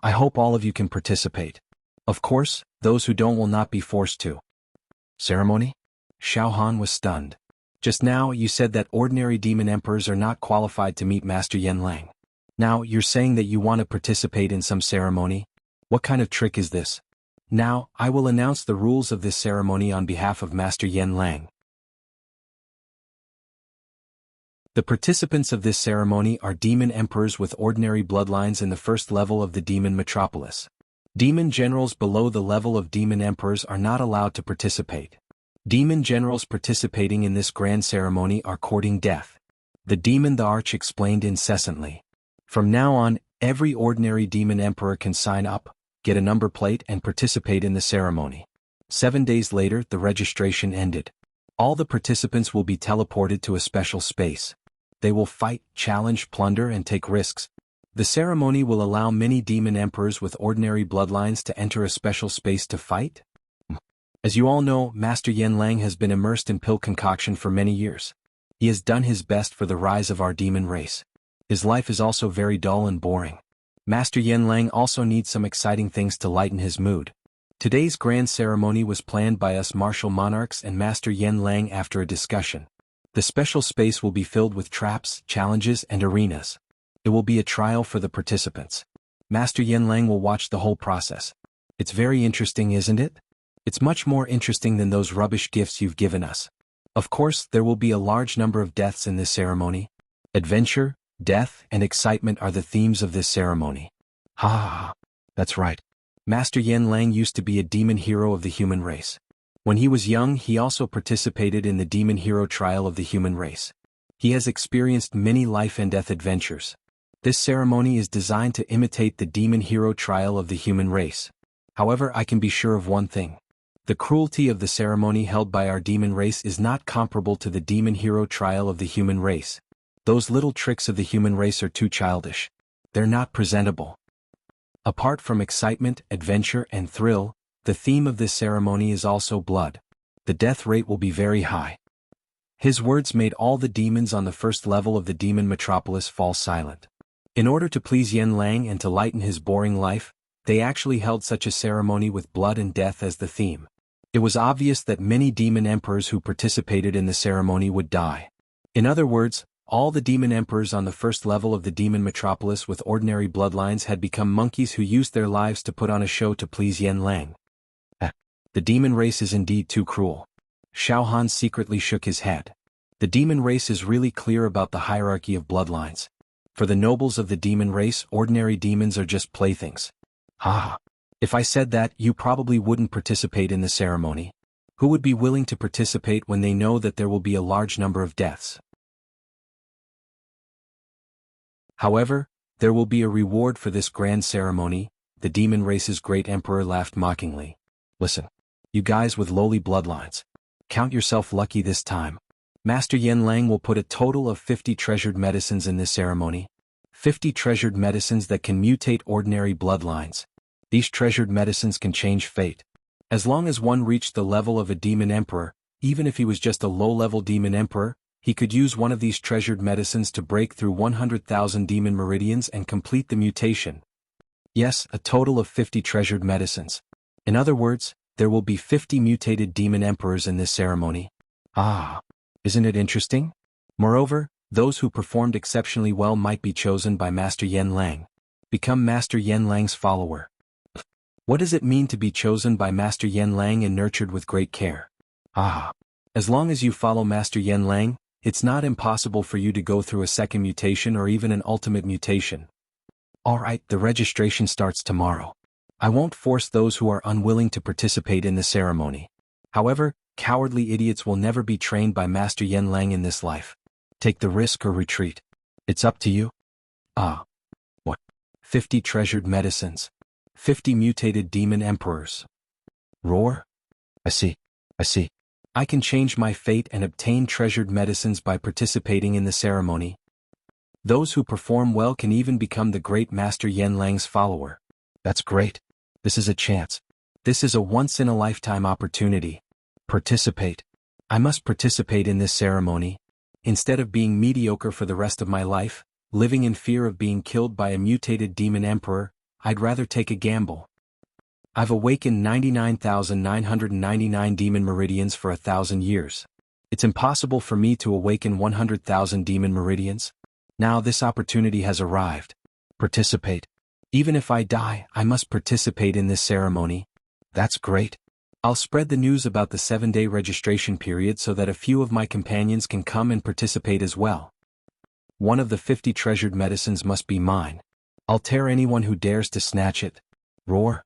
I hope all of you can participate. Of course, those who don't will not be forced to. Ceremony? Xiao Han was stunned. Just now you said that ordinary demon emperors are not qualified to meet Master Yen Lang. Now you're saying that you want to participate in some ceremony? What kind of trick is this? Now, I will announce the rules of this ceremony on behalf of Master Yen Lang. The participants of this ceremony are demon emperors with ordinary bloodlines in the first level of the demon metropolis. Demon generals below the level of demon emperors are not allowed to participate. Demon generals participating in this grand ceremony are courting death. The demon the Arch explained incessantly. From now on, every ordinary demon emperor can sign up, get a number plate and participate in the ceremony. 7 days later, the registration ended. All the participants will be teleported to a special space. They will fight, challenge, plunder, and take risks. The ceremony will allow many demon emperors with ordinary bloodlines to enter a special space to fight. As you all know, Master Yen Lang has been immersed in pill concoction for many years. He has done his best for the rise of our demon race. His life is also very dull and boring. Master Yen Lang also needs some exciting things to lighten his mood. Today's grand ceremony was planned by us martial monarchs and Master Yen Lang after a discussion. The special space will be filled with traps, challenges, and arenas. It will be a trial for the participants. Master Yen Lang will watch the whole process. It's very interesting, isn't it? It's much more interesting than those rubbish gifts you've given us. Of course, there will be a large number of deaths in this ceremony. Adventure, death, and excitement are the themes of this ceremony. That's right. Master Yen Lang used to be a demon hero of the human race. When he was young, he also participated in the demon hero trial of the human race. He has experienced many life and death adventures. This ceremony is designed to imitate the demon hero trial of the human race. However, I can be sure of one thing. The cruelty of the ceremony held by our demon race is not comparable to the demon hero trial of the human race. Those little tricks of the human race are too childish. They're not presentable. Apart from excitement, adventure, and thrill, the theme of this ceremony is also blood. The death rate will be very high. His words made all the demons on the first level of the demon metropolis fall silent. In order to please Yen Lang and to lighten his boring life, they actually held such a ceremony with blood and death as the theme. It was obvious that many demon emperors who participated in the ceremony would die. In other words, all the demon emperors on the first level of the demon metropolis with ordinary bloodlines had become monkeys who used their lives to put on a show to please Yen Lang. The demon race is indeed too cruel. Xiao Han secretly shook his head. The demon race is really clear about the hierarchy of bloodlines. For the nobles of the demon race, ordinary demons are just playthings. If I said that, you probably wouldn't participate in the ceremony. Who would be willing to participate when they know that there will be a large number of deaths? However, there will be a reward for this grand ceremony. The demon race's great emperor laughed mockingly. Listen, you guys with lowly bloodlines. Count yourself lucky this time. Master Yen Lang will put a total of 50 treasured medicines in this ceremony. 50 treasured medicines that can mutate ordinary bloodlines. These treasured medicines can change fate. As long as one reached the level of a demon emperor, even if he was just a low-level demon emperor, he could use one of these treasured medicines to break through 100,000 demon meridians and complete the mutation. Yes, a total of 50 treasured medicines. In other words, there will be 50 mutated demon emperors in this ceremony. Isn't it interesting? Moreover, those who performed exceptionally well might be chosen by Master Yen Lang. Become Master Yen Lang's follower. What does it mean to be chosen by Master Yen Lang and nurtured with great care? Ah. As long as you follow Master Yen Lang, it's not impossible for you to go through a second mutation or even an ultimate mutation. Alright, the registration starts tomorrow. I won't force those who are unwilling to participate in the ceremony. However, cowardly idiots will never be trained by Master Yen Lang in this life. Take the risk or retreat. It's up to you. Ah. What? 50 treasured medicines. 50 mutated demon emperors. Roar? I see. I can change my fate and obtain treasured medicines by participating in the ceremony. Those who perform well can even become the great Master Yen Lang's follower. That's great. This is a chance. This is a once-in-a-lifetime opportunity. Participate. I must participate in this ceremony. Instead of being mediocre for the rest of my life, living in fear of being killed by a mutated demon emperor, I'd rather take a gamble. I've awakened 99,999 demon meridians for 1,000 years. It's impossible for me to awaken 100,000 demon meridians. Now this opportunity has arrived. Participate. Even if I die, I must participate in this ceremony. That's great. I'll spread the news about the 7-day registration period so that a few of my companions can come and participate as well. One of the 50 treasured medicines must be mine. I'll tear anyone who dares to snatch it. Roar.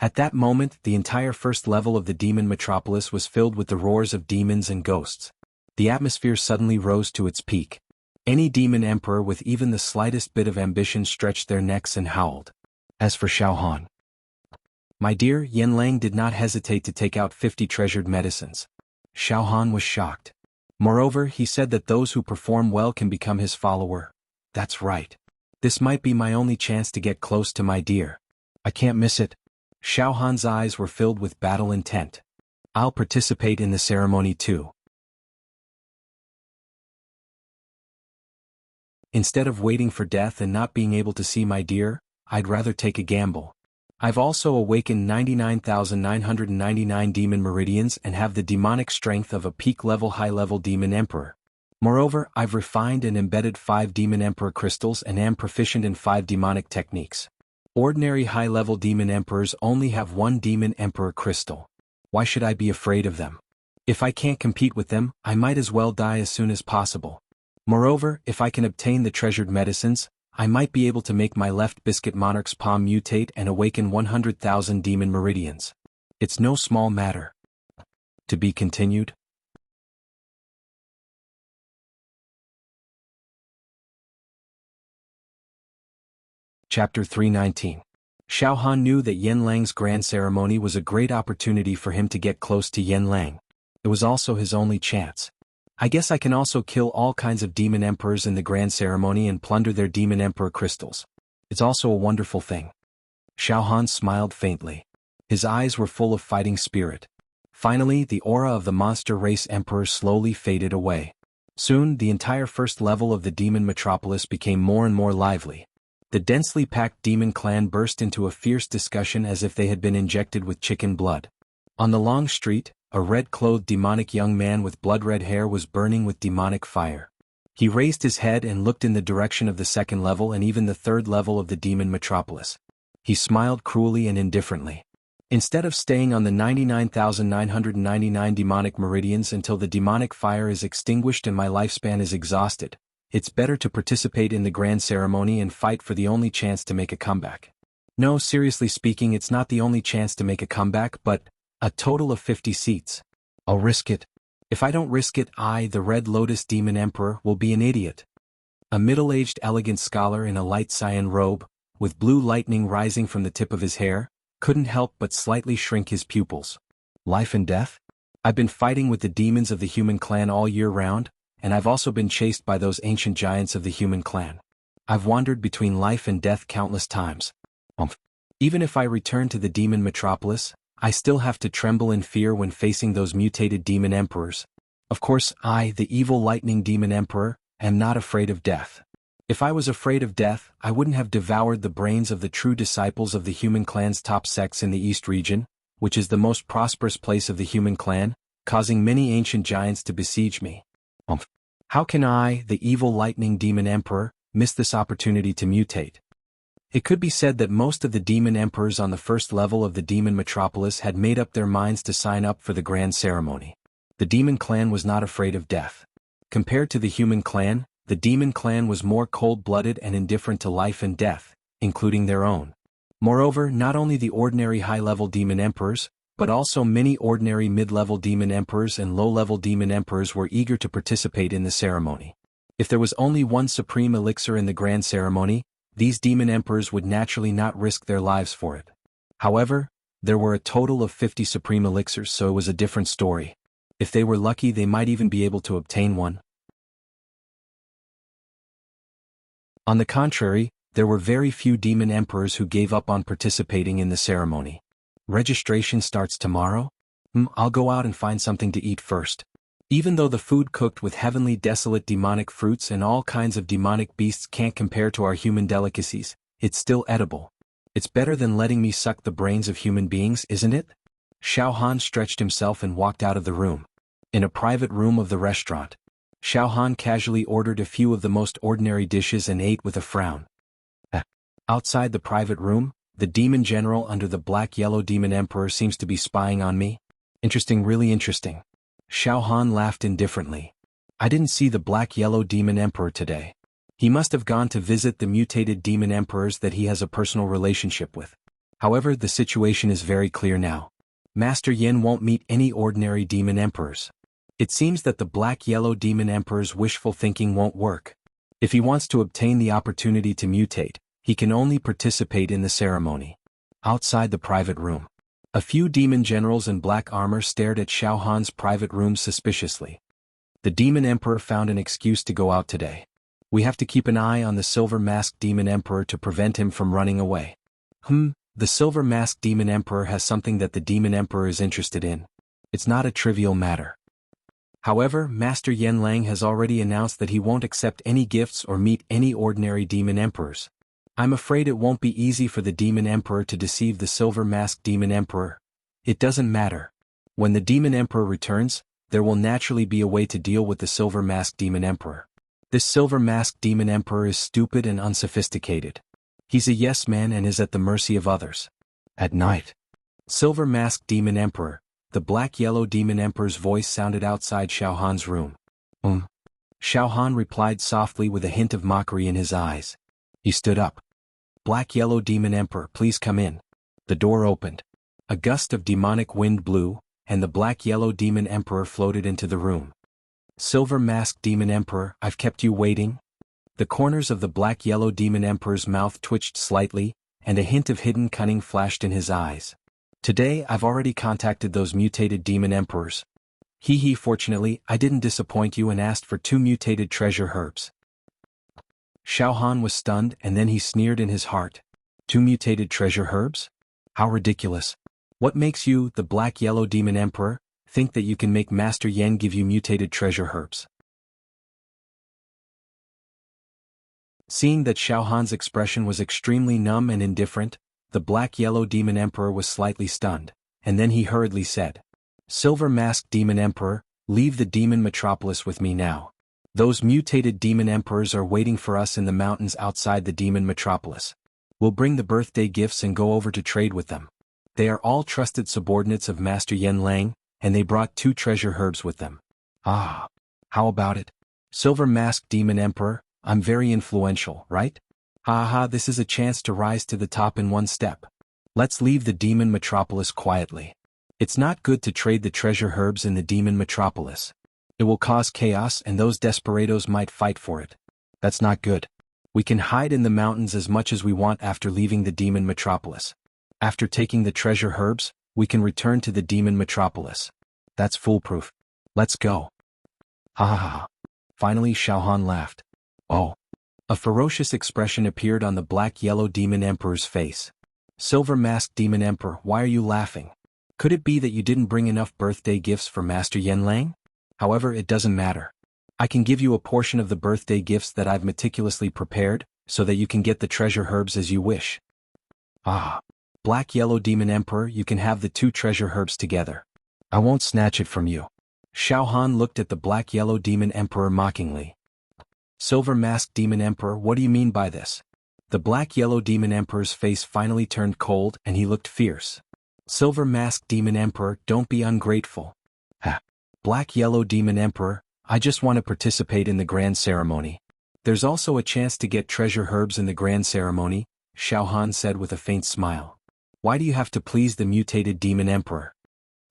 At that moment, the entire first level of the demon metropolis was filled with the roars of demons and ghosts. The atmosphere suddenly rose to its peak. Any demon emperor with even the slightest bit of ambition stretched their necks and howled. As for Xiaohan, my dear, Yen Lang did not hesitate to take out 50 treasured medicines. Xiaohan was shocked. Moreover, he said that those who perform well can become his follower. That's right. This might be my only chance to get close to my dear. I can't miss it. Xiaohan's eyes were filled with battle intent. I'll participate in the ceremony too. Instead of waiting for death and not being able to see my dear, I'd rather take a gamble. I've also awakened 99,999 demon meridians and have the demonic strength of a peak-level high-level demon emperor. Moreover, I've refined and embedded 5 demon emperor crystals and am proficient in 5 demonic techniques. Ordinary high-level demon emperors only have 1 demon emperor crystal. Why should I be afraid of them? If I can't compete with them, I might as well die as soon as possible. Moreover, if I can obtain the treasured medicines, I might be able to make my left biscuit monarch's palm mutate and awaken 100,000 demon meridians. It's no small matter. To be continued. Chapter 319. Xiaohan knew that Yen Lang's grand ceremony was a great opportunity for him to get close to Yen Lang. It was also his only chance. I guess I can also kill all kinds of demon emperors in the grand ceremony and plunder their demon emperor crystals. It's also a wonderful thing. Xiaohan smiled faintly. His eyes were full of fighting spirit. Finally, the aura of the monster race emperor slowly faded away. Soon, the entire first level of the demon metropolis became more and more lively. The densely packed demon clan burst into a fierce discussion as if they had been injected with chicken blood. On the long street, a red-clothed demonic young man with blood-red hair was burning with demonic fire. He raised his head and looked in the direction of the second level and even the third level of the demon metropolis. He smiled cruelly and indifferently. Instead of staying on the 99,999 demonic meridians until the demonic fire is extinguished and my lifespan is exhausted, it's better to participate in the grand ceremony and fight for the only chance to make a comeback. No, seriously speaking, it's not the only chance to make a comeback, but a total of 50 seats. I'll risk it. If I don't risk it, I, the Red Lotus Demon Emperor, will be an idiot. A middle-aged elegant scholar in a light cyan robe, with blue lightning rising from the tip of his hair, couldn't help but slightly shrink his pupils. Life and death? I've been fighting with the demons of the human clan all year round, and I've also been chased by those ancient giants of the human clan. I've wandered between life and death countless times. Even if I return to the demon metropolis, I still have to tremble in fear when facing those mutated demon emperors. Of course, I, the evil lightning demon emperor, am not afraid of death. If I was afraid of death, I wouldn't have devoured the brains of the true disciples of the human clan's top sects in the East region, which is the most prosperous place of the human clan, causing many ancient giants to besiege me. How can I, the evil lightning demon emperor, miss this opportunity to mutate? It could be said that most of the demon emperors on the first level of the demon metropolis had made up their minds to sign up for the grand ceremony. The demon clan was not afraid of death. Compared to the human clan, the demon clan was more cold-blooded and indifferent to life and death, including their own. Moreover, not only the ordinary high-level demon emperors, but also many ordinary mid-level demon emperors and low-level demon emperors were eager to participate in the ceremony. If there was only one supreme elixir in the grand ceremony, these demon emperors would naturally not risk their lives for it. However, there were a total of 50 supreme elixirs, so it was a different story. If they were lucky, they might even be able to obtain one. On the contrary, there were very few demon emperors who gave up on participating in the ceremony. Registration starts tomorrow? I'll go out and find something to eat first. Even though the food cooked with heavenly desolate demonic fruits and all kinds of demonic beasts can't compare to our human delicacies, it's still edible. It's better than letting me suck the brains of human beings, isn't it? Xiao Han stretched himself and walked out of the room. In a private room of the restaurant, Xiao Han casually ordered a few of the most ordinary dishes and ate with a frown. Outside the private room, the demon general under the black-yellow demon emperor seems to be spying on me. Interesting, really interesting. Xiao Han laughed indifferently. I didn't see the black-yellow demon emperor today. He must have gone to visit the mutated demon emperors that he has a personal relationship with. However, the situation is very clear now. Master Yin won't meet any ordinary demon emperors. It seems that the black-yellow demon emperor's wishful thinking won't work. If he wants to obtain the opportunity to mutate, he can only participate in the ceremony. Outside the private room, a few demon generals in black armor stared at Xiao Han's private room suspiciously. The demon emperor found an excuse to go out today. We have to keep an eye on the silver-masked demon emperor to prevent him from running away. The silver-masked demon emperor has something that the demon emperor is interested in. It's not a trivial matter. However, Master Yen Lang has already announced that he won't accept any gifts or meet any ordinary demon emperors. I'm afraid it won't be easy for the demon emperor to deceive the silver-masked demon emperor. It doesn't matter. When the demon emperor returns, there will naturally be a way to deal with the silver-masked demon emperor. This silver-masked demon emperor is stupid and unsophisticated. He's a yes-man and is at the mercy of others. At night, silver-masked demon emperor, the black-yellow demon emperor's voice sounded outside Xiao Han's room. Xiao Han replied softly with a hint of mockery in his eyes. He stood up. Black-yellow demon emperor, please come in. The door opened. A gust of demonic wind blew, and the black-yellow demon emperor floated into the room. Silver-masked demon emperor, I've kept you waiting? The corners of the black-yellow demon emperor's mouth twitched slightly, and a hint of hidden cunning flashed in his eyes. Today I've already contacted those mutated demon emperors. Fortunately, I didn't disappoint you and asked for 2 mutated treasure herbs. Xiao Han was stunned, and then he sneered in his heart. 2 mutated treasure herbs? How ridiculous. What makes you, the black-yellow demon emperor, think that you can make Master Yen give you mutated treasure herbs? Seeing that Xiao Han's expression was extremely numb and indifferent, the black-yellow demon emperor was slightly stunned, and then he hurriedly said, Silver-masked demon emperor, leave the demon metropolis with me now. Those mutated demon emperors are waiting for us in the mountains outside the demon metropolis. We'll bring the birthday gifts and go over to trade with them. They are all trusted subordinates of Master Yen Lang, and they brought 2 treasure herbs with them. How about it? Silver-masked demon emperor, I'm very influential, right? This is a chance to rise to the top in one step. Let's leave the demon metropolis quietly. It's not good to trade the treasure herbs in the demon metropolis. It will cause chaos and those desperados might fight for it. That's not good. We can hide in the mountains as much as we want after leaving the demon metropolis. After taking the treasure herbs, we can return to the demon metropolis. That's foolproof. Let's go. Finally Xiao Han laughed. A ferocious expression appeared on the black-yellow demon emperor's face. Silver-masked demon emperor, why are you laughing? Could it be that you didn't bring enough birthday gifts for Master Yen Lang? However, it doesn't matter. I can give you a portion of the birthday gifts that I've meticulously prepared, so that you can get the treasure herbs as you wish. Black-yellow demon emperor, you can have the 2 treasure herbs together. I won't snatch it from you. Xiao Han looked at the black-yellow demon emperor mockingly. Silver-masked demon emperor, what do you mean by this? The black-yellow demon emperor's face finally turned cold and he looked fierce. Silver-masked demon emperor, don't be ungrateful. Ha! Black-yellow demon emperor, I just want to participate in the grand ceremony. There's also a chance to get treasure herbs in the grand ceremony, Xiao Han said with a faint smile. Why do you have to please the mutated demon emperor?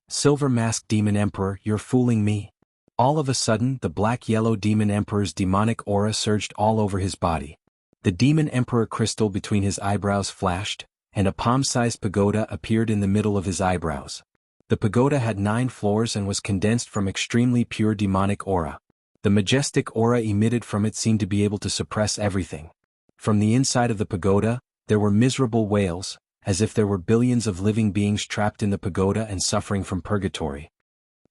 Silver-masked demon emperor, you're fooling me. All of a sudden, the black-yellow demon emperor's demonic aura surged all over his body. The demon emperor crystal between his eyebrows flashed, and a palm-sized pagoda appeared in the middle of his eyebrows. The pagoda had 9 floors and was condensed from extremely pure demonic aura. The majestic aura emitted from it seemed to be able to suppress everything. From the inside of the pagoda, there were miserable wails, as if there were billions of living beings trapped in the pagoda and suffering from purgatory.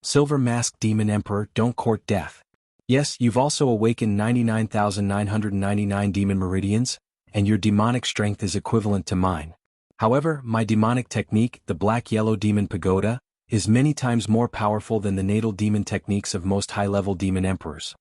Silver-masked demon emperor, don't court death. Yes, you've also awakened 99,999 demon meridians, and your demonic strength is equivalent to mine. However, my demonic technique, the black-yellow demon pagoda, is many times more powerful than the natal demon techniques of most high-level demon emperors.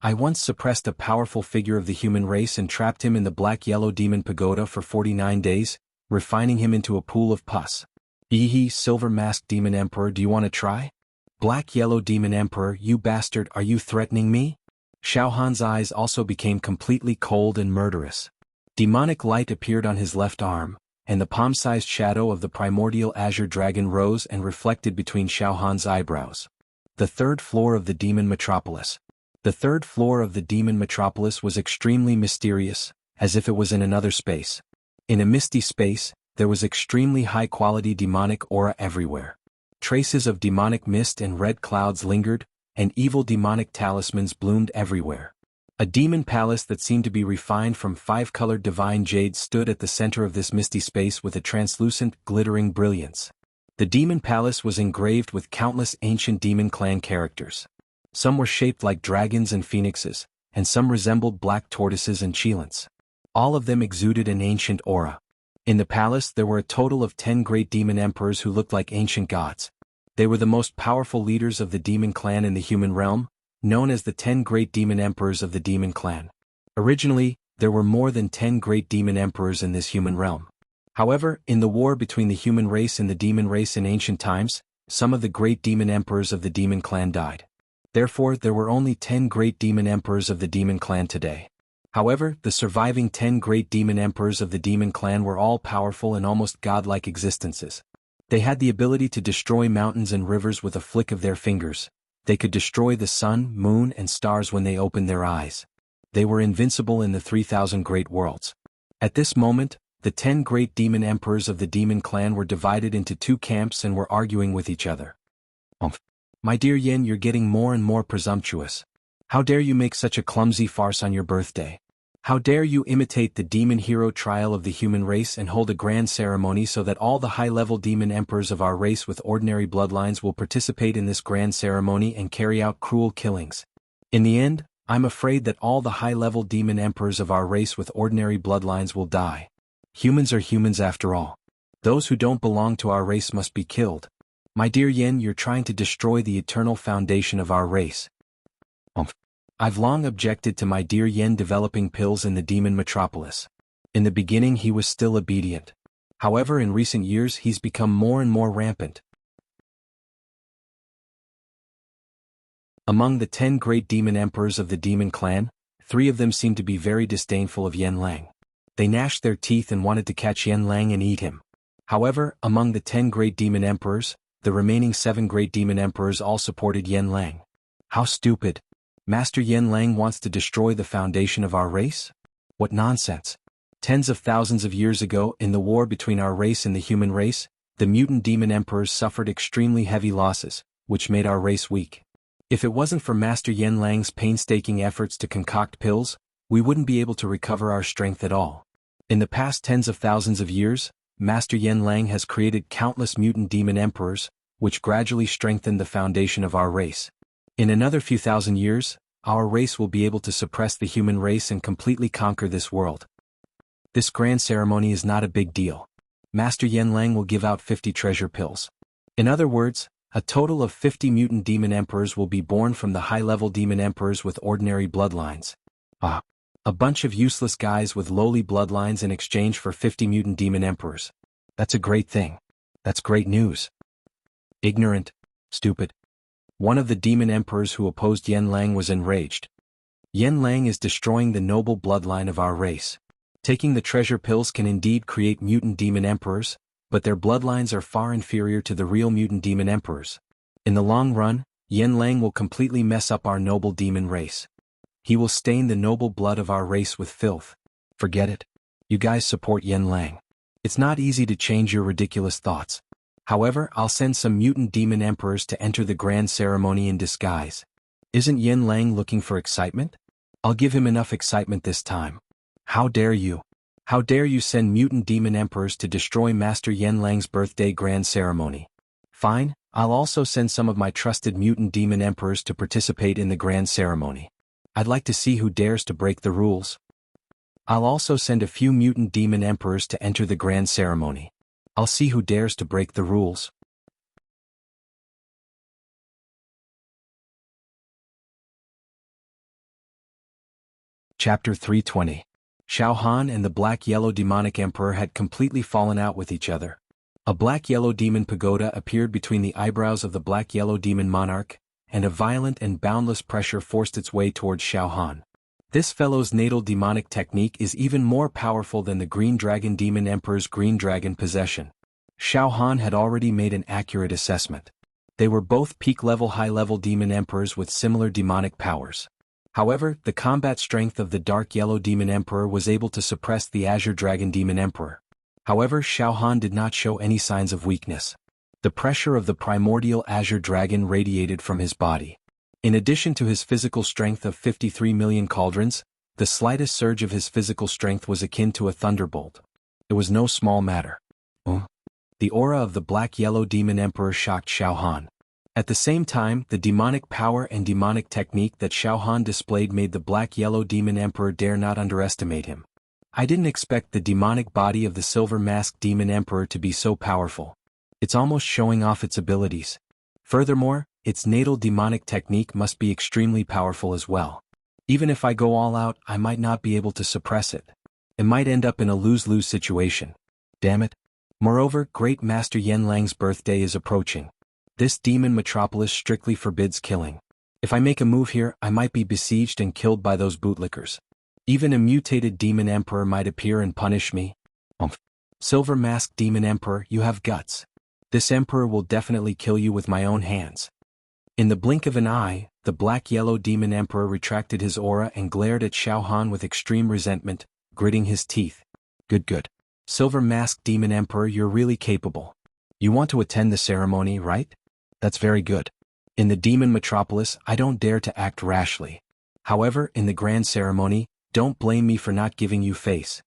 I once suppressed a powerful figure of the human race and trapped him in the black-yellow demon pagoda for 49 days, refining him into a pool of pus. Eehee, silver-masked demon emperor, do you want to try? Black-yellow demon emperor, you bastard, are you threatening me? Xiao Han's eyes also became completely cold and murderous. Demonic light appeared on his left arm, and the palm-sized shadow of the primordial azure dragon rose and reflected between Xiao Han's eyebrows. The 3rd floor of the demon metropolis. The 3rd floor of the demon metropolis was extremely mysterious, as if it was in another space. In a misty space, there was extremely high-quality demonic aura everywhere. Traces of demonic mist and red clouds lingered, and evil demonic talismans bloomed everywhere. A demon palace that seemed to be refined from 5-colored divine jade stood at the center of this misty space with a translucent, glittering brilliance. The demon palace was engraved with countless ancient demon clan characters. Some were shaped like dragons and phoenixes, and some resembled black tortoises and cheilants. All of them exuded an ancient aura. In the palace there were a total of 10 great demon emperors who looked like ancient gods. They were the most powerful leaders of the demon clan in the human realm, known as the 10 great demon emperors of the demon clan. Originally, there were more than 10 great demon emperors in this human realm. However, in the war between the human race and the demon race in ancient times, some of the great demon emperors of the demon clan died. Therefore, there were only 10 great demon emperors of the demon clan today. However, the surviving 10 great demon emperors of the demon clan were all powerful and almost godlike existences. They had the ability to destroy mountains and rivers with a flick of their fingers. They could destroy the sun, moon, and stars when they opened their eyes. They were invincible in the 3,000 great worlds. At this moment, the 10 great demon emperors of the demon clan were divided into 2 camps and were arguing with each other. My dear Yen, you're getting more and more presumptuous. How dare you make such a clumsy farce on your birthday? How dare you imitate the demon hero trial of the human race and hold a grand ceremony so that all the high-level demon emperors of our race with ordinary bloodlines will participate in this grand ceremony and carry out cruel killings. In the end, I'm afraid that all the high-level demon emperors of our race with ordinary bloodlines will die. Humans are humans after all. Those who don't belong to our race must be killed. My dear Yen, you're trying to destroy the eternal foundation of our race. I've long objected to my dear Yen developing pills in the demon metropolis. In the beginning he was still obedient. However, in recent years he's become more and more rampant. Among the 10 great demon emperors of the demon clan, 3 of them seemed to be very disdainful of Yen Lang. They gnashed their teeth and wanted to catch Yen Lang and eat him. However, among the 10 great demon emperors, the remaining 7 great demon emperors all supported Yen Lang. How stupid! Master Yen Lang wants to destroy the foundation of our race? What nonsense! Tens of thousands of years ago, in the war between our race and the human race, the mutant demon emperors suffered extremely heavy losses, which made our race weak. If it wasn't for Master Yen Lang's painstaking efforts to concoct pills, we wouldn't be able to recover our strength at all. In the past tens of thousands of years, Master Yen Lang has created countless mutant demon emperors, which gradually strengthened the foundation of our race. In another few thousand years, our race will be able to suppress the human race and completely conquer this world. This grand ceremony is not a big deal. Master Yen Lang will give out 50 treasure pills. In other words, a total of 50 mutant demon emperors will be born from the high-level demon emperors with ordinary bloodlines. Ah. A bunch of useless guys with lowly bloodlines in exchange for 50 mutant demon emperors. That's a great thing. That's great news. Ignorant. Stupid. One of the demon emperors who opposed Yen Lang was enraged. Yen Lang is destroying the noble bloodline of our race. Taking the treasure pills can indeed create mutant demon emperors, but their bloodlines are far inferior to the real mutant demon emperors. In the long run, Yen Lang will completely mess up our noble demon race. He will stain the noble blood of our race with filth. Forget it. You guys support Yen Lang. It's not easy to change your ridiculous thoughts. However, I'll send some mutant demon emperors to enter the grand ceremony in disguise. Isn't Yen Lang looking for excitement? I'll give him enough excitement this time. How dare you? How dare you send mutant demon emperors to destroy Master Yen Lang's birthday grand ceremony? Fine, I'll also send some of my trusted mutant demon emperors to participate in the grand ceremony. I'd like to see who dares to break the rules. I'll also send a few mutant demon emperors to enter the grand ceremony. I'll see who dares to break the rules. Chapter 320. Xiao Han and the Black-Yellow Demonic Emperor had completely fallen out with each other. A black-yellow demon pagoda appeared between the eyebrows of the black-yellow demon monarch, and a violent and boundless pressure forced its way towards Xiao Han. This fellow's natal demonic technique is even more powerful than the Green Dragon Demon Emperor's Green Dragon possession. Xiao Han had already made an accurate assessment. They were both peak-level high-level demon emperors with similar demonic powers. However, the combat strength of the Dark Yellow Demon Emperor was able to suppress the Azure Dragon Demon Emperor. However, Xiao Han did not show any signs of weakness. The pressure of the primordial Azure Dragon radiated from his body. In addition to his physical strength of 53 million cauldrons, the slightest surge of his physical strength was akin to a thunderbolt. It was no small matter. The aura of the Black-Yellow Demon Emperor shocked Xiao Han. At the same time, the demonic power and demonic technique that Xiao Han displayed made the Black-Yellow Demon Emperor dare not underestimate him. I didn't expect the demonic body of the Silver-Masked Demon Emperor to be so powerful. It's almost showing off its abilities. Furthermore, its natal demonic technique must be extremely powerful as well. Even if I go all out, I might not be able to suppress it. It might end up in a lose-lose situation. Damn it. Moreover, Great Master Yen Lang's birthday is approaching. This demon metropolis strictly forbids killing. If I make a move here, I might be besieged and killed by those bootlickers. Even a mutated demon emperor might appear and punish me. Silver-Masked Demon Emperor, you have guts. This emperor will definitely kill you with my own hands. In the blink of an eye, the Black-Yellow Demon Emperor retracted his aura and glared at Xiao Han with extreme resentment, gritting his teeth. Good. Silver-Masked Demon Emperor, you're really capable. You want to attend the ceremony, right? That's very good. In the demon metropolis, I don't dare to act rashly. However, in the grand ceremony, don't blame me for not giving you face.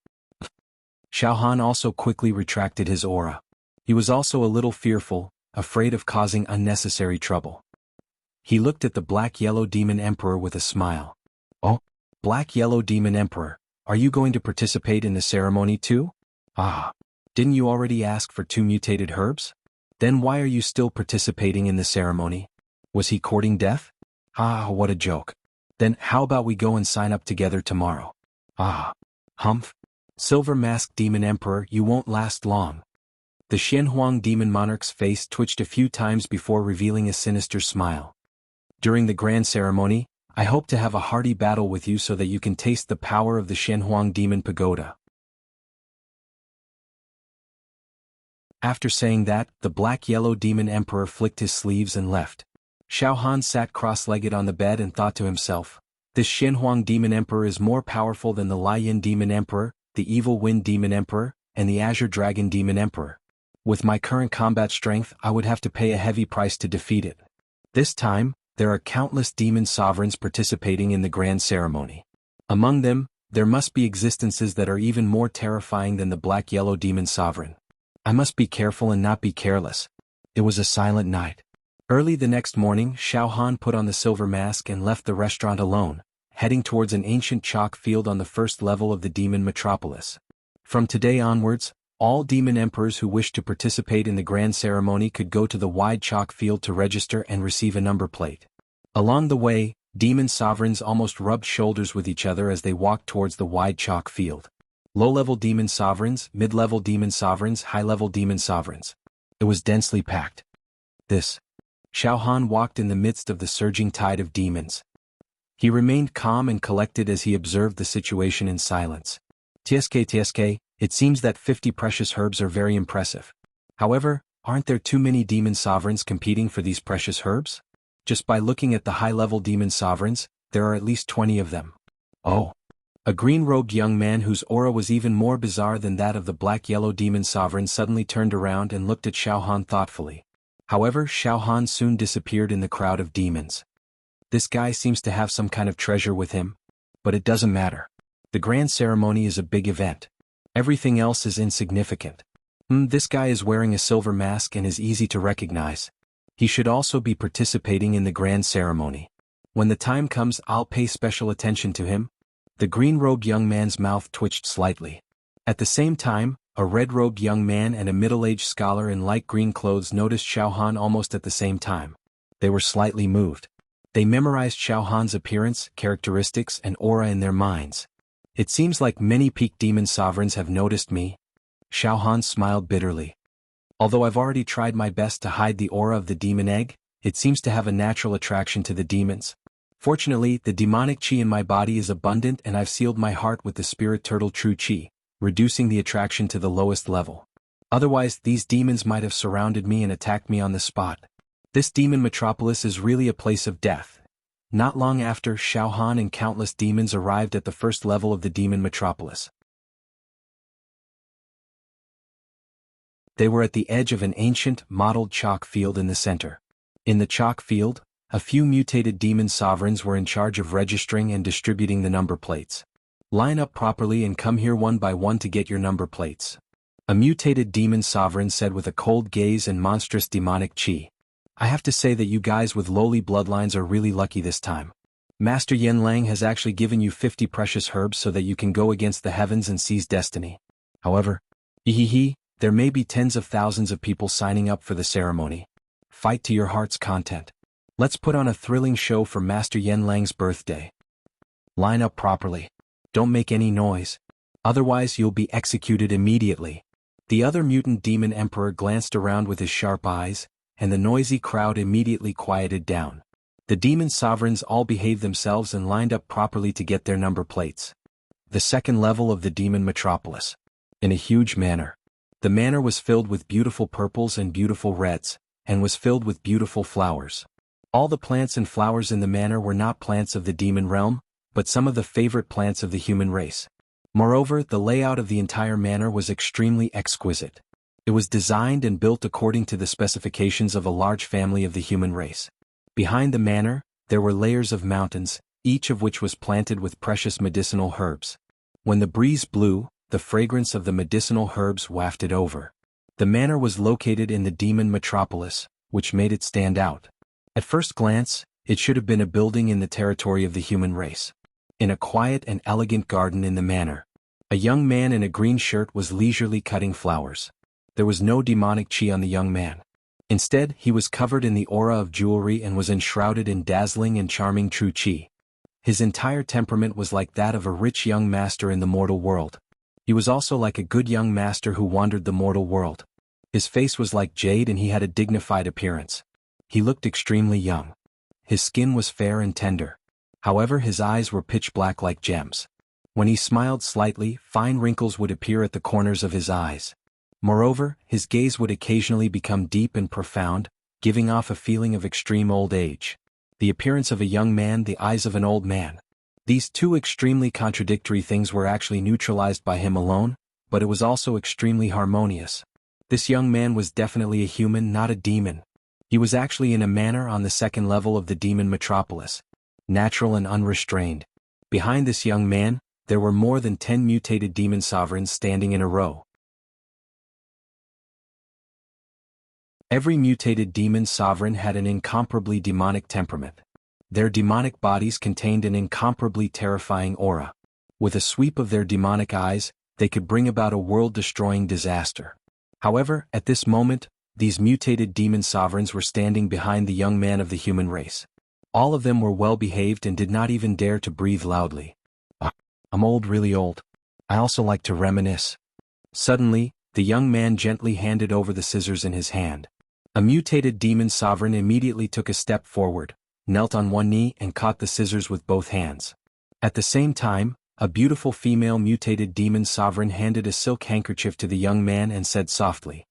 Xiao Han also quickly retracted his aura. He was also a little fearful, afraid of causing unnecessary trouble. He looked at the Black-Yellow Demon Emperor with a smile. Oh, Black-Yellow Demon Emperor, are you going to participate in the ceremony too? Didn't you already ask for 2 mutated herbs? Then why are you still participating in the ceremony? Was he courting death? What a joke. Then how about we go and sign up together tomorrow? Humph. Silver-Masked Demon Emperor, you won't last long. The Xianhuang Demon Monarch's face twitched a few times before revealing a sinister smile. During the grand ceremony, I hope to have a hearty battle with you so that you can taste the power of the Xianhuang Demon Pagoda. After saying that, the Black-Yellow Demon Emperor flicked his sleeves and left. Xiao Han sat cross-legged on the bed and thought to himself, this Xianhuang Demon Emperor is more powerful than the Lion Demon Emperor, the Evil Wind Demon Emperor, and the Azure Dragon Demon Emperor. With my current combat strength, I would have to pay a heavy price to defeat it. This time, there are countless demon sovereigns participating in the grand ceremony. Among them, there must be existences that are even more terrifying than the Black-Yellow Demon Sovereign. I must be careful and not be careless. It was a silent night. Early the next morning, Xiao Han put on the silver mask and left the restaurant alone, heading towards an ancient chalk field on the first level of the demon metropolis. From today onwards, all demon emperors who wished to participate in the grand ceremony could go to the wide chalk field to register and receive a number plate. Along the way, Demon sovereigns almost rubbed shoulders with each other as they walked towards the wide chalk field. Low-level demon sovereigns, mid-level demon sovereigns, high-level demon sovereigns. It was densely packed. Xiao Han walked in the midst of the surging tide of demons. He remained calm and collected as he observed the situation in silence. TSK, it seems that 50 precious herbs are very impressive. However, aren't there too many demon sovereigns competing for these precious herbs? Just by looking at the high-level demon sovereigns, there are at least 20 of them. Oh. A green-robed young man whose aura was even more bizarre than that of the black-yellow demon sovereign suddenly turned around and looked at Xiao Han thoughtfully. However, Xiao Han soon disappeared in the crowd of demons. This guy seems to have some kind of treasure with him, but it doesn't matter. The grand ceremony is a big event. Everything else is insignificant. This guy is wearing a silver mask and is easy to recognize. He should also be participating in the grand ceremony. When the time comes, I'll pay special attention to him. The green-robed young man's mouth twitched slightly. At the same time, a red-robed young man and a middle-aged scholar in light green clothes noticed Xiao Han almost at the same time. They were slightly moved. They memorized Xiao Han's appearance, characteristics, and aura in their minds. It seems like many peak demon sovereigns have noticed me. Xiao Han smiled bitterly. Although I've already tried my best to hide the aura of the demon egg, it seems to have a natural attraction to the demons. Fortunately, the demonic chi in my body is abundant and I've sealed my heart with the spirit turtle true chi, reducing the attraction to the lowest level. Otherwise, these demons might have surrounded me and attacked me on the spot. This demon metropolis is really a place of death. Not long after, Xiao Han and countless demons arrived at the first level of the demon metropolis. They were at the edge of an ancient, mottled chalk field in the center. In the chalk field, a few mutated demon sovereigns were in charge of registering and distributing the number plates. Line up properly and come here one by one to get your number plates. A mutated demon sovereign said with a cold gaze and monstrous demonic chi. I have to say that you guys with lowly bloodlines are really lucky this time. Master Yen Lang has actually given you 50 precious herbs so that you can go against the heavens and seize destiny. However, there may be tens of thousands of people signing up for the ceremony. Fight to your heart's content. Let's put on a thrilling show for Master Yen Lang's birthday. Line up properly. Don't make any noise. Otherwise you'll be executed immediately. The other mutant demon emperor glanced around with his sharp eyes, and the noisy crowd immediately quieted down. The demon sovereigns all behaved themselves and lined up properly to get their number plates. The second level of the demon metropolis. In a huge manor. The manor was filled with beautiful purples and beautiful reds, and was filled with beautiful flowers. All the plants and flowers in the manor were not plants of the demon realm, but some of the favorite plants of the human race. Moreover, the layout of the entire manor was extremely exquisite. It was designed and built according to the specifications of a large family of the human race. Behind the manor, there were layers of mountains, each of which was planted with precious medicinal herbs. When the breeze blew, the fragrance of the medicinal herbs wafted over. The manor was located in the demon metropolis, which made it stand out. At first glance, it should have been a building in the territory of the human race. In a quiet and elegant garden in the manor, a young man in a green shirt was leisurely cutting flowers. There was no demonic chi on the young man. Instead, he was covered in the aura of jewelry and was enshrouded in dazzling and charming true chi. His entire temperament was like that of a rich young master in the mortal world. He was also like a good young master who wandered the mortal world. His face was like jade and he had a dignified appearance. He looked extremely young. His skin was fair and tender. However, his eyes were pitch black like gems. When he smiled slightly, fine wrinkles would appear at the corners of his eyes. Moreover, his gaze would occasionally become deep and profound, giving off a feeling of extreme old age. The appearance of a young man, the eyes of an old man. These two extremely contradictory things were actually neutralized by him alone, but it was also extremely harmonious. This young man was definitely a human, not a demon. He was actually in a manor on the second level of the demon metropolis. Natural and unrestrained. Behind this young man, there were more than 10 mutated demon sovereigns standing in a row. Every mutated demon sovereign had an incomparably demonic temperament. Their demonic bodies contained an incomparably terrifying aura. With a sweep of their demonic eyes, they could bring about a world-destroying disaster. However, at this moment, these mutated demon sovereigns were standing behind the young man of the human race. All of them were well behaved and did not even dare to breathe loudly. I'm old, really old. I also like to reminisce. Suddenly, the young man gently handed over the scissors in his hand. A mutated demon sovereign immediately took a step forward, knelt on one knee and caught the scissors with both hands. At the same time, a beautiful female mutated demon sovereign handed a silk handkerchief to the young man and said softly,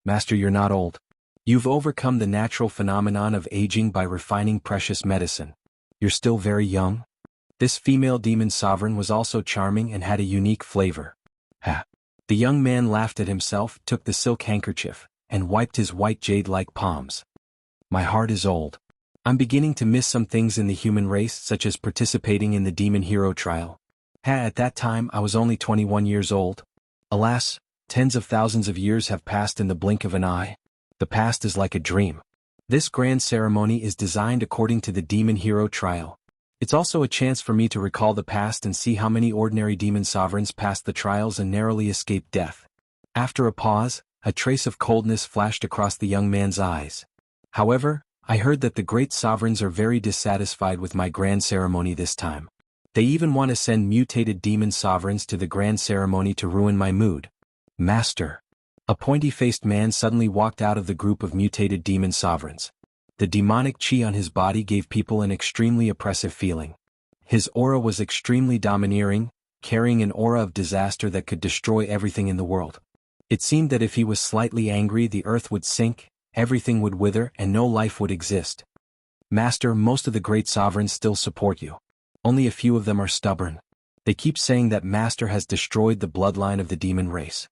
"Master, you're not old. You've overcome the natural phenomenon of aging by refining precious medicine. You're still very young." This female demon sovereign was also charming and had a unique flavor. Ha! The young man laughed at himself, took the silk handkerchief, and wiped his white jade-like palms. My heart is old. I'm beginning to miss some things in the human race, such as participating in the demon hero trial. At that time I was only 21 years old. Alas, tens of thousands of years have passed in the blink of an eye. The past is like a dream. This grand ceremony is designed according to the demon hero trial. It's also a chance for me to recall the past and see how many ordinary demon sovereigns passed the trials and narrowly escaped death. After a pause, a trace of coldness flashed across the young man's eyes. However, I heard that the great sovereigns are very dissatisfied with my grand ceremony this time. They even want to send mutated demon sovereigns to the grand ceremony to ruin my mood. Master. A pointy-faced man suddenly walked out of the group of mutated demon sovereigns. The demonic chi on his body gave people an extremely oppressive feeling. His aura was extremely domineering, carrying an aura of disaster that could destroy everything in the world. It seemed that if he was slightly angry, the earth would sink, everything would wither, and no life would exist. Master, most of the great sovereigns still support you. Only a few of them are stubborn. They keep saying that Master has destroyed the bloodline of the demon race.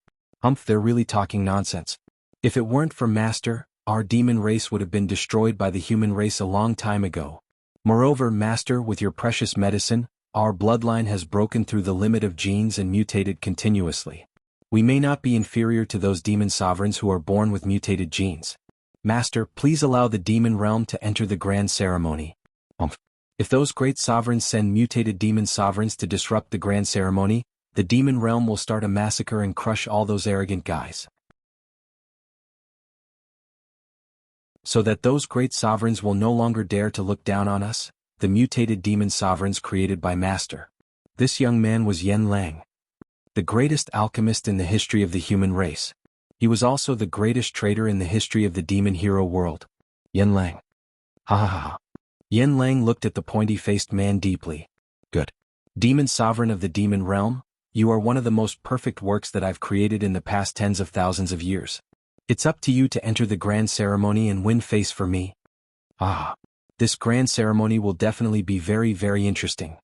They're really talking nonsense. If it weren't for Master, our demon race would have been destroyed by the human race a long time ago. Moreover, Master, with your precious medicine, our bloodline has broken through the limit of genes and mutated continuously. We may not be inferior to those demon sovereigns who are born with mutated genes. Master, please allow the demon realm to enter the grand ceremony. If those great sovereigns send mutated demon sovereigns to disrupt the grand ceremony, the demon realm will start a massacre and crush all those arrogant guys. So that those great sovereigns will no longer dare to look down on us, the mutated demon sovereigns created by Master. This young man was Yen Lang, the greatest alchemist in the history of the human race. He was also the greatest trader in the history of the demon hero world. Yen Lang. Ha ha ha. Yen Lang looked at the pointy-faced man deeply. Good. Demon sovereign of the demon realm, you are one of the most perfect works that I've created in the past tens of thousands of years. It's up to you to enter the grand ceremony and win face for me. This grand ceremony will definitely be very, very interesting.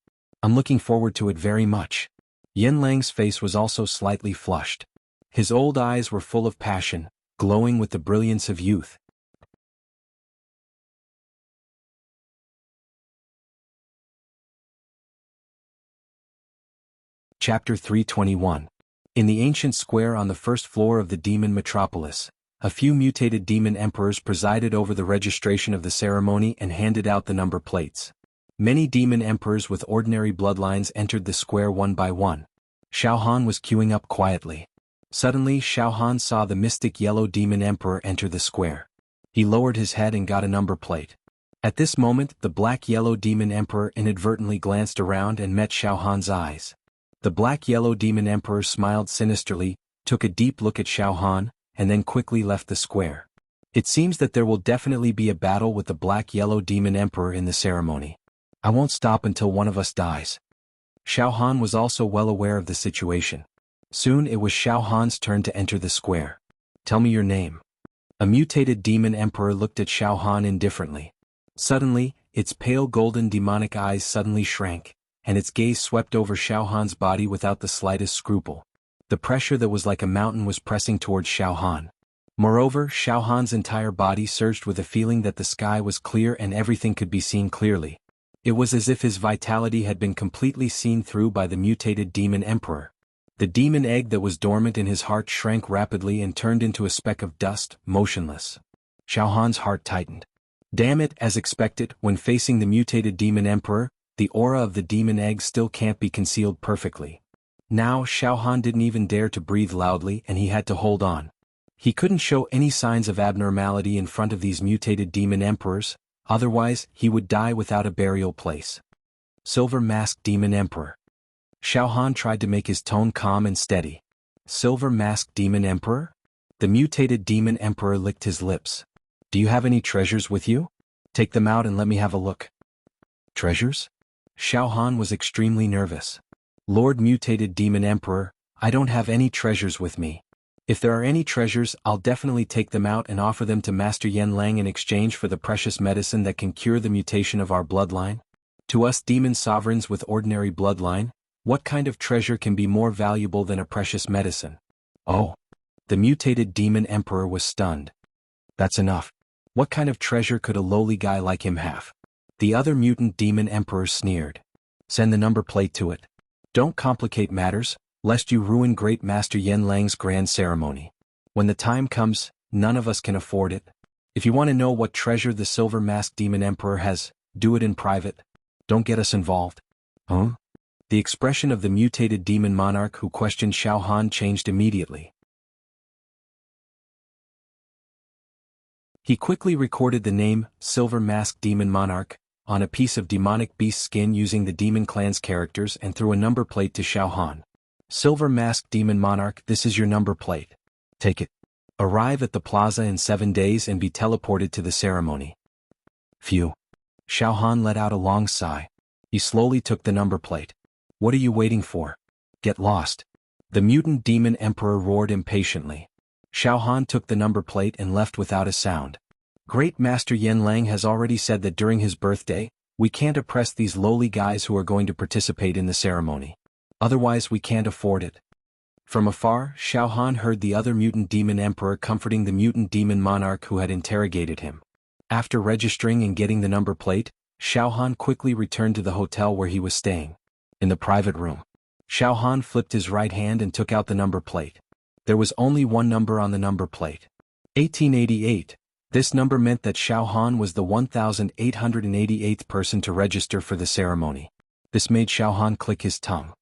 I'm looking forward to it very much. Yen Lang's face was also slightly flushed. His old eyes were full of passion, glowing with the brilliance of youth. Chapter 321. In the ancient square on the first floor of the demon metropolis, a few mutated demon emperors presided over the registration of the ceremony and handed out the number plates. Many demon emperors with ordinary bloodlines entered the square one by one. Xiao Han was queuing up quietly. Suddenly Xiao Han saw the mystic yellow demon emperor enter the square. He lowered his head and got a number plate. At this moment the black-yellow demon emperor inadvertently glanced around and met Xiao Han's eyes. The black-yellow demon emperor smiled sinisterly, took a deep look at Xiao Han, and then quickly left the square. It seems that there will definitely be a battle with the black-yellow demon emperor in the ceremony. I won't stop until one of us dies. Xiao Han was also well aware of the situation. Soon it was Xiao Han's turn to enter the square. Tell me your name. A mutated demon emperor looked at Xiao Han indifferently. Suddenly, its pale golden demonic eyes suddenly shrank, and its gaze swept over Xiao Han's body without the slightest scruple. The pressure that was like a mountain was pressing towards Xiao Han. Moreover, Xiao Han's entire body surged with a feeling that the sky was clear and everything could be seen clearly. It was as if his vitality had been completely seen through by the mutated demon emperor. The demon egg that was dormant in his heart shrank rapidly and turned into a speck of dust, motionless. Xiao Han's heart tightened. Damn it, as expected, when facing the mutated demon emperor, the aura of the demon egg still can't be concealed perfectly. Now Xiao Han didn't even dare to breathe loudly and he had to hold on. He couldn't show any signs of abnormality in front of these mutated demon emperors. Otherwise, he would die without a burial place. Silver Masked Demon Emperor. Xiao Han tried to make his tone calm and steady. Silver Masked Demon Emperor? The mutated Demon Emperor licked his lips. Do you have any treasures with you? Take them out and let me have a look. Treasures? Xiao Han was extremely nervous. Lord Mutated Demon Emperor, I don't have any treasures with me. If there are any treasures, I'll definitely take them out and offer them to Master Yen Lang in exchange for the precious medicine that can cure the mutation of our bloodline. To us demon sovereigns with ordinary bloodline, what kind of treasure can be more valuable than a precious medicine? Oh. The mutated demon emperor was stunned. That's enough. What kind of treasure could a lowly guy like him have? The other mutant demon emperor sneered. Send the number plate to it. Don't complicate matters, lest you ruin great Master Yen Lang's grand ceremony. When the time comes, none of us can afford it. If you want to know what treasure the Silver Masked Demon Emperor has, do it in private. Don't get us involved. Huh? The expression of the mutated demon monarch who questioned Xiao Han changed immediately. He quickly recorded the name, Silver Masked Demon Monarch, on a piece of demonic beast skin using the Demon Clan's characters and threw a number plate to Xiao Han. Silver Masked Demon Monarch, this is your number plate. Take it. Arrive at the plaza in 7 days and be teleported to the ceremony. Phew. Xiao Han let out a long sigh. He slowly took the number plate. What are you waiting for? Get lost. The mutant demon emperor roared impatiently. Xiao Han took the number plate and left without a sound. Great Master Yen Lang has already said that during his birthday, we can't oppress these lowly guys who are going to participate in the ceremony. Otherwise we can't afford it. From afar, Xiao Han heard the other mutant demon emperor comforting the mutant demon monarch who had interrogated him. After registering and getting the number plate, Xiao Han quickly returned to the hotel where he was staying. In the private room, Xiao Han flipped his right hand and took out the number plate. There was only one number on the number plate. 1888. This number meant that Xiao Han was the 1888th person to register for the ceremony. This made Xiao Han click his tongue.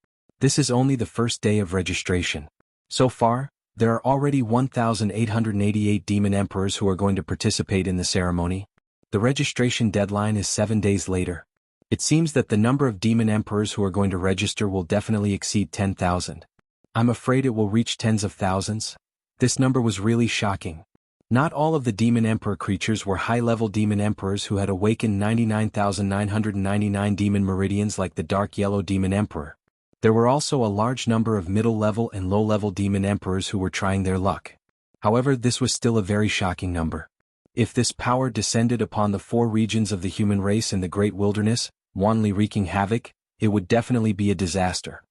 This is only the first day of registration. So far, there are already 1888 demon emperors who are going to participate in the ceremony. The registration deadline is 7 days later. It seems that the number of demon emperors who are going to register will definitely exceed 10,000. I'm afraid it will reach tens of thousands. This number was really shocking. Not all of the demon emperor creatures were high-level demon emperors who had awakened 99,999 demon meridians like the dark yellow demon emperor. There were also a large number of middle-level and low-level demon emperors who were trying their luck. However, this was still a very shocking number. If this power descended upon the 4 regions of the human race in the Great Wilderness, wantonly wreaking havoc, it would definitely be a disaster.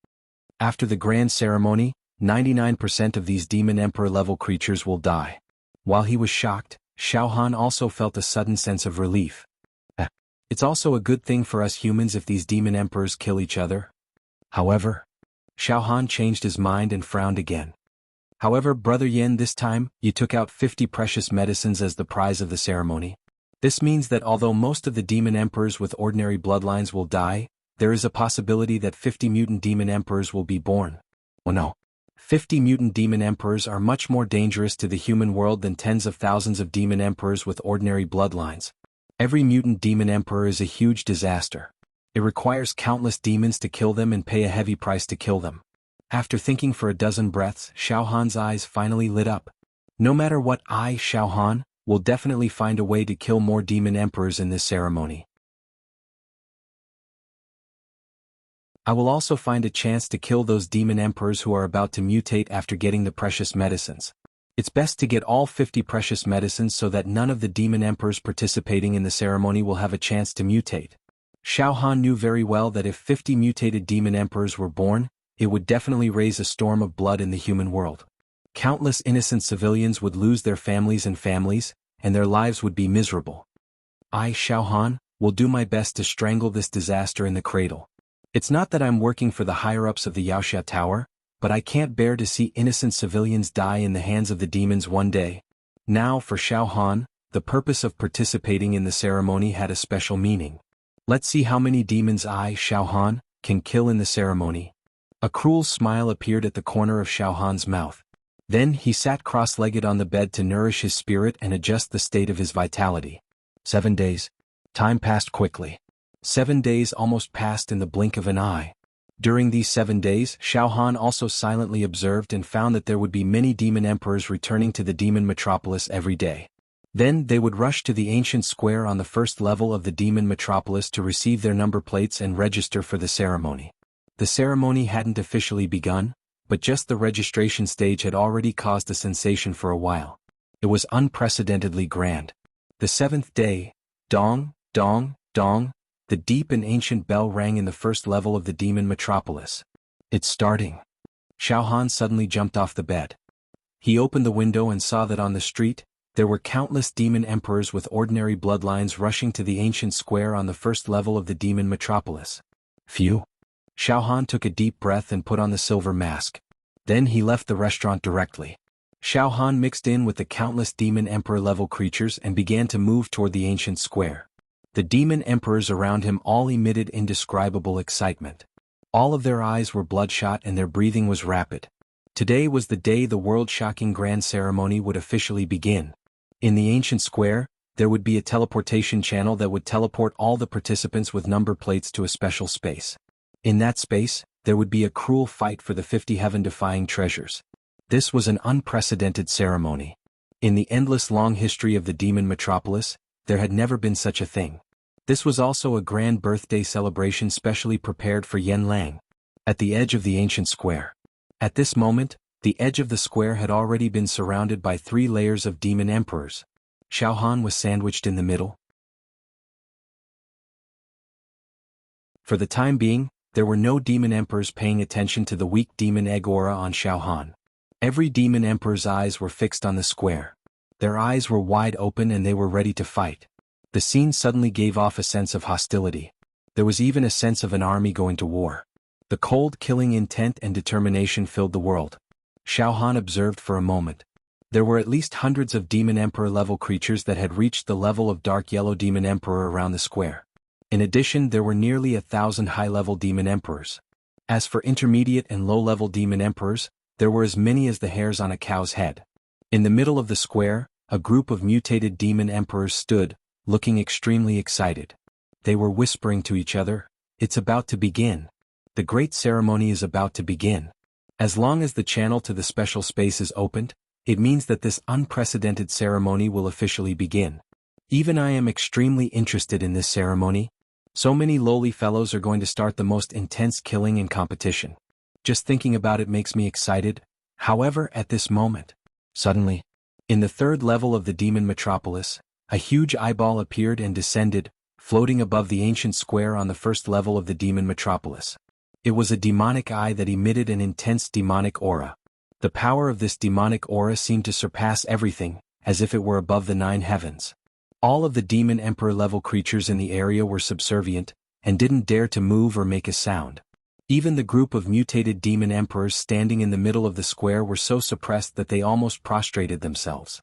After the grand ceremony, 99% of these demon emperor-level creatures will die. While he was shocked, Xiao Han also felt a sudden sense of relief. It's also a good thing for us humans if these demon emperors kill each other. However, Xiao Han changed his mind and frowned again. However, Brother Yen, this time, you took out 50 precious medicines as the prize of the ceremony. This means that although most of the demon emperors with ordinary bloodlines will die, there is a possibility that 50 mutant demon emperors will be born. Oh no. 50 mutant demon emperors are much more dangerous to the human world than tens of thousands of demon emperors with ordinary bloodlines. Every mutant demon emperor is a huge disaster. It requires countless demons to kill them and pay a heavy price to kill them. After thinking for a dozen breaths, Xiao Han's eyes finally lit up. No matter what, I, Xiao Han, will definitely find a way to kill more demon emperors in this ceremony. I will also find a chance to kill those demon emperors who are about to mutate after getting the precious medicines. It's best to get all 50 precious medicines so that none of the demon emperors participating in the ceremony will have a chance to mutate. Xiao Han knew very well that if 50 mutated demon emperors were born, it would definitely raise a storm of blood in the human world. Countless innocent civilians would lose their families, and their lives would be miserable. I, Xiao Han, will do my best to strangle this disaster in the cradle. It's not that I'm working for the higher-ups of the Yaoxia Tower, but I can't bear to see innocent civilians die in the hands of the demons one day. Now for Xiao Han, the purpose of participating in the ceremony had a special meaning. Let's see how many demons I, Xiao Han, can kill in the ceremony. A cruel smile appeared at the corner of Xiao Han's mouth. Then he sat cross-legged on the bed to nourish his spirit and adjust the state of his vitality. 7 days. Time passed quickly. 7 days almost passed in the blink of an eye. During these 7 days, Xiaohan also silently observed and found that there would be many demon emperors returning to the demon metropolis every day. Then they would rush to the ancient square on the first level of the demon metropolis to receive their number plates and register for the ceremony. The ceremony hadn't officially begun, but just the registration stage had already caused a sensation for a while. It was unprecedentedly grand. The 7th day, dong, dong, dong, the deep and ancient bell rang in the first level of the demon metropolis. It's starting. Xiaohan suddenly jumped off the bed. He opened the window and saw that on the street, there were countless demon emperors with ordinary bloodlines rushing to the ancient square on the first level of the demon metropolis. Phew. Xiaohan took a deep breath and put on the silver mask. Then he left the restaurant directly. Xiaohan mixed in with the countless demon emperor-level creatures and began to move toward the ancient square. The demon emperors around him all emitted indescribable excitement. All of their eyes were bloodshot and their breathing was rapid. Today was the day the world-shocking grand ceremony would officially begin. In the ancient square, there would be a teleportation channel that would teleport all the participants with number plates to a special space. In that space, there would be a cruel fight for the 50 heaven-defying treasures. This was an unprecedented ceremony. In the endless long history of the demon metropolis, there had never been such a thing. This was also a grand birthday celebration specially prepared for Yen Lang. At the edge of the ancient square. At this moment, the edge of the square had already been surrounded by 3 layers of demon emperors. Xiaohan was sandwiched in the middle. For the time being, there were no demon emperors paying attention to the weak demon egg aura on Xiaohan. Every demon emperor's eyes were fixed on the square. Their eyes were wide open and they were ready to fight. The scene suddenly gave off a sense of hostility. There was even a sense of an army going to war. The cold, killing intent and determination filled the world. Xiaohan observed for a moment. There were at least hundreds of demon emperor-level creatures that had reached the level of dark yellow demon emperor around the square. In addition, there were nearly 1,000 high-level demon emperors. As for intermediate and low-level demon emperors, there were as many as the hairs on a cow's head. In the middle of the square, a group of mutated demon emperors stood, looking extremely excited. They were whispering to each other, "It's about to begin. The great ceremony is about to begin." As long as the channel to the special space is opened, it means that this unprecedented ceremony will officially begin. Even I am extremely interested in this ceremony. So many lowly fellows are going to start the most intense killing and competition. Just thinking about it makes me excited. However, at this moment, suddenly, in the 3rd level of the demon metropolis, a huge eyeball appeared and descended, floating above the ancient square on the 1st level of the demon metropolis. It was a demonic eye that emitted an intense demonic aura. The power of this demonic aura seemed to surpass everything, as if it were above the 9 heavens. All of the demon emperor-level creatures in the area were subservient, and didn't dare to move or make a sound. Even the group of mutated demon emperors standing in the middle of the square were so suppressed that they almost prostrated themselves.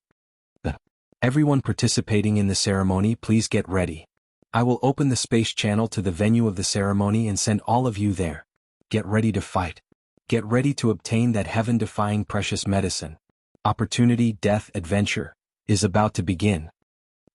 Everyone participating in the ceremony, please get ready. I will open the space channel to the venue of the ceremony and send all of you there. Get ready to fight. Get ready to obtain that heaven-defying precious medicine. Opportunity, death, adventure is about to begin.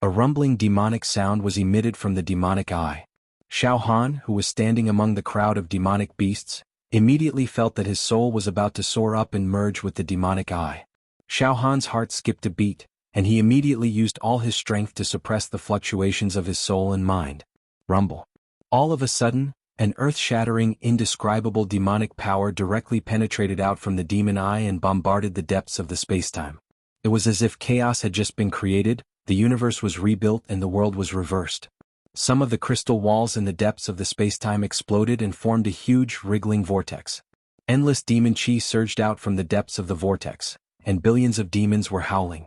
A rumbling demonic sound was emitted from the demonic eye. Xiaohan, who was standing among the crowd of demonic beasts, immediately felt that his soul was about to soar up and merge with the demonic eye. Xiaohan's heart skipped a beat, and he immediately used all his strength to suppress the fluctuations of his soul and mind. Rumble. All of a sudden, an earth-shattering, indescribable demonic power directly penetrated out from the demon eye and bombarded the depths of the spacetime. It was as if chaos had just been created, the universe was rebuilt and the world was reversed. Some of the crystal walls in the depths of the spacetime exploded and formed a huge, wriggling vortex. Endless demon chi surged out from the depths of the vortex, and billions of demons were howling.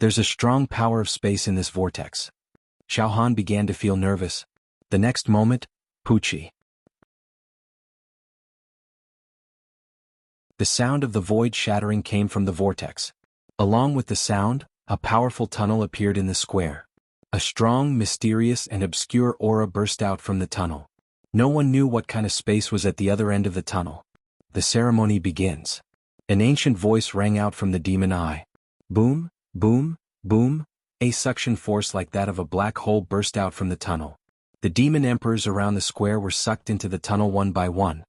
There's a strong power of space in this vortex. Xiaohan began to feel nervous. The next moment, Pucci. The sound of the void shattering came from the vortex. Along with the sound, a powerful tunnel appeared in the square. A strong, mysterious, and obscure aura burst out from the tunnel. No one knew what kind of space was at the other end of the tunnel. The ceremony begins. An ancient voice rang out from the demon eye. Boom, boom, boom. A suction force like that of a black hole burst out from the tunnel. The demon emperors around the square were sucked into the tunnel one by one.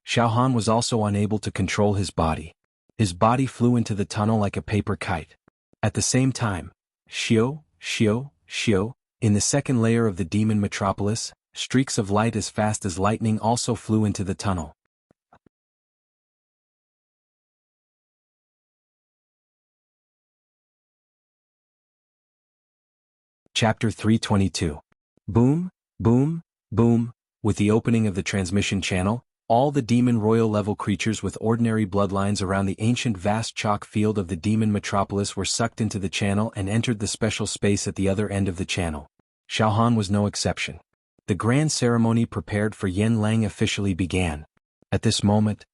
Xiaohan was also unable to control his body. His body flew into the tunnel like a paper kite. At the same time, Xiao, in the second layer of the demon metropolis, streaks of light as fast as lightning also flew into the tunnel. Chapter 322. Boom, boom, boom. With the opening of the transmission channel, all the demon royal level creatures with ordinary bloodlines around the ancient vast chalk field of the demon metropolis were sucked into the channel and entered the special space at the other end of the channel. Xiaohan was no exception. The grand ceremony prepared for Yen Lang officially began. At this moment,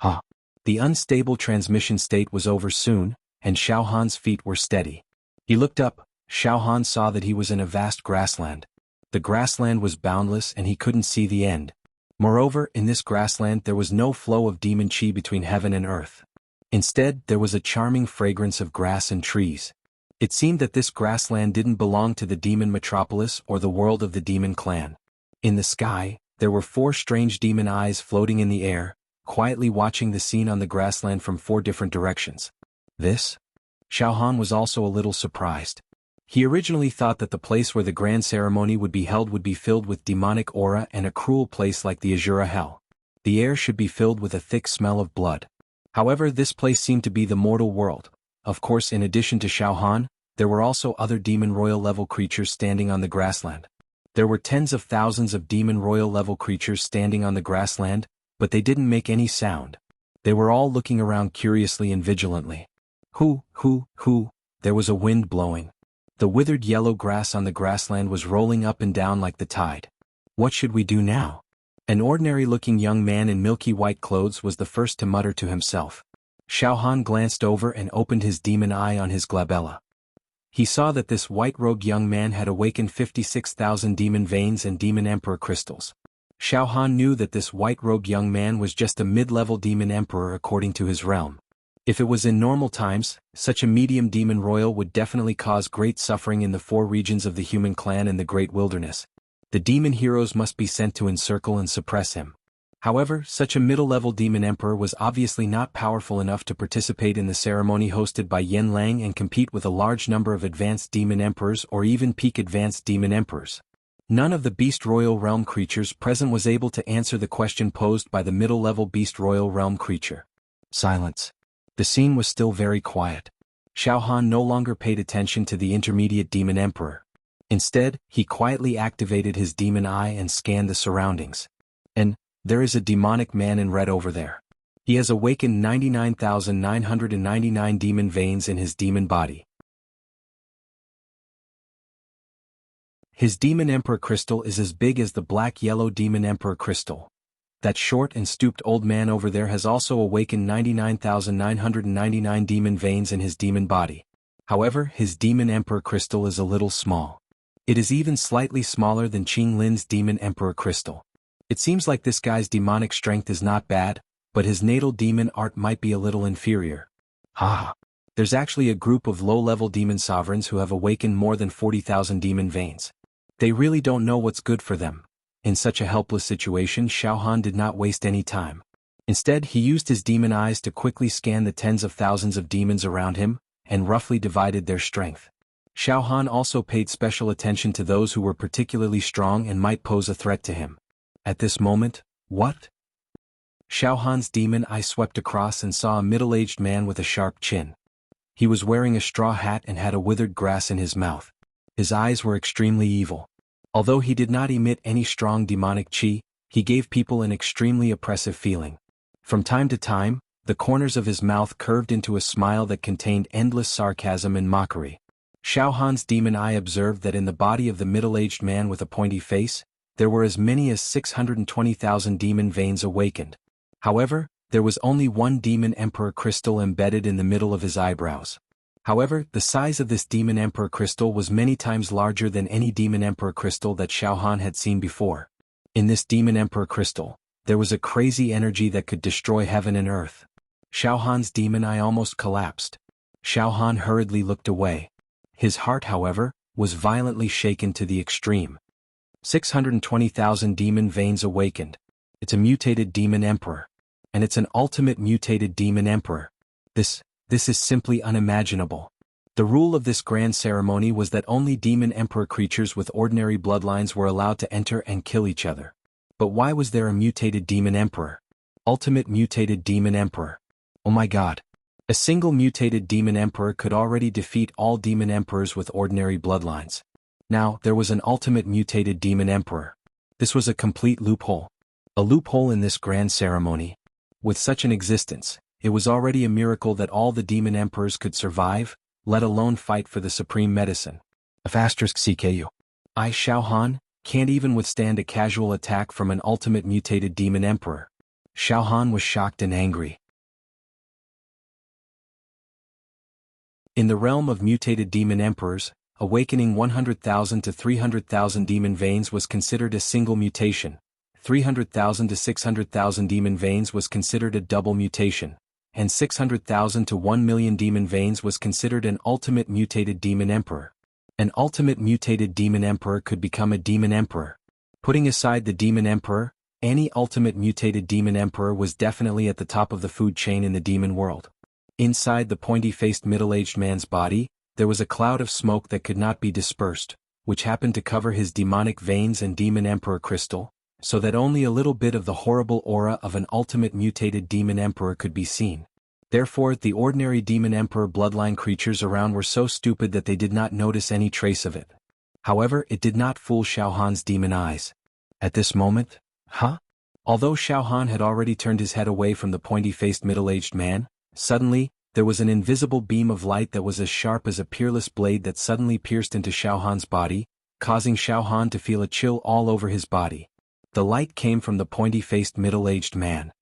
the unstable transmission state was over soon, and Xiaohan's feet were steady. He looked up. Xiaohan saw that he was in a vast grassland. The grassland was boundless and he couldn't see the end. Moreover, in this grassland there was no flow of demon chi between heaven and earth. Instead, there was a charming fragrance of grass and trees. It seemed that this grassland didn't belong to the demon metropolis or the world of the demon clan. In the sky, there were 4 strange demon eyes floating in the air, quietly watching the scene on the grassland from 4 different directions. This? Xiaohan was also a little surprised. He originally thought that the place where the grand ceremony would be held would be filled with demonic aura and a cruel place like the Azura Hell. The air should be filled with a thick smell of blood. However, this place seemed to be the mortal world. Of course, in addition to Xiaohan, there were also other demon royal level creatures standing on the grassland. There were tens of thousands of demon royal level creatures standing on the grassland, but they didn't make any sound. They were all looking around curiously and vigilantly. Hoo, there was a wind blowing. The withered yellow grass on the grassland was rolling up and down like the tide. What should we do now? An ordinary-looking young man in milky white clothes was the first to mutter to himself. Xiaohan glanced over and opened his demon eye on his glabella. He saw that this white-robed young man had awakened 56,000 demon veins and demon emperor crystals. Xiaohan knew that this white-robed young man was just a mid-level demon emperor according to his realm. If it was in normal times, such a medium demon royal would definitely cause great suffering in the 4 regions of the human clan in the Great Wilderness. The demon heroes must be sent to encircle and suppress him. However, such a middle-level demon emperor was obviously not powerful enough to participate in the ceremony hosted by Yen Lang and compete with a large number of advanced demon emperors or even peak advanced demon emperors. None of the Beast Royal Realm creatures present was able to answer the question posed by the middle-level Beast Royal Realm creature. Silence. The scene was still very quiet. Xiaohan no longer paid attention to the intermediate demon emperor. Instead, he quietly activated his demon eye and scanned the surroundings. And there is a demonic man in red over there. He has awakened 99,999 demon veins in his demon body. His demon emperor crystal is as big as the black-yellow demon emperor crystal. That short and stooped old man over there has also awakened 99,999 demon veins in his demon body. However, his demon emperor crystal is a little small. It is even slightly smaller than Qing Lin's demon emperor crystal. It seems like this guy's demonic strength is not bad, but his natal demon art might be a little inferior. There's actually a group of low-level demon sovereigns who have awakened more than 40,000 demon veins. They really don't know what's good for them. In such a helpless situation, Xiaohan did not waste any time. Instead, he used his demon eyes to quickly scan the tens of thousands of demons around him, and roughly divided their strength. Xiaohan also paid special attention to those who were particularly strong and might pose a threat to him. At this moment, what? Xiaohan's demon eye swept across and saw a middle-aged man with a sharp chin. He was wearing a straw hat and had a withered grass in his mouth. His eyes were extremely evil. Although he did not emit any strong demonic chi, he gave people an extremely oppressive feeling. From time to time, the corners of his mouth curved into a smile that contained endless sarcasm and mockery. Xiaohan's demon eye observed that in the body of the middle-aged man with a pointy face, there were as many as 620,000 demon veins awakened. However, there was only one demon emperor crystal embedded in the middle of his eyebrows. However, the size of this demon emperor crystal was many times larger than any demon emperor crystal that Xiaohan had seen before. In this demon emperor crystal, there was a crazy energy that could destroy heaven and earth. Xiaohan's demon eye almost collapsed. Xiaohan hurriedly looked away. His heart, however, was violently shaken to the extreme. 620,000 demon veins awakened. It's a mutated demon emperor. And it's an ultimate mutated demon emperor. This is simply unimaginable. The rule of this grand ceremony was that only demon emperor creatures with ordinary bloodlines were allowed to enter and kill each other. But why was there a mutated demon emperor? Ultimate mutated demon emperor. Oh my god. A single mutated demon emperor could already defeat all demon emperors with ordinary bloodlines. Now, there was an ultimate mutated demon emperor. This was a complete loophole. A loophole in this grand ceremony. With such an existence, it was already a miracle that all the demon emperors could survive, let alone fight for the supreme medicine. *CKU. I, Xiao Han, can't even withstand a casual attack from an ultimate mutated demon emperor. Xiao Han was shocked and angry. In the realm of mutated demon emperors, awakening 100,000 to 300,000 demon veins was considered a single mutation, 300,000 to 600,000 demon veins was considered a double mutation, and 600,000 to 1 million demon veins was considered an ultimate mutated demon emperor. An ultimate mutated demon emperor could become a demon emperor. Putting aside the demon emperor, any ultimate mutated demon emperor was definitely at the top of the food chain in the demon world. Inside the pointy-faced middle-aged man's body, there was a cloud of smoke that could not be dispersed, which happened to cover his demonic veins and demon emperor crystal, so that only a little bit of the horrible aura of an ultimate mutated demon emperor could be seen. Therefore, the ordinary demon emperor bloodline creatures around were so stupid that they did not notice any trace of it. However, it did not fool Xiao Han's demon eyes. At this moment, Although Xiao Han had already turned his head away from the pointy-faced middle-aged man, suddenly, there was an invisible beam of light that was as sharp as a peerless blade that suddenly pierced into Xiao Han's body, causing Xiao Han to feel a chill all over his body. The light came from the pointy-faced middle-aged man.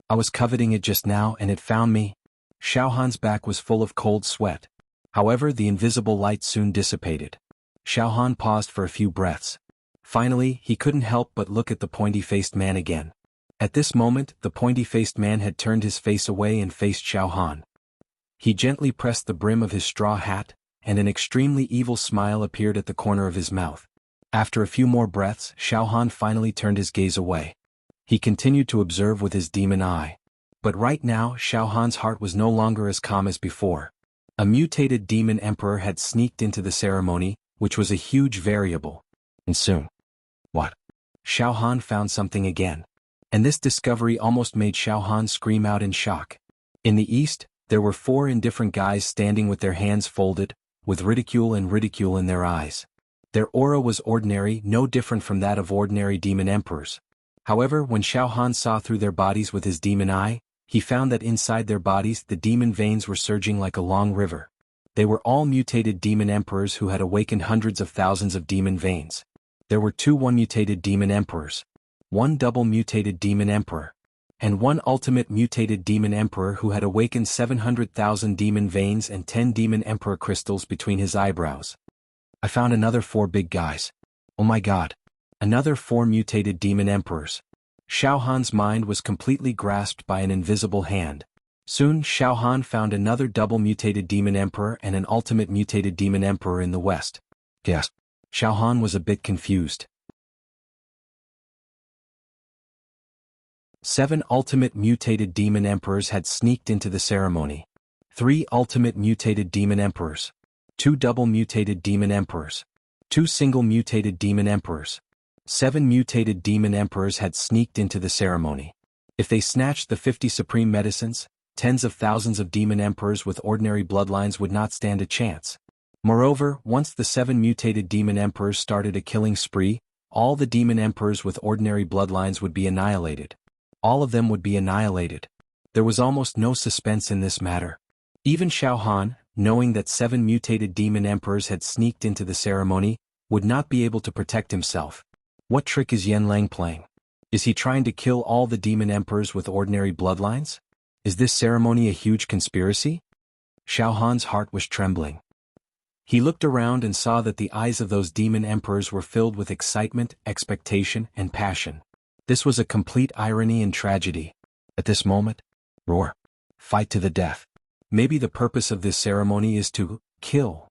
I was coveting it just now and it found me. Xiao Han's back was full of cold sweat. However, the invisible light soon dissipated. Xiao Han paused for a few breaths. Finally, he couldn't help but look at the pointy-faced man again. At this moment, the pointy-faced man had turned his face away and faced Xiao Han. He gently pressed the brim of his straw hat, and an extremely evil smile appeared at the corner of his mouth. After a few more breaths, Xiao Han finally turned his gaze away. He continued to observe with his demon eye. But right now, Xiao Han's heart was no longer as calm as before. A mutated demon emperor had sneaked into the ceremony, which was a huge variable. And soon. What? Xiao Han found something again. And this discovery almost made Xiao Han scream out in shock. In the east, there were 4 indifferent guys standing with their hands folded, with ridicule in their eyes. Their aura was ordinary, no different from that of ordinary demon emperors. However, when Xiao Han saw through their bodies with his demon eye, he found that inside their bodies the demon veins were surging like a long river. They were all mutated demon emperors who had awakened hundreds of thousands of demon veins. There were 2 one-mutated demon emperors, 1 double-mutated demon emperor, and 1 ultimate mutated demon emperor who had awakened 700,000 demon veins and 10 demon emperor crystals between his eyebrows. I found another 4 big guys. Oh my god. Another 4 mutated demon emperors. Xiao Han's mind was completely grasped by an invisible hand. Soon, Xiao Han found another double-mutated demon emperor and an ultimate mutated demon emperor in the west. Yes. Xiao Han was a bit confused. 7 ultimate mutated demon emperors had sneaked into the ceremony. 3 ultimate mutated demon emperors. 2 double mutated demon emperors. 2 single mutated demon emperors. 7 mutated demon emperors had sneaked into the ceremony. If they snatched the 50 supreme medicines, tens of thousands of demon emperors with ordinary bloodlines would not stand a chance. Moreover, once the 7 mutated demon emperors started a killing spree, all the demon emperors with ordinary bloodlines would be annihilated. All of them would be annihilated. There was almost no suspense in this matter. Even Xiao Han, knowing that 7 mutated demon emperors had sneaked into the ceremony, would not be able to protect himself. What trick is Yan Lang playing? Is he trying to kill all the demon emperors with ordinary bloodlines? Is this ceremony a huge conspiracy? Xiao Han's heart was trembling. He looked around and saw that the eyes of those demon emperors were filled with excitement, expectation, and passion. This was a complete irony and tragedy. At this moment, roar. Fight to the death. Maybe the purpose of this ceremony is to kill.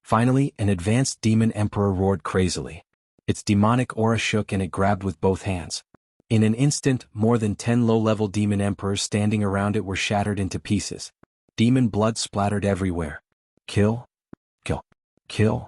Finally, an advanced demon emperor roared crazily. Its demonic aura shook and it grabbed with both hands. In an instant, more than 10 low-level demon emperors standing around it were shattered into pieces. Demon blood splattered everywhere. Kill. Kill. Kill.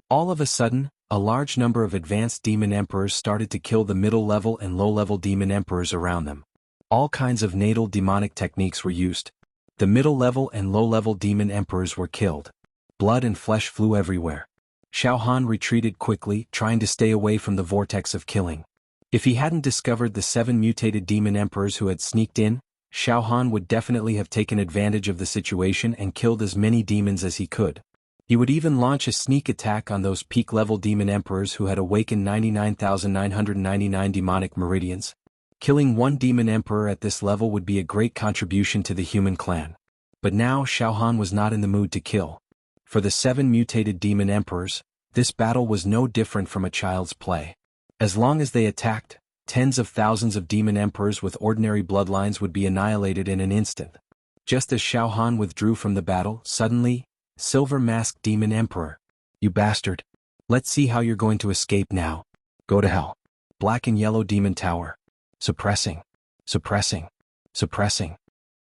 All of a sudden, a large number of advanced demon emperors started to kill the middle-level and low-level demon emperors around them. All kinds of natal demonic techniques were used. The middle-level and low-level demon emperors were killed. Blood and flesh flew everywhere. Xiao Han retreated quickly, trying to stay away from the vortex of killing. If he hadn't discovered the 7 mutated demon emperors who had sneaked in, Xiao Han would definitely have taken advantage of the situation and killed as many demons as he could. He would even launch a sneak attack on those peak-level demon emperors who had awakened 99,999 demonic meridians. Killing one demon emperor at this level would be a great contribution to the human clan. But now Xiao Han was not in the mood to kill. For the 7 mutated demon emperors, this battle was no different from a child's play. As long as they attacked, tens of thousands of demon emperors with ordinary bloodlines would be annihilated in an instant. Just as Xiao Han withdrew from the battle, suddenly, Silver-masked demon emperor. You bastard. Let's see how you're going to escape now. Go to hell. Black and yellow demon tower. Suppressing. Suppressing. Suppressing.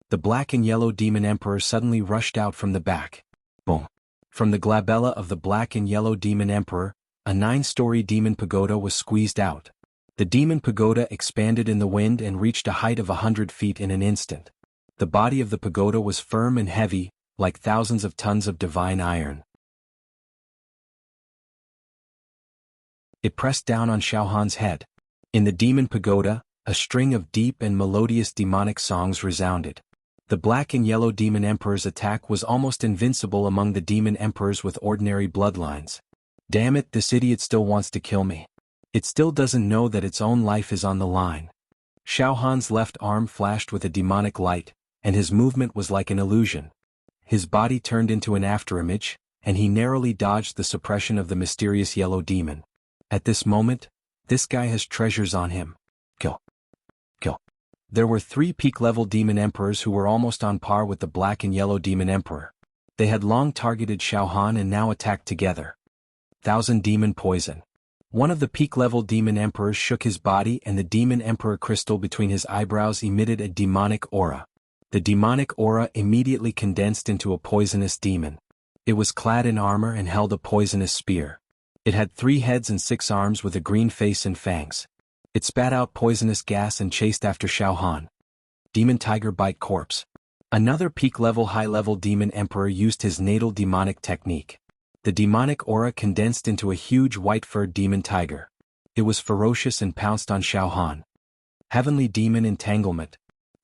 The black and yellow demon emperor suddenly rushed out from the back. Boom. From the glabella of the black and yellow demon emperor, a 9-story demon pagoda was squeezed out. The demon pagoda expanded in the wind and reached a height of 100 feet in an instant. The body of the pagoda was firm and heavy, like thousands of tons of divine iron. It pressed down on Xiao Han's head. In the demon pagoda, a string of deep and melodious demonic songs resounded. The black and yellow demon emperor's attack was almost invincible among the demon emperors with ordinary bloodlines. Damn it, this idiot still wants to kill me. It still doesn't know that its own life is on the line. Xiao Han's left arm flashed with a demonic light, and his movement was like an illusion. His body turned into an afterimage, and he narrowly dodged the suppression of the mysterious yellow demon. At this moment, this guy has treasures on him. Kill. Kill. There were 3 peak-level demon emperors who were almost on par with the black and yellow demon emperor. They had long targeted Xiao Han and now attacked together. 1,000 demon poison. One of the peak-level demon emperors shook his body and the demon emperor crystal between his eyebrows emitted a demonic aura. The demonic aura immediately condensed into a poisonous demon. It was clad in armor and held a poisonous spear. It had 3 heads and 6 arms with a green face and fangs. It spat out poisonous gas and chased after Xiao Han. Demon Tiger Bite Corpse. Another peak-level high-level demon emperor used his natal demonic technique. The demonic aura condensed into a huge white-furred demon tiger. It was ferocious and pounced on Xiao Han. Heavenly Demon Entanglement.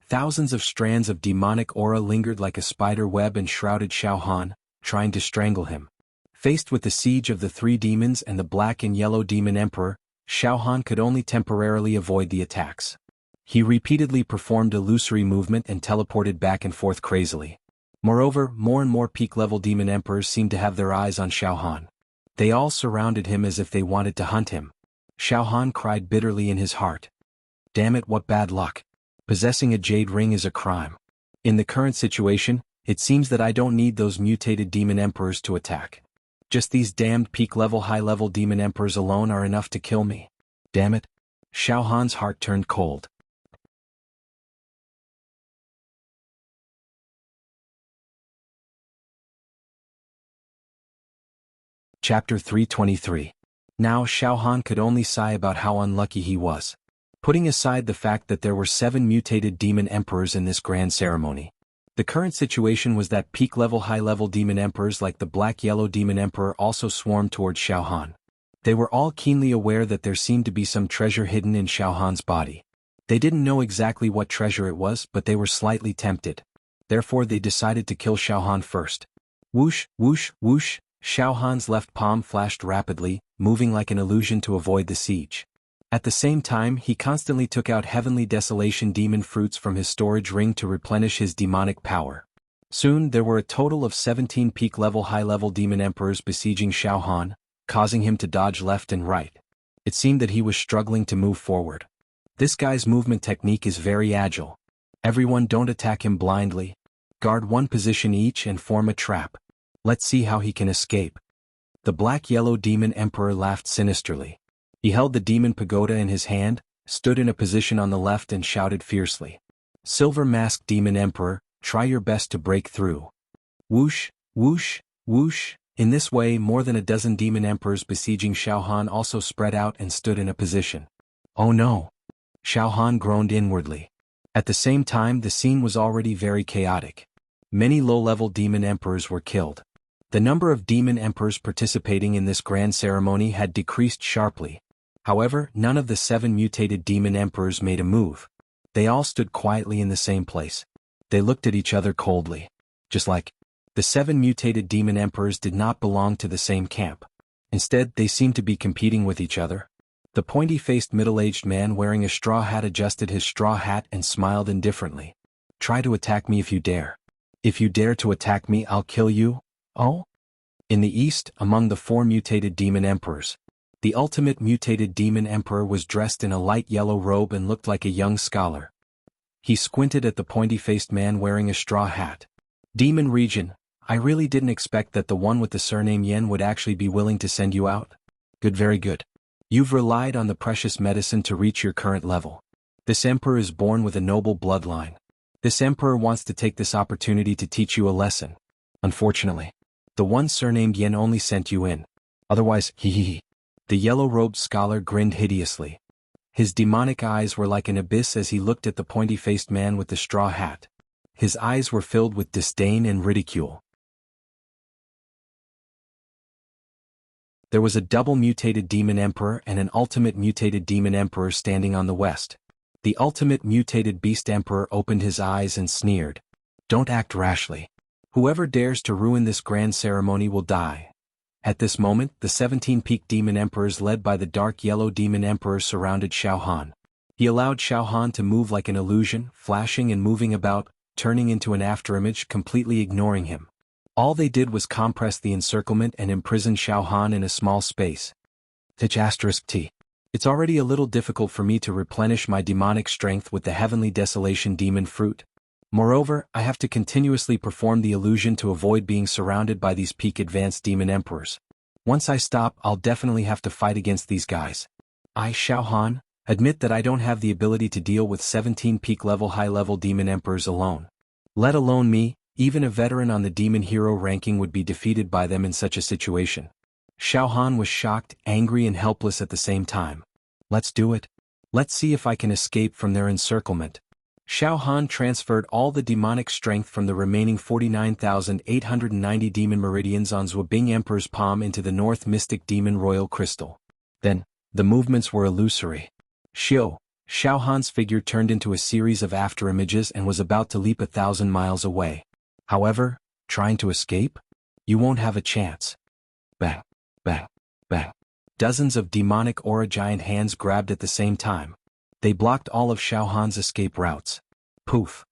Thousands of strands of demonic aura lingered like a spider web and shrouded Xiao Han, trying to strangle him. Faced with the siege of the 3 demons and the black and yellow demon emperor, Xiao Han could only temporarily avoid the attacks. He repeatedly performed illusory movement and teleported back and forth crazily. Moreover, more and more peak-level demon emperors seemed to have their eyes on Xiao Han. They all surrounded him as if they wanted to hunt him. Xiao Han cried bitterly in his heart. Damn it, what bad luck. Possessing a jade ring is a crime. In the current situation, it seems that I don't need those mutated demon emperors to attack. Just these damned peak-level high-level demon emperors alone are enough to kill me. Damn it. Xiao Han's heart turned cold. Chapter 323. Now Xiao Han could only sigh about how unlucky he was. Putting aside the fact that there were 7 mutated demon emperors in this grand ceremony. The current situation was that peak-level high-level demon emperors like the black-yellow demon emperor also swarmed towards Xiao Han. They were all keenly aware that there seemed to be some treasure hidden in Xiao Han's body. They didn't know exactly what treasure it was, but they were slightly tempted. Therefore they decided to kill Xiao Han first. Whoosh, whoosh, whoosh, Xiao Han's left palm flashed rapidly, moving like an illusion to avoid the siege. At the same time, he constantly took out heavenly desolation demon fruits from his storage ring to replenish his demonic power. Soon there were a total of 17 peak-level high-level demon emperors besieging Xiao Han, causing him to dodge left and right. It seemed that he was struggling to move forward. This guy's movement technique is very agile. Everyone don't attack him blindly. Guard one position each and form a trap. Let's see how he can escape. The black-yellow demon emperor laughed sinisterly. He held the demon pagoda in his hand, stood in a position on the left and shouted fiercely. Silver-masked demon emperor, try your best to break through. Whoosh, whoosh, whoosh. In this way more than a dozen demon emperors besieging Xiao Han also spread out and stood in a position. Oh no! Xiao Han groaned inwardly. At the same time the scene was already very chaotic. Many low-level demon emperors were killed. The number of demon emperors participating in this grand ceremony had decreased sharply. However, none of the 7 mutated demon emperors made a move. They all stood quietly in the same place. They looked at each other coldly. Just like the 7 mutated demon emperors did not belong to the same camp. Instead, they seemed to be competing with each other. The pointy-faced middle-aged man wearing a straw hat adjusted his straw hat and smiled indifferently. Try to attack me if you dare. If you dare to attack me, I'll kill you. Oh? In the east, among the 4 mutated demon emperors, the ultimate mutated demon emperor was dressed in a light yellow robe and looked like a young scholar. He squinted at the pointy-faced man wearing a straw hat. Demon region, I really didn't expect that the one with the surname Yen would actually be willing to send you out. Good, very good. You've relied on the precious medicine to reach your current level. This emperor is born with a noble bloodline. This emperor wants to take this opportunity to teach you a lesson. Unfortunately, the one surnamed Yen only sent you in. Otherwise, hee. The yellow-robed scholar grinned hideously. His demonic eyes were like an abyss as he looked at the pointy-faced man with the straw hat. His eyes were filled with disdain and ridicule. There was a double mutated demon emperor and an ultimate mutated demon emperor standing on the west. The ultimate mutated beast emperor opened his eyes and sneered. Don't act rashly. Whoever dares to ruin this grand ceremony will die. At this moment, the 17-peak demon emperors led by the dark yellow demon emperor surrounded Xiao Han. He allowed Xiao Han to move like an illusion, flashing and moving about, turning into an afterimage, completely ignoring him. All they did was compress the encirclement and imprison Xiao Han in a small space. T. It's already a little difficult for me to replenish my demonic strength with the heavenly desolation demon fruit. Moreover, I have to continuously perform the illusion to avoid being surrounded by these peak advanced demon emperors. Once I stop, I'll definitely have to fight against these guys. I, Xiao Han, admit that I don't have the ability to deal with 17 peak level high-level demon emperors alone. Let alone me, even a veteran on the demon hero ranking would be defeated by them in such a situation. Xiao Han was shocked, angry and helpless at the same time. Let's do it. Let's see if I can escape from their encirclement. Xiao Han transferred all the demonic strength from the remaining 49,890 demon meridians on Zhuabing Emperor's palm into the North Mystic Demon Royal Crystal. Then, the movements were illusory. Xiao Han's figure turned into a series of afterimages and was about to leap 1,000 miles away. However, trying to escape? You won't have a chance. Bang, bang, bang. Dozens of demonic aura giant hands grabbed at the same time. They blocked all of Xiao Han's escape routes. Poof.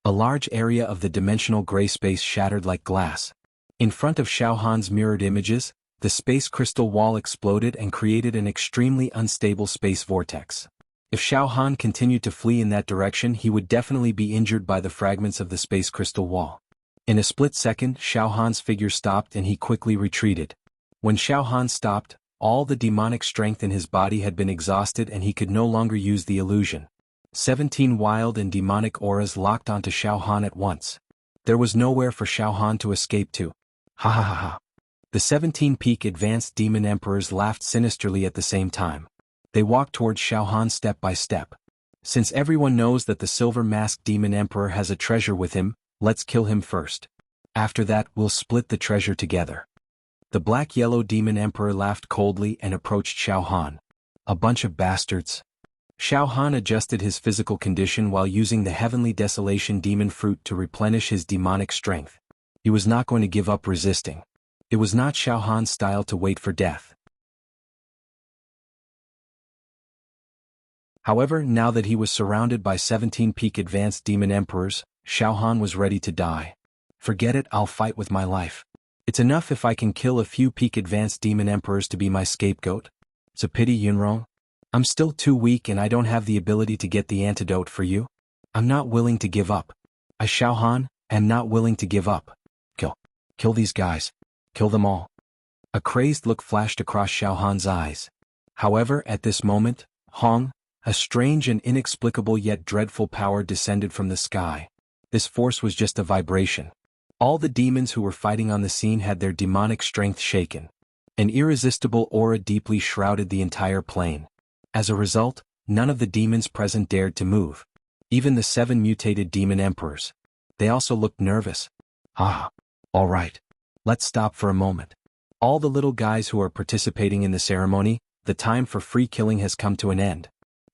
A large area of the dimensional gray space shattered like glass. In front of Xiao Han's mirrored images, the space crystal wall exploded and created an extremely unstable space vortex. If Xiao Han continued to flee in that direction, he would definitely be injured by the fragments of the space crystal wall. In a split second, Xiao Han's figure stopped and he quickly retreated. When Xiao Han stopped, all the demonic strength in his body had been exhausted and he could no longer use the illusion. 17 wild and demonic auras locked onto Xiao Han at once. There was nowhere for Xiao Han to escape to. Ha ha ha ha. The 17-peak advanced demon emperors laughed sinisterly at the same time. They walked towards Xiao Han step by step. Since everyone knows that the silver-masked demon emperor has a treasure with him, let's kill him first. After that, we'll split the treasure together. The black-yellow demon emperor laughed coldly and approached Xiao Han. A bunch of bastards. Xiao Han adjusted his physical condition while using the heavenly desolation demon fruit to replenish his demonic strength. He was not going to give up resisting. It was not Xiao Han's style to wait for death. However, now that he was surrounded by 17 peak advanced demon emperors, Xiao Han was ready to die. Forget it, I'll fight with my life. It's enough if I can kill a few peak advanced demon emperors to be my scapegoat. It's a pity, Yunrong. I'm still too weak and I don't have the ability to get the antidote for you. I'm not willing to give up. I, Xiao Han, am not willing to give up. Kill these guys. Kill them all. A crazed look flashed across Xiaohan's eyes. However, at this moment, Hong, a strange and inexplicable yet dreadful power descended from the sky. This force was just a vibration. All the demons who were fighting on the scene had their demonic strength shaken. An irresistible aura deeply shrouded the entire plane. As a result, none of the demons present dared to move. Even the 7 mutated demon emperors. They also looked nervous. Ah, all right. Let's stop for a moment. All the little guys who are participating in the ceremony, the time for free killing has come to an end.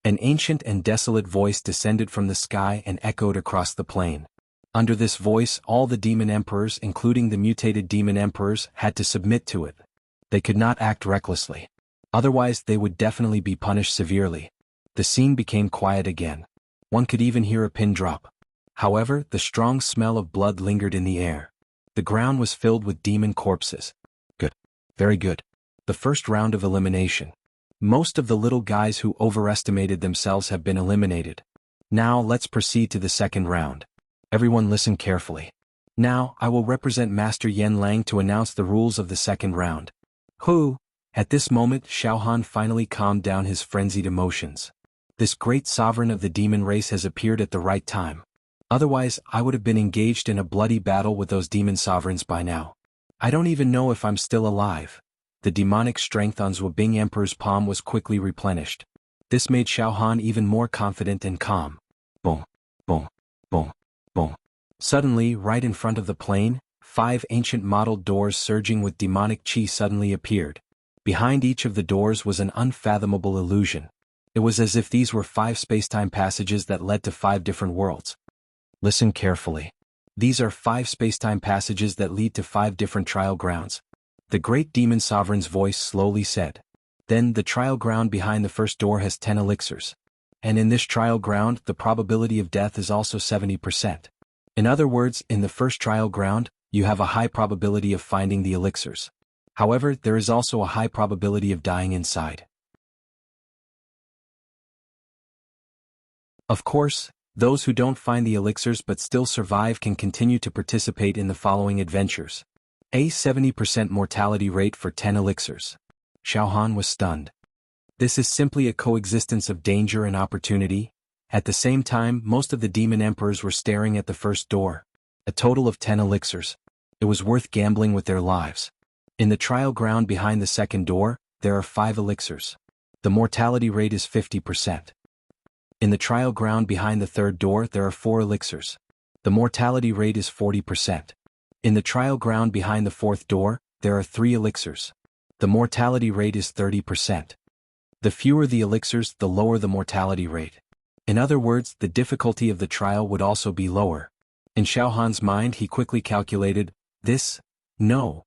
An ancient and desolate voice descended from the sky and echoed across the plain. Under this voice, all the demon emperors, including the mutated demon emperors, had to submit to it. They could not act recklessly. Otherwise, they would definitely be punished severely. The scene became quiet again. One could even hear a pin drop. However, the strong smell of blood lingered in the air. The ground was filled with demon corpses. Good. Very good. The first round of elimination. Most of the little guys who overestimated themselves have been eliminated. Now let's proceed to the second round. Everyone listen carefully. Now, I will represent Master Yen Lang to announce the rules of the second round. Who? At this moment, Xiaohan finally calmed down his frenzied emotions. This great sovereign of the demon race has appeared at the right time. Otherwise, I would have been engaged in a bloody battle with those demon sovereigns by now. I don't even know if I'm still alive. The demonic strength on Zhuobing Emperor's palm was quickly replenished. This made Xiaohan even more confident and calm. Boom, boom, boom, boom. Suddenly, right in front of the plane, 5 ancient modeled doors surging with demonic chi suddenly appeared. Behind each of the doors was an unfathomable illusion. It was as if these were 5 spacetime passages that led to 5 different worlds. Listen carefully. These are 5 spacetime passages that lead to 5 different trial grounds. The great demon sovereign's voice slowly said. Then the trial ground behind the first door has 10 elixirs. And in this trial ground, the probability of death is also 70%. In other words, in the first trial ground, you have a high probability of finding the elixirs. However, there is also a high probability of dying inside. Of course, those who don't find the elixirs but still survive can continue to participate in the following adventures. A 70% mortality rate for 10 elixirs. Xiaohan was stunned. This is simply a coexistence of danger and opportunity. At the same time, most of the demon emperors were staring at the first door. A total of 10 elixirs. It was worth gambling with their lives. In the trial ground behind the second door, there are 5 elixirs. The mortality rate is 50%. In the trial ground behind the third door, there are 4 elixirs. The mortality rate is 40%. In the trial ground behind the fourth door, there are 3 elixirs. The mortality rate is 30%. The fewer the elixirs, the lower the mortality rate. In other words, the difficulty of the trial would also be lower. In Xiaohan's mind, he quickly calculated, no.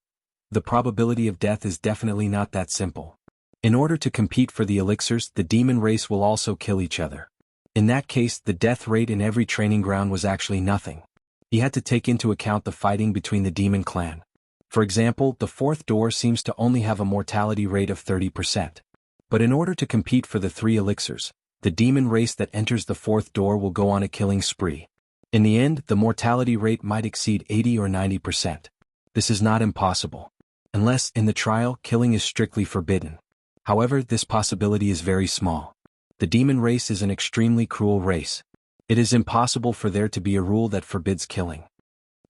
The probability of death is definitely not that simple. In order to compete for the elixirs, the demon race will also kill each other. In that case, the death rate in every training ground was actually nothing. He had to take into account the fighting between the demon clan. For example, the fourth door seems to only have a mortality rate of 30%. But in order to compete for the 3 elixirs, the demon race that enters the fourth door will go on a killing spree. In the end, the mortality rate might exceed 80 or 90%. This is not impossible. Unless, in the trial, killing is strictly forbidden. However, this possibility is very small. The demon race is an extremely cruel race. It is impossible for there to be a rule that forbids killing.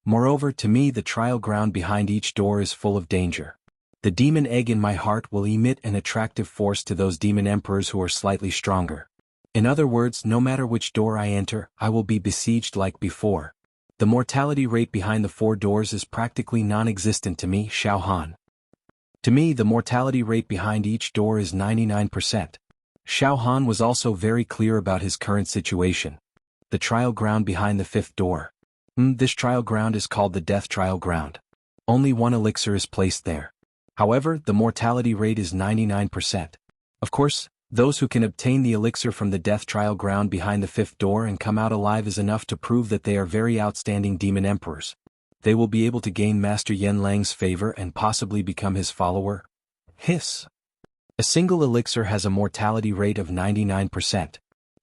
Moreover, to me, the trial ground behind each door is full of danger. The demon egg in my heart will emit an attractive force to those demon emperors who are slightly stronger. In other words, no matter which door I enter, I will be besieged like before. The mortality rate behind the 4 doors is practically non-existent to me, Xiaohan. To me, the mortality rate behind each door is 99%. Xiaohan was also very clear about his current situation. The trial ground behind the 5th door. This trial ground is called the death trial ground. Only 1 elixir is placed there. However, the mortality rate is 99%. Of course, those who can obtain the elixir from the death trial ground behind the 5th door and come out alive is enough to prove that they are very outstanding demon emperors. They will be able to gain Master Yen Lang's favor and possibly become his follower. Hiss. A single elixir has a mortality rate of 99%.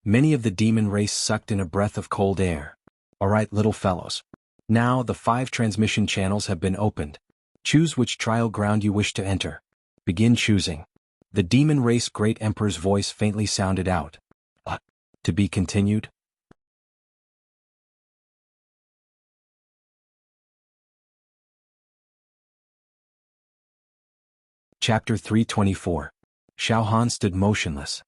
Many of the demon race sucked in a breath of cold air. Alright, little fellows. Now the 5 transmission channels have been opened. Choose which trial ground you wish to enter. Begin choosing. The demon race great emperor's voice faintly sounded out. To be continued? Chapter 324. Xiao Han stood motionless.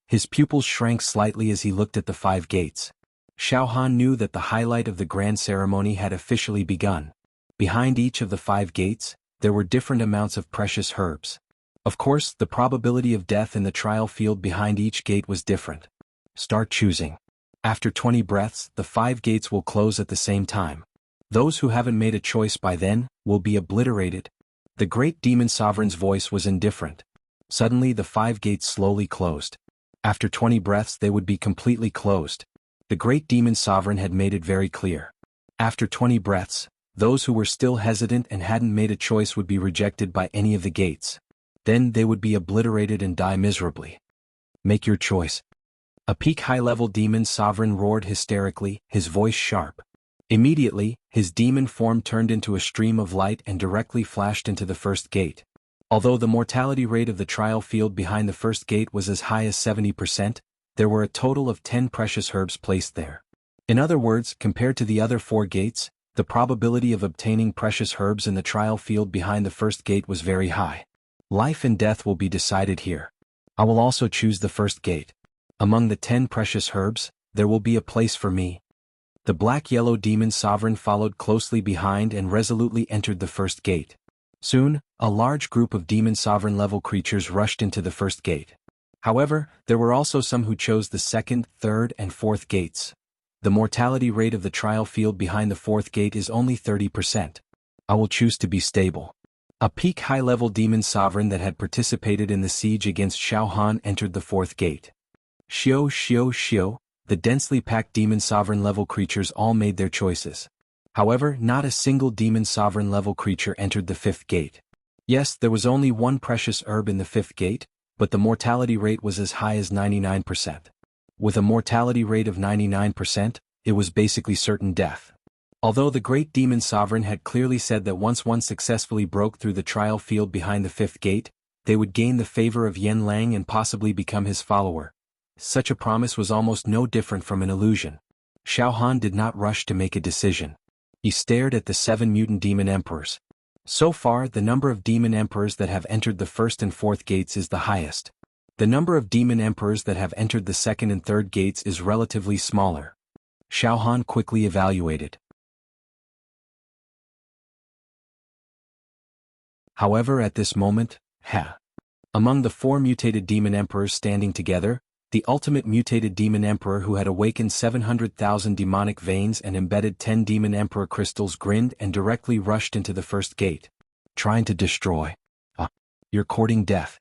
His pupils shrank slightly as he looked at the 5 gates. Xiao Han knew that the highlight of the grand ceremony had officially begun. Behind each of the 5 gates, there were different amounts of precious herbs. Of course, the probability of death in the trial field behind each gate was different. Start choosing. After 20 breaths, the 5 gates will close at the same time. Those who haven't made a choice by then will be obliterated. The great demon sovereign's voice was indifferent. Suddenly the 5 gates slowly closed. After 20 breaths they would be completely closed. The great demon sovereign had made it very clear. After 20 breaths, those who were still hesitant and hadn't made a choice would be rejected by any of the gates. Then they would be obliterated and die miserably. Make your choice. A peak high-level demon sovereign roared hysterically, his voice sharp. Immediately, his demon form turned into a stream of light and directly flashed into the first gate. Although the mortality rate of the trial field behind the first gate was as high as 70%, there were a total of 10 precious herbs placed there. In other words, compared to the other 4 gates, the probability of obtaining precious herbs in the trial field behind the first gate was very high. Life and death will be decided here. I will also choose the first gate. Among the 10 precious herbs, there will be a place for me. The black-yellow demon sovereign followed closely behind and resolutely entered the first gate. Soon, a large group of demon sovereign-level creatures rushed into the first gate. However, there were also some who chose the second, third, and fourth gates. The mortality rate of the trial field behind the fourth gate is only 30%. I will choose to be stable. A peak high-level demon sovereign that had participated in the siege against Xiao Han entered the fourth gate. Xiao Xiao Xiao, the densely packed demon sovereign-level creatures all made their choices. However, not a single demon sovereign-level creature entered the fifth gate. Yes, there was only one precious herb in the fifth gate, but the mortality rate was as high as 99%. With a mortality rate of 99%, it was basically certain death. Although the great demon sovereign had clearly said that once one successfully broke through the trial field behind the fifth gate, they would gain the favor of Yan Lang and possibly become his follower. Such a promise was almost no different from an illusion. Xiao Han did not rush to make a decision. He stared at the 7 mutant demon emperors. So far, the number of demon emperors that have entered the first and fourth gates is the highest. The number of demon emperors that have entered the second and third gates is relatively smaller. Xiao Han quickly evaluated. However, at this moment, among the 4 mutated demon emperors standing together, the ultimate mutated demon emperor who had awakened 700,000 demonic veins and embedded 10 demon emperor crystals grinned and directly rushed into the first gate. Trying to destroy. You're courting death.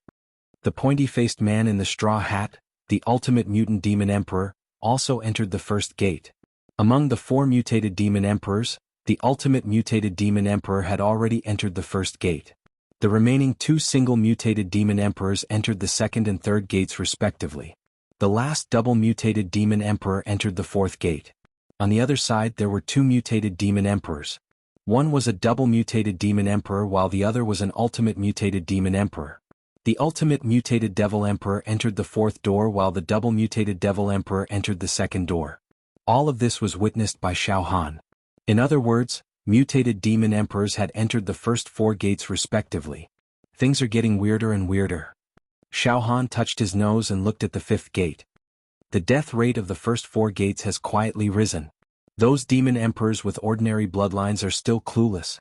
The pointy-faced man in the straw hat, the ultimate mutant demon emperor, also entered the first gate. Among the 4 mutated demon emperors, the ultimate mutated demon emperor had already entered the first gate. The remaining 2 single mutated demon emperors entered the second and third gates respectively. The last double mutated demon emperor entered the fourth gate. On the other side there were 2 mutated demon emperors. One was a double mutated demon emperor while the other was an ultimate mutated demon emperor. The ultimate mutated devil emperor entered the fourth door while the double mutated devil emperor entered the second door. All of this was witnessed by Xiao Han. In other words, mutated demon emperors had entered the first 4 gates respectively. Things are getting weirder and weirder. Xiao Han touched his nose and looked at the 5th gate. The death rate of the first 4 gates has quietly risen. Those demon emperors with ordinary bloodlines are still clueless.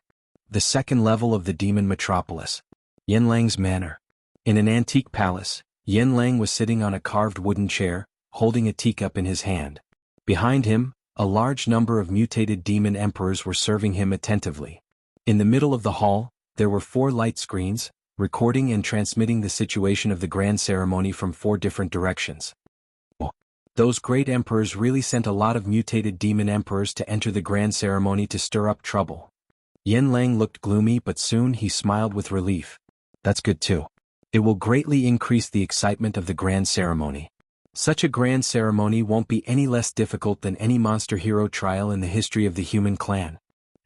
The second level of the demon metropolis. Yan Lang's manor. In an antique palace, Yan Lang was sitting on a carved wooden chair, holding a teacup in his hand. Behind him, a large number of mutated demon emperors were serving him attentively. In the middle of the hall, there were 4 light screens, recording and transmitting the situation of the grand ceremony from 4 different directions. Those great emperors really sent a lot of mutated demon emperors to enter the grand ceremony to stir up trouble. Yan Lang looked gloomy but soon he smiled with relief. That's good too. It will greatly increase the excitement of the grand ceremony. Such a grand ceremony won't be any less difficult than any monster hero trial in the history of the human clan.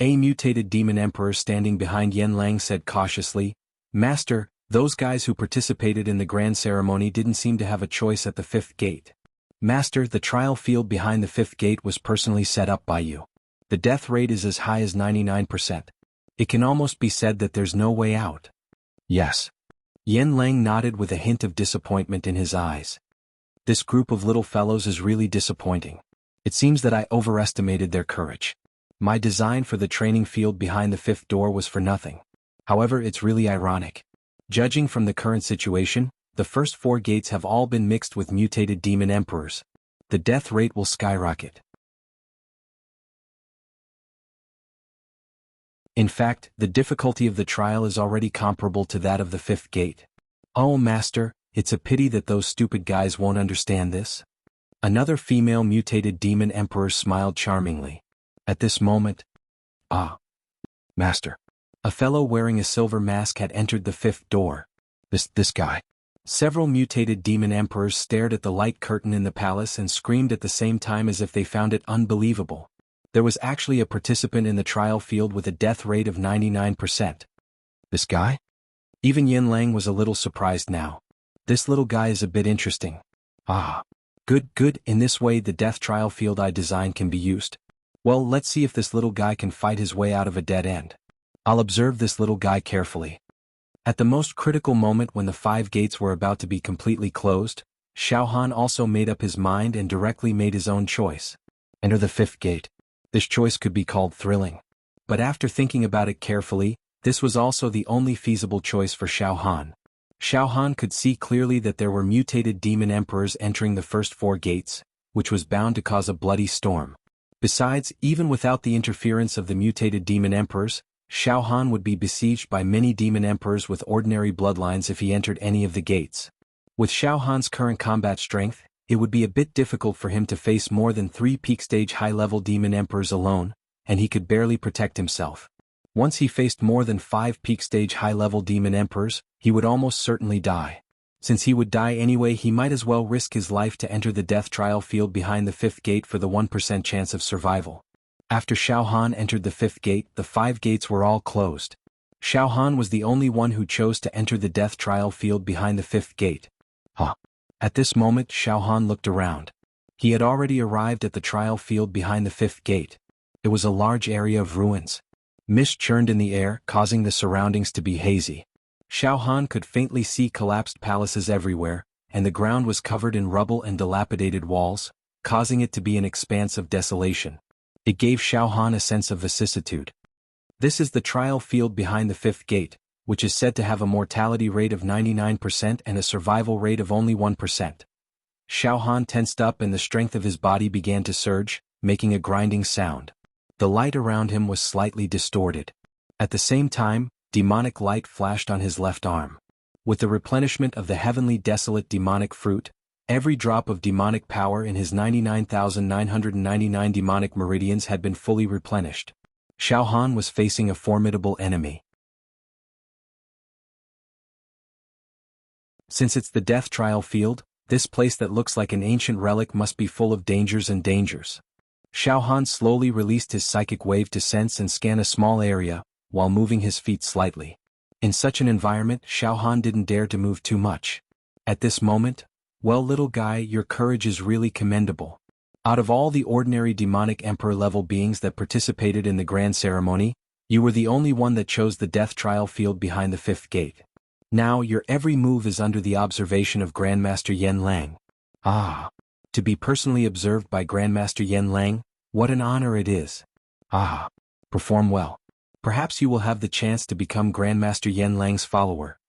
A mutated demon emperor standing behind Yan Lang said cautiously, "Master, those guys who participated in the grand ceremony didn't seem to have a choice at the fifth gate. Master, the trial field behind the fifth gate was personally set up by you. The death rate is as high as 99%. It can almost be said that there's no way out." "Yes." Yan Lang nodded with a hint of disappointment in his eyes. "This group of little fellows is really disappointing. It seems that I overestimated their courage. My design for the training field behind the fifth door was for nothing. However, it's really ironic. Judging from the current situation, the first 4 gates have all been mixed with mutated demon emperors. The death rate will skyrocket. In fact, the difficulty of the trial is already comparable to that of the fifth gate. Oh, Master, it's a pity that those stupid guys won't understand this." Another female mutated demon emperor smiled charmingly. At this moment, "Ah, Master." A fellow wearing a silver mask had entered the fifth door. This guy." Several mutated demon emperors stared at the light curtain in the palace and screamed at the same time as if they found it unbelievable. There was actually a participant in the trial field with a death rate of 99%. "This guy?" Even Yan Lang was a little surprised now. "This little guy is a bit interesting." "Ah. Good. In this way the death trial field I designed can be used. Well, let's see if this little guy can fight his way out of a dead end. I'll observe this little guy carefully." At the most critical moment when the 5 gates were about to be completely closed, Xiaohan also made up his mind and directly made his own choice. Enter the 5th gate. This choice could be called thrilling. But after thinking about it carefully, this was also the only feasible choice for Xiaohan. Xiaohan could see clearly that there were mutated demon emperors entering the first 4 gates, which was bound to cause a bloody storm. Besides, even without the interference of the mutated demon emperors, Xiaohan would be besieged by many demon emperors with ordinary bloodlines if he entered any of the gates. With Xiaohan's current combat strength, it would be a bit difficult for him to face more than 3 peak stage high-level demon emperors alone, and he could barely protect himself. Once he faced more than 5 peak stage high-level demon emperors, he would almost certainly die. Since he would die anyway, he might as well risk his life to enter the death trial field behind the 5th gate for the 1% chance of survival. After Xiaohan entered the 5th gate, the 5 gates were all closed. Xiaohan was the only one who chose to enter the death trial field behind the 5th gate. At this moment Xiaohan looked around. He had already arrived at the trial field behind the 5th gate. It was a large area of ruins. Mist churned in the air, causing the surroundings to be hazy. Xiaohan could faintly see collapsed palaces everywhere, and the ground was covered in rubble and dilapidated walls, causing it to be an expanse of desolation. It gave Xiaohan a sense of vicissitude. This is the trial field behind the 5th gate, which is said to have a mortality rate of 99% and a survival rate of only 1%. Xiaohan tensed up and the strength of his body began to surge, making a grinding sound. The light around him was slightly distorted. At the same time, demonic light flashed on his left arm. With the replenishment of the heavenly desolate demonic fruit, every drop of demonic power in his 99,999 demonic meridians had been fully replenished. Xiaohan was facing a formidable enemy. Since it's the death trial field, this place that looks like an ancient relic must be full of dangers and dangers. Xiaohan slowly released his psychic wave to sense and scan a small area, while moving his feet slightly. In such an environment, Xiaohan didn't dare to move too much. At this moment, "Well, little guy, your courage is really commendable. Out of all the ordinary demonic emperor-level beings that participated in the grand ceremony, you were the only one that chose the death trial field behind the 5th gate. Now your every move is under the observation of Grandmaster Yan Lang." "Ah. To be personally observed by Grandmaster Yan Lang, what an honor it is." "Ah. Perform well. Perhaps you will have the chance to become Grandmaster Yan Lang's follower."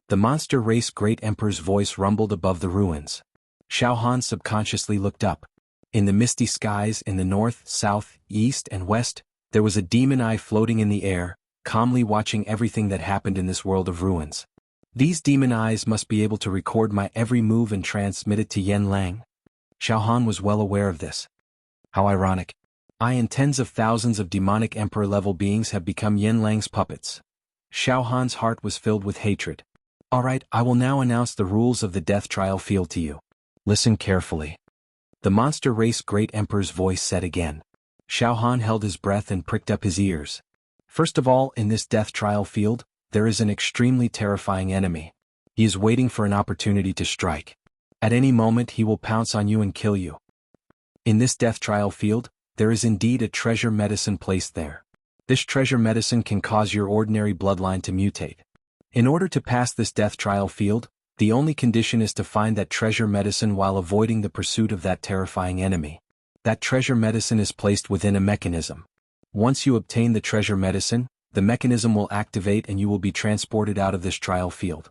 The monster race Great Emperor's voice rumbled above the ruins. Xiaohan subconsciously looked up. In the misty skies in the north, south, east, and west, there was a demon eye floating in the air, calmly watching everything that happened in this world of ruins. These demon eyes must be able to record my every move and transmit it to Yan Lang. Xiaohan was well aware of this. How ironic. I and tens of thousands of demonic emperor-level beings have become Yan Lang's puppets. Xiaohan's heart was filled with hatred. "Alright, I will now announce the rules of the death trial field to you. Listen carefully." The monster race Great Emperor's voice said again. Xiao Han held his breath and pricked up his ears. First of all, in this death trial field, there is an extremely terrifying enemy. He is waiting for an opportunity to strike. At any moment he will pounce on you and kill you. In this death trial field, there is indeed a treasure medicine placed there. This treasure medicine can cause your ordinary bloodline to mutate. In order to pass this death trial field, the only condition is to find that treasure medicine while avoiding the pursuit of that terrifying enemy. That treasure medicine is placed within a mechanism. Once you obtain the treasure medicine, the mechanism will activate and you will be transported out of this trial field.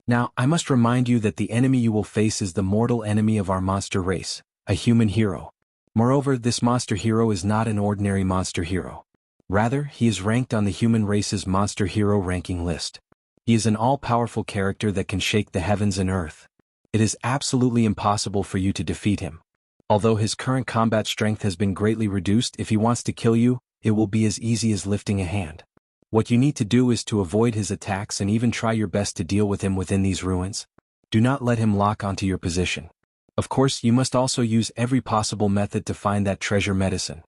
Now, I must remind you that the enemy you will face is the mortal enemy of our monster race, a human hero. Moreover, this monster hero is not an ordinary monster hero. Rather, he is ranked on the human race's monster hero ranking list. He is an all-powerful character that can shake the heavens and earth. It is absolutely impossible for you to defeat him. Although his current combat strength has been greatly reduced, if he wants to kill you, it will be as easy as lifting a hand. What you need to do is to avoid his attacks and even try your best to deal with him within these ruins. Do not let him lock onto your position. Of course, you must also use every possible method to find that treasure medicine.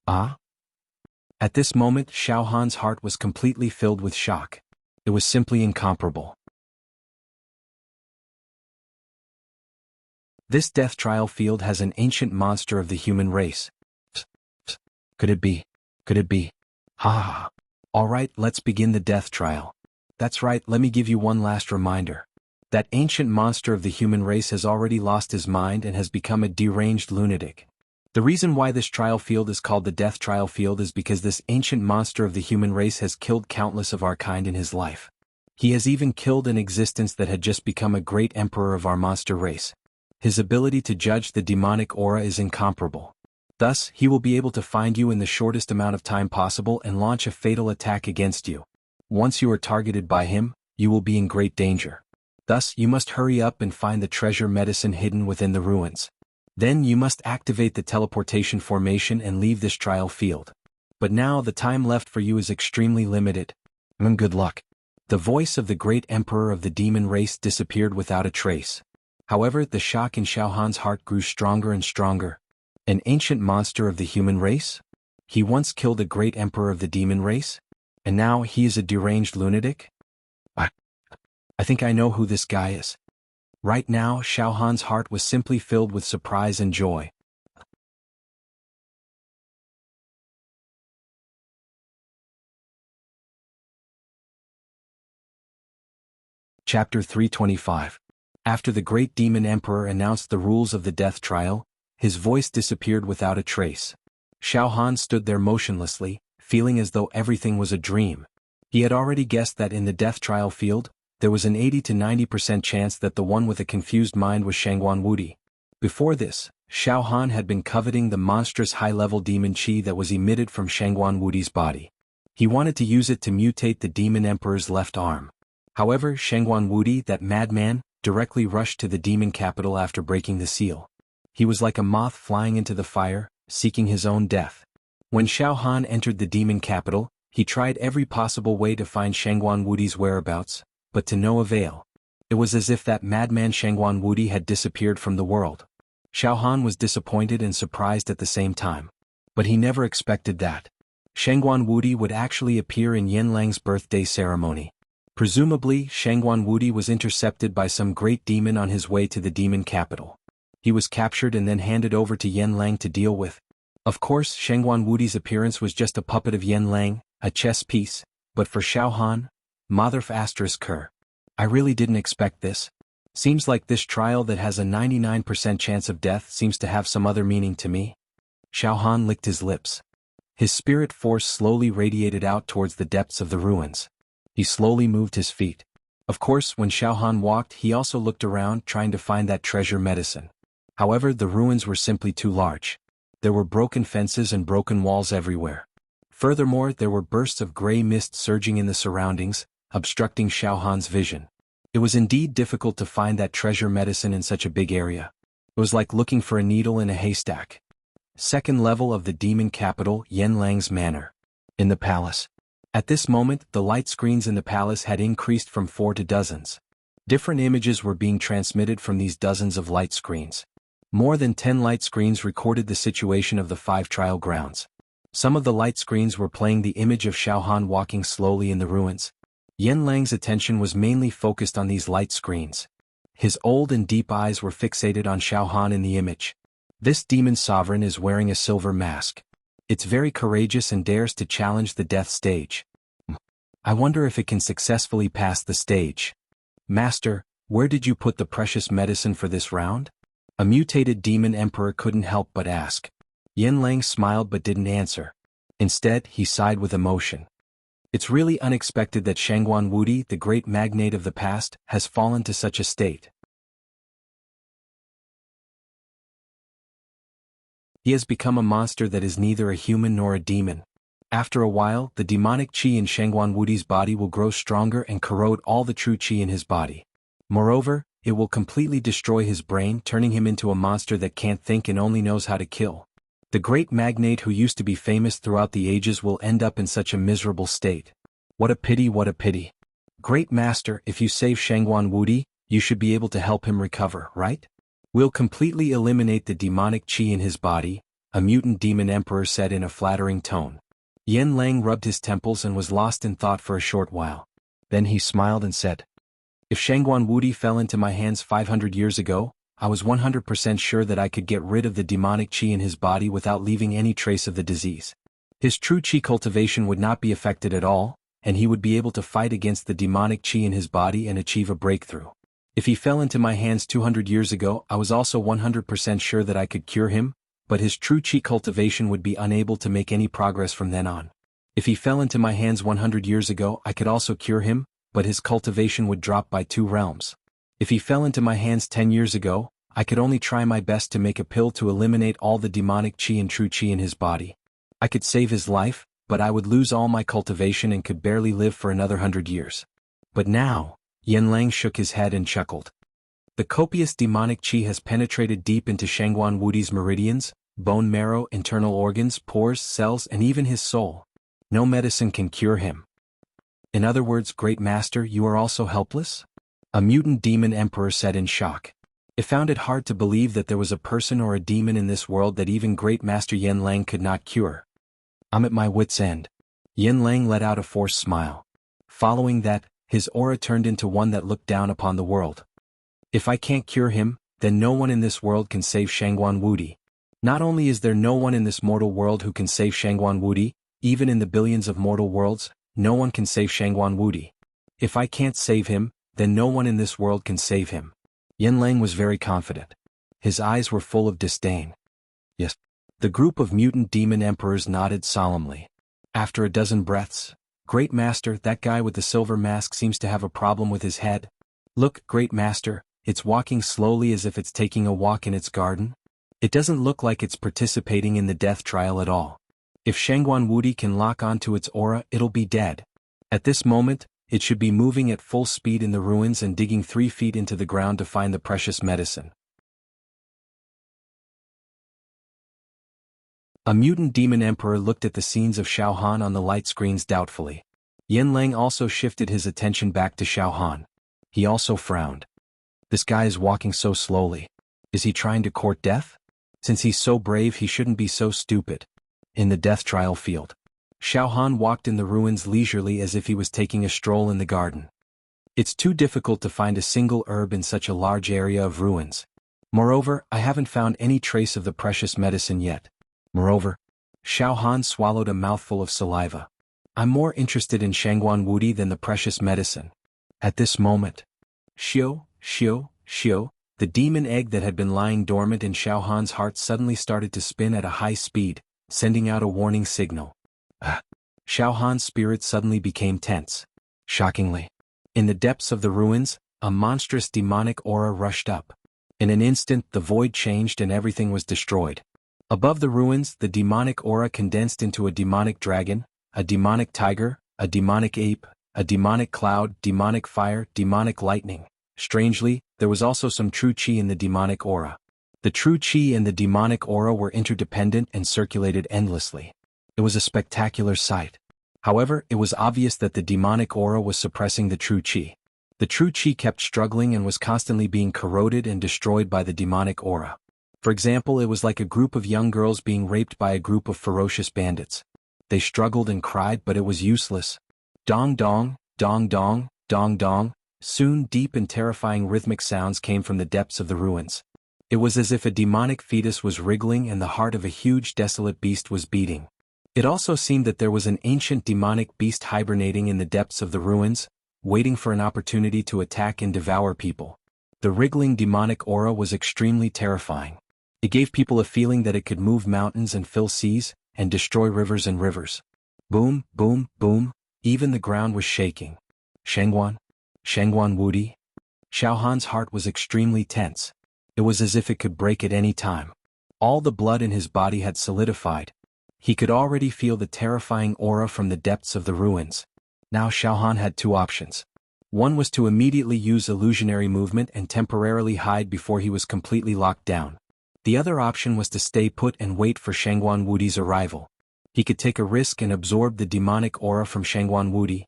Ah? At this moment, Xiao Han's heart was completely filled with shock. It was simply incomparable. This death trial field has an ancient monster of the human race. Could it be? Could it be? Ha! Alright, let's begin the death trial. That's right, let me give you one last reminder. That ancient monster of the human race has already lost his mind and has become a deranged lunatic. The reason why this trial field is called the death trial field is because this ancient monster of the human race has killed countless of our kind in his life. He has even killed an existence that had just become a great emperor of our monster race. His ability to judge the demonic aura is incomparable. Thus, he will be able to find you in the shortest amount of time possible and launch a fatal attack against you. Once you are targeted by him, you will be in great danger. Thus, you must hurry up and find the treasure medicine hidden within the ruins. Then you must activate the teleportation formation and leave this trial field. But now the time left for you is extremely limited. Good luck. The voice of the great emperor of the demon race disappeared without a trace. However, the shock in Xiao Han's heart grew stronger and stronger. An ancient monster of the human race? He once killed a great emperor of the demon race? And now he is a deranged lunatic? I think I know who this guy is. Right now, Xiao Han's heart was simply filled with surprise and joy. Chapter 325. After the great demon emperor announced the rules of the death trial, his voice disappeared without a trace. Xiao Han stood there motionlessly, feeling as though everything was a dream. He had already guessed that in the death trial field, there was an 80 to 90% chance that the one with a confused mind was Shangguan Wudi. Before this, Xiao Han had been coveting the monstrous high-level demon qi that was emitted from Shangguan Wudi's body. He wanted to use it to mutate the demon emperor's left arm. However, Shangguan Wudi, that madman, directly rushed to the demon capital after breaking the seal. He was like a moth flying into the fire, seeking his own death. When Xiao Han entered the demon capital, he tried every possible way to find Shangguan Wudi's whereabouts, but to no avail. It was as if that madman Shangguan Wudi had disappeared from the world. Xiao Han was disappointed and surprised at the same time. But he never expected that Shangguan Wudi would actually appear in Yanlang's birthday ceremony. Presumably, Shangguan Wudi was intercepted by some great demon on his way to the demon capital. He was captured and then handed over to Yanlang to deal with. Of course, Shangguan Wudi's appearance was just a puppet of Yanlang, a chess piece, but for Xiao Han, Motherf ***, I really didn't expect this. Seems like this trial that has a 99% chance of death seems to have some other meaning to me. Xiao Han licked his lips. His spirit force slowly radiated out towards the depths of the ruins. He slowly moved his feet. Of course, when Xiao Han walked, he also looked around trying to find that treasure medicine. However, the ruins were simply too large. There were broken fences and broken walls everywhere. Furthermore, there were bursts of gray mist surging in the surroundings, obstructing Xiao Han's vision. It was indeed difficult to find that treasure medicine in such a big area. It was like looking for a needle in a haystack. Second level of the demon capital, Yanlang's manor. In the palace. At this moment, the light screens in the palace had increased from 4 to dozens. Different images were being transmitted from these dozens of light screens. More than 10 light screens recorded the situation of the 5 trial grounds. Some of the light screens were playing the image of Xiaohan walking slowly in the ruins. Yan Lang's attention was mainly focused on these light screens. His old and deep eyes were fixated on Xiaohan in the image. This demon sovereign is wearing a silver mask. It's very courageous and dares to challenge the death stage. I wonder if it can successfully pass the stage. Master, where did you put the precious medicine for this round? A mutated demon emperor couldn't help but ask. Yan Lang smiled but didn't answer. Instead, he sighed with emotion. It's really unexpected that Shangguan Wudi, the great magnate of the past, has fallen to such a state. He has become a monster that is neither a human nor a demon. After a while, the demonic qi in Shangguan Wudi's body will grow stronger and corrode all the true qi in his body. Moreover, it will completely destroy his brain, turning him into a monster that can't think and only knows how to kill. The great magnate who used to be famous throughout the ages will end up in such a miserable state. What a pity, what a pity. Great Master, if you save Shangguan Wudi, you should be able to help him recover, right? We'll completely eliminate the demonic qi in his body, a mutant demon emperor said in a flattering tone. Yan Lang rubbed his temples and was lost in thought for a short while. Then he smiled and said, if Shangguan Wudi fell into my hands 500 years ago, I was 100% sure that I could get rid of the demonic qi in his body without leaving any trace of the disease. His true qi cultivation would not be affected at all, and he would be able to fight against the demonic qi in his body and achieve a breakthrough. If he fell into my hands 200 years ago, I was also 100% sure that I could cure him, but his true qi cultivation would be unable to make any progress from then on. If he fell into my hands 100 years ago, I could also cure him, but his cultivation would drop by 2 realms. If he fell into my hands 10 years ago, I could only try my best to make a pill to eliminate all the demonic qi and true qi in his body. I could save his life, but I would lose all my cultivation and could barely live for another 100 years. But now, Yan Lang shook his head and chuckled. The copious demonic qi has penetrated deep into Shangguan Wudi's meridians, bone marrow, internal organs, pores, cells, and even his soul. No medicine can cure him. In other words, Great Master, you are also helpless? A mutant demon emperor said in shock. It found it hard to believe that there was a person or a demon in this world that even Great Master Yan Lang could not cure. I'm at my wit's end. Yan Lang let out a forced smile. Following that, his aura turned into one that looked down upon the world. If I can't cure him, then no one in this world can save Shangguan Wudi. Not only is there no one in this mortal world who can save Shangguan Wudi, even in the billions of mortal worlds, no one can save Shangguan Wudi. If I can't save him, then no one in this world can save him. Yan Lang was very confident. His eyes were full of disdain. Yes. The group of mutant demon emperors nodded solemnly. After a dozen breaths, Great Master, that guy with the silver mask seems to have a problem with his head. Look, Great Master, it's walking slowly as if it's taking a walk in its garden. It doesn't look like it's participating in the death trial at all. If Shangguan Wudi can lock onto its aura, it'll be dead. At this moment, it should be moving at full speed in the ruins and digging 3 feet into the ground to find the precious medicine. A mutant demon emperor looked at the scenes of Xiaohan on the light screens doubtfully. Yan Lang also shifted his attention back to Xiaohan. He also frowned. This guy is walking so slowly. Is he trying to court death? Since he's so brave, he shouldn't be so stupid. In the death trial field, Xiaohan walked in the ruins leisurely as if he was taking a stroll in the garden. It's too difficult to find a single herb in such a large area of ruins. Moreover, I haven't found any trace of the precious medicine yet. Moreover, Xiaohan swallowed a mouthful of saliva. I'm more interested in Shangguan Wudi than the precious medicine. At this moment, Xiu, the demon egg that had been lying dormant in Xiaohan's heart suddenly started to spin at a high speed, sending out a warning signal. Xiaohan's spirit suddenly became tense. Shockingly, in the depths of the ruins, a monstrous demonic aura rushed up. In an instant, the void changed and everything was destroyed. Above the ruins, the demonic aura condensed into a demonic dragon, a demonic tiger, a demonic ape, a demonic cloud, demonic fire, demonic lightning. Strangely, there was also some true qi in the demonic aura. The true qi and the demonic aura were interdependent and circulated endlessly. It was a spectacular sight. However, it was obvious that the demonic aura was suppressing the true qi. The true qi kept struggling and was constantly being corroded and destroyed by the demonic aura. For example, it was like a group of young girls being raped by a group of ferocious bandits. They struggled and cried, but it was useless. Dong dong, dong dong, dong dong. Soon deep and terrifying rhythmic sounds came from the depths of the ruins. It was as if a demonic fetus was wriggling and the heart of a huge desolate beast was beating. It also seemed that there was an ancient demonic beast hibernating in the depths of the ruins, waiting for an opportunity to attack and devour people. The wriggling demonic aura was extremely terrifying. It gave people a feeling that it could move mountains and fill seas, and destroy rivers and rivers. Boom, boom, boom, even the ground was shaking. Shengguan? Shengguan Wudi? Xiaohan's heart was extremely tense. It was as if it could break at any time. All the blood in his body had solidified. He could already feel the terrifying aura from the depths of the ruins. Now Xiaohan had two options. One was to immediately use illusionary movement and temporarily hide before he was completely locked down. The other option was to stay put and wait for Shengguan Wudi's arrival. He could take a risk and absorb the demonic aura from Shengguan Wudi.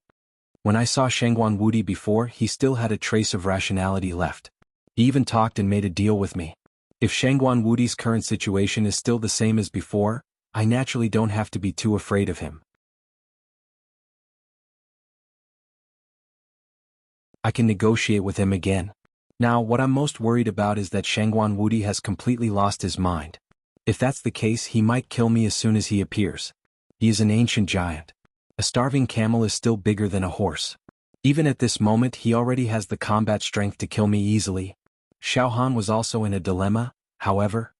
When I saw Shengguan Wudi before, he still had a trace of rationality left. He even talked and made a deal with me. If Shengguan Wudi's current situation is still the same as before, I naturally don't have to be too afraid of him. I can negotiate with him again. Now, what I'm most worried about is that Shengguan Wudi has completely lost his mind. If that's the case, he might kill me as soon as he appears. He is an ancient giant. A starving camel is still bigger than a horse. Even at this moment, he already has the combat strength to kill me easily. Xiaohan was also in a dilemma, however.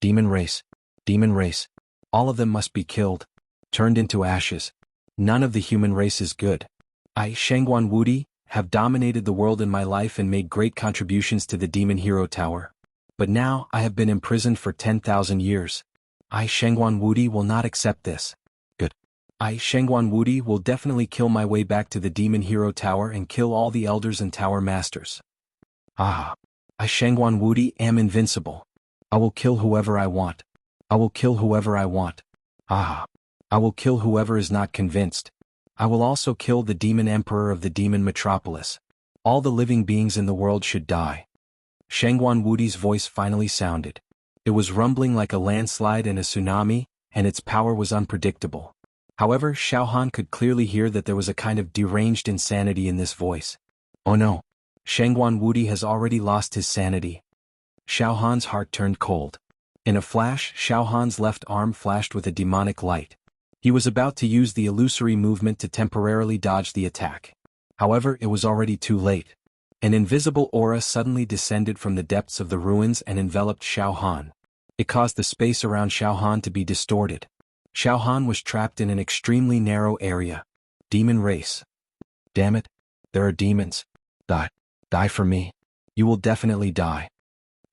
Demon race. Demon race. All of them must be killed. Turned into ashes. None of the human race is good. I, Shengguan Wudi, have dominated the world in my life and made great contributions to the Demon Hero Tower. But now, I have been imprisoned for 10,000 years. I, Shengguan Wudi, will not accept this. Good. I, Shengguan Wudi, will definitely kill my way back to the Demon Hero Tower and kill all the elders and tower masters. I, Shengguan Wudi, am invincible. I will kill whoever I want. I will kill whoever I want. I will kill whoever is not convinced. I will also kill the Demon Emperor of the Demon Metropolis. All the living beings in the world should die. Shengguan Wudi's voice finally sounded. It was rumbling like a landslide and a tsunami, and its power was unpredictable. However, Xiaohan could clearly hear that there was a kind of deranged insanity in this voice. Oh no. Shengguan Wudi has already lost his sanity. Xiaohan's heart turned cold. In a flash, Xiaohan's left arm flashed with a demonic light. He was about to use the illusory movement to temporarily dodge the attack. However, it was already too late. An invisible aura suddenly descended from the depths of the ruins and enveloped Xiaohan. It caused the space around Xiaohan to be distorted. Xiaohan was trapped in an extremely narrow area. Demon race. Damn it. There are demons. Die. Die for me. You will definitely die.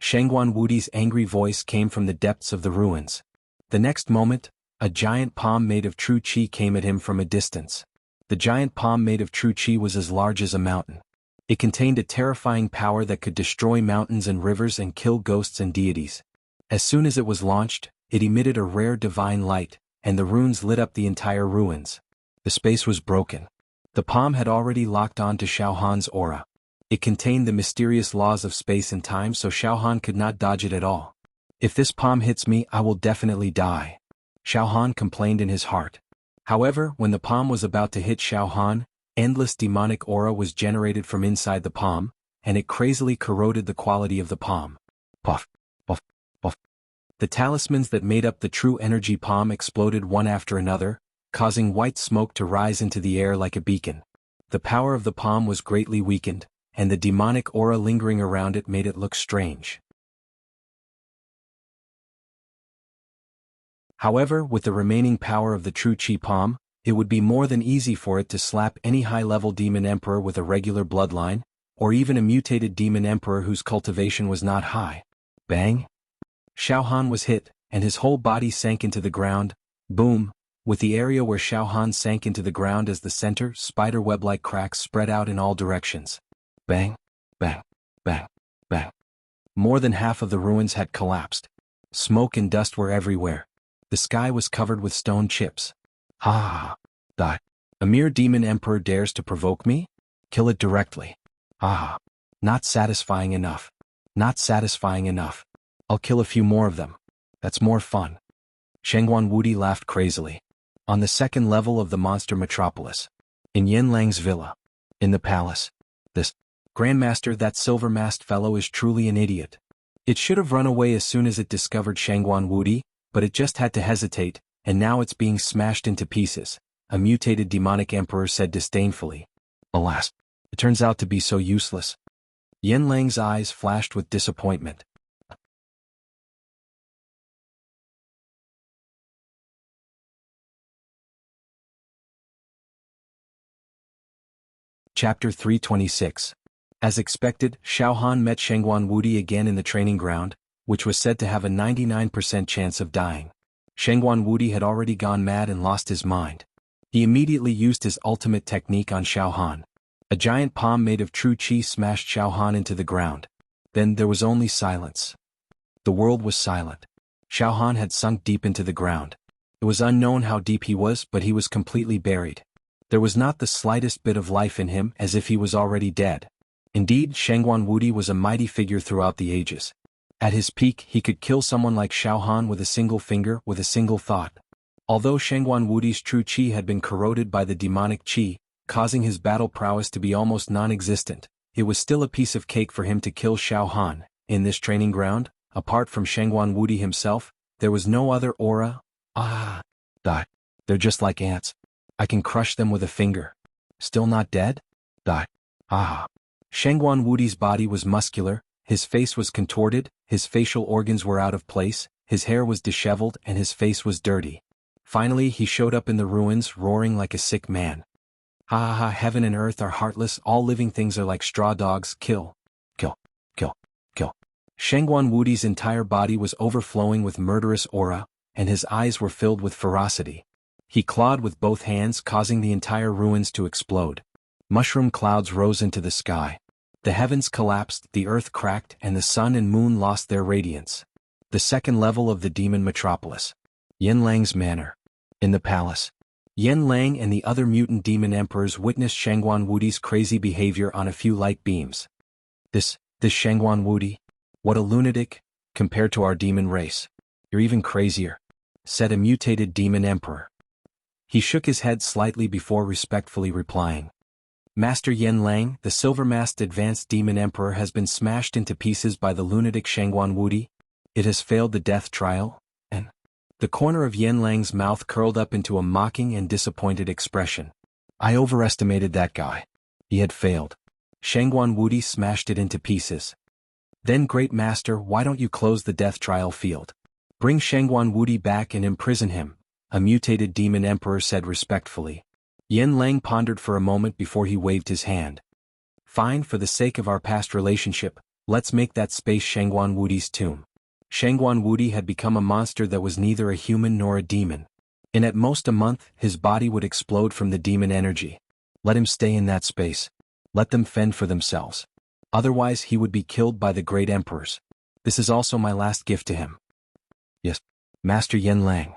Shengguan Wudi's angry voice came from the depths of the ruins. The next moment, a giant palm made of true qi came at him from a distance. The giant palm made of true qi was as large as a mountain. It contained a terrifying power that could destroy mountains and rivers and kill ghosts and deities. As soon as it was launched, it emitted a rare divine light, and the runes lit up the entire ruins. The space was broken. The palm had already locked on to Xiaohan's aura. It contained the mysterious laws of space and time, so Xiaohan could not dodge it at all. If this palm hits me, I will definitely die. Xiaohan complained in his heart. However, when the palm was about to hit Xiaohan, endless demonic aura was generated from inside the palm, and it crazily corroded the quality of the palm. Puff, puff, puff. The talismans that made up the true energy palm exploded one after another, causing white smoke to rise into the air like a beacon. The power of the palm was greatly weakened, and the demonic aura lingering around it made it look strange. However, with the remaining power of the true Qi palm, it would be more than easy for it to slap any high-level demon emperor with a regular bloodline, or even a mutated demon emperor whose cultivation was not high. Bang! Xiaohan was hit, and his whole body sank into the ground. Boom! With the area where Xiaohan sank into the ground as the center, spider-web-like cracks spread out in all directions. Bang! Bang! Bang! Bang! More than half of the ruins had collapsed. Smoke and dust were everywhere. The sky was covered with stone chips. Die. A mere demon emperor dares to provoke me? Kill it directly. Not satisfying enough. Not satisfying enough. I'll kill a few more of them. That's more fun. Shengguan Wudi laughed crazily. On the second level of the monster metropolis. In Yen Lang's villa. In the palace. This Grandmaster, that silver-masked fellow, is truly an idiot. It should have run away as soon as it discovered Shengguan Wudi, but it just had to hesitate, and now it's being smashed into pieces, a mutated demonic emperor said disdainfully. Alas, it turns out to be so useless. Yen Lang's eyes flashed with disappointment. Chapter 326. As expected, Xiaohan met Shengguan Wudi again in the training ground, which was said to have a 99% chance of dying. Shengguan Wudi had already gone mad and lost his mind. He immediately used his ultimate technique on Xiaohan. A giant palm made of true qi smashed Xiaohan into the ground. Then there was only silence. The world was silent. Xiaohan had sunk deep into the ground. It was unknown how deep he was, but he was completely buried. There was not the slightest bit of life in him, as if he was already dead. Indeed, Shengguan Wudi was a mighty figure throughout the ages. At his peak, he could kill someone like Xiaohan with a single finger, with a single thought. Although Shengguan Wudi's true qi had been corroded by the demonic qi, causing his battle prowess to be almost non-existent, it was still a piece of cake for him to kill Xiaohan. In this training ground, apart from Shengguan Wudi himself, there was no other aura. They're just like ants. I can crush them with a finger. Still not dead? Shengguan Wudi's body was muscular, his face was contorted, his facial organs were out of place, his hair was disheveled, and his face was dirty. Finally, he showed up in the ruins, roaring like a sick man. Heaven and earth are heartless, all living things are like straw dogs, kill. Kill. Kill. Kill. Shengguan Wudi's entire body was overflowing with murderous aura, and his eyes were filled with ferocity. He clawed with both hands, causing the entire ruins to explode. Mushroom clouds rose into the sky. The heavens collapsed, the earth cracked, and the sun and moon lost their radiance. The second level of the demon metropolis. Yen Lang's manor. In the palace. Yen Lang and the other mutant demon emperors witnessed Shengguan Wudi's crazy behavior on a few light beams. This Shengguan Wudi? What a lunatic, compared to our demon race. You're even crazier, said a mutated demon emperor. He shook his head slightly before respectfully replying. Master Yen Lang, the silver-masked advanced demon emperor, has been smashed into pieces by the lunatic Shengguan Wudi. It has failed the death trial, and the corner of Yen Lang's mouth curled up into a mocking and disappointed expression. I overestimated that guy. He had failed. Shengguan Wudi smashed it into pieces. Then, Great Master, why don't you close the death trial field? Bring Shengguan Wudi back and imprison him, a mutated demon emperor said respectfully. Yen Lang pondered for a moment before he waved his hand. Fine, for the sake of our past relationship, let's make that space Shengguan Wudi's tomb. Shengguan Wudi had become a monster that was neither a human nor a demon. In at most a month, his body would explode from the demon energy. Let him stay in that space. Let them fend for themselves. Otherwise he would be killed by the great emperors. This is also my last gift to him. Yes, Master Yen Lang.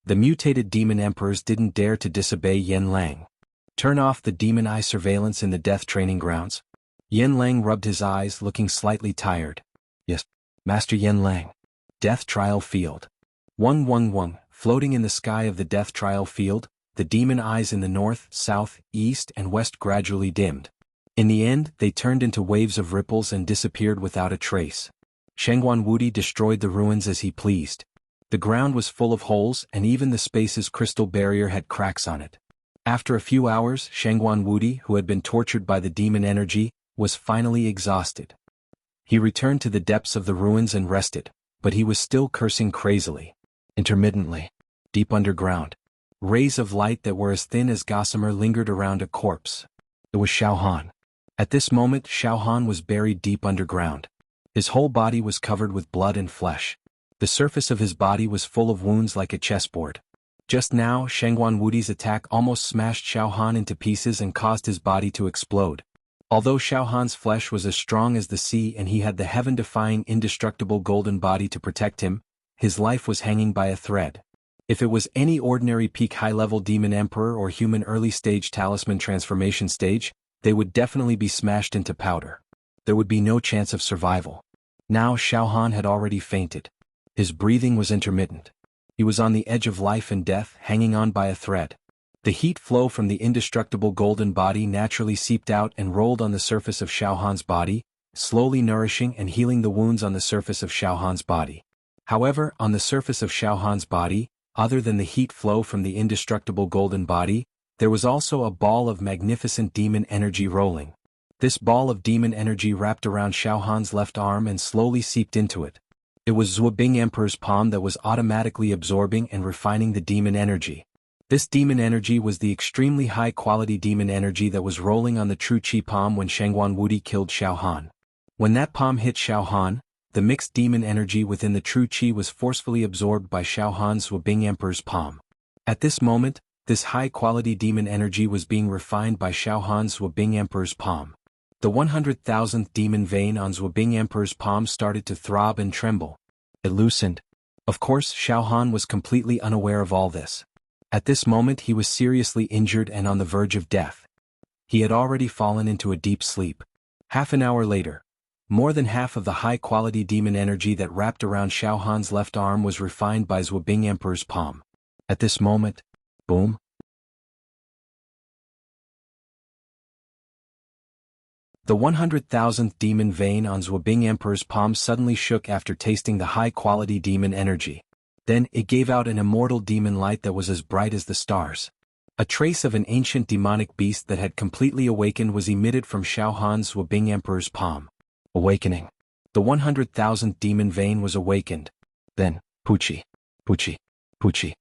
The mutated demon emperors didn't dare to disobey Yen Lang. Turn off the demon eye surveillance in the death training grounds. Yen Lang rubbed his eyes, looking slightly tired. Yes, Master Yen Lang. Death trial field. Wung. Floating in the sky of the death trial field, the demon eyes in the north, south, east, and west gradually dimmed. In the end, they turned into waves of ripples and disappeared without a trace. Shengguan Wudi destroyed the ruins as he pleased. The ground was full of holes, and even the space's crystal barrier had cracks on it. After a few hours, Shengguan Wudi, who had been tortured by the demon energy, was finally exhausted. He returned to the depths of the ruins and rested, but he was still cursing crazily. Intermittently, deep underground, rays of light that were as thin as gossamer lingered around a corpse. It was Xiaohan. At this moment, Xiaohan was buried deep underground. His whole body was covered with blood and flesh. The surface of his body was full of wounds like a chessboard. Just now, Shengguan Wudi's attack almost smashed Xiaohan into pieces and caused his body to explode. Although Xiaohan's flesh was as strong as the sea and he had the heaven-defying indestructible golden body to protect him, his life was hanging by a thread. If it was any ordinary peak high-level demon emperor or human early-stage talisman transformation stage, they would definitely be smashed into powder. There would be no chance of survival. Now Xiaohan had already fainted. His breathing was intermittent. He was on the edge of life and death, hanging on by a thread. The heat flow from the indestructible golden body naturally seeped out and rolled on the surface of Xiaohan's body, slowly nourishing and healing the wounds on the surface of Xiaohan's body. However, on the surface of Xiaohan's body, other than the heat flow from the indestructible golden body, there was also a ball of magnificent demon energy rolling. This ball of demon energy wrapped around Xiaohan's left arm and slowly seeped into it. It was Zhuobing Emperor's palm that was automatically absorbing and refining the demon energy. This demon energy was the extremely high-quality demon energy that was rolling on the true Qi palm when Shangguan Wudi killed Xiaohan. When that palm hit Xiaohan, the mixed demon energy within the true Qi was forcefully absorbed by Xiaohan's Zhuobing Emperor's palm. At this moment, this high-quality demon energy was being refined by Xiaohan's Zhuobing Emperor's palm. The 100,000th demon vein on Zhuobing Emperor's palm started to throb and tremble. It loosened. Of course, Xiaohan was completely unaware of all this. At this moment he was seriously injured and on the verge of death. He had already fallen into a deep sleep. Half an hour later, more than half of the high-quality demon energy that wrapped around Xiaohan's left arm was refined by Zhuobing Emperor's palm. At this moment, boom! The 100,000th demon vein on Zhuobing Emperor's palm suddenly shook after tasting the high-quality demon energy. Then it gave out an immortal demon light that was as bright as the stars. A trace of an ancient demonic beast that had completely awakened was emitted from Xiaohan's Zhuobing Emperor's palm. Awakening. The 100,000th demon vein was awakened. Then, Puchi, Puchi, Puchi.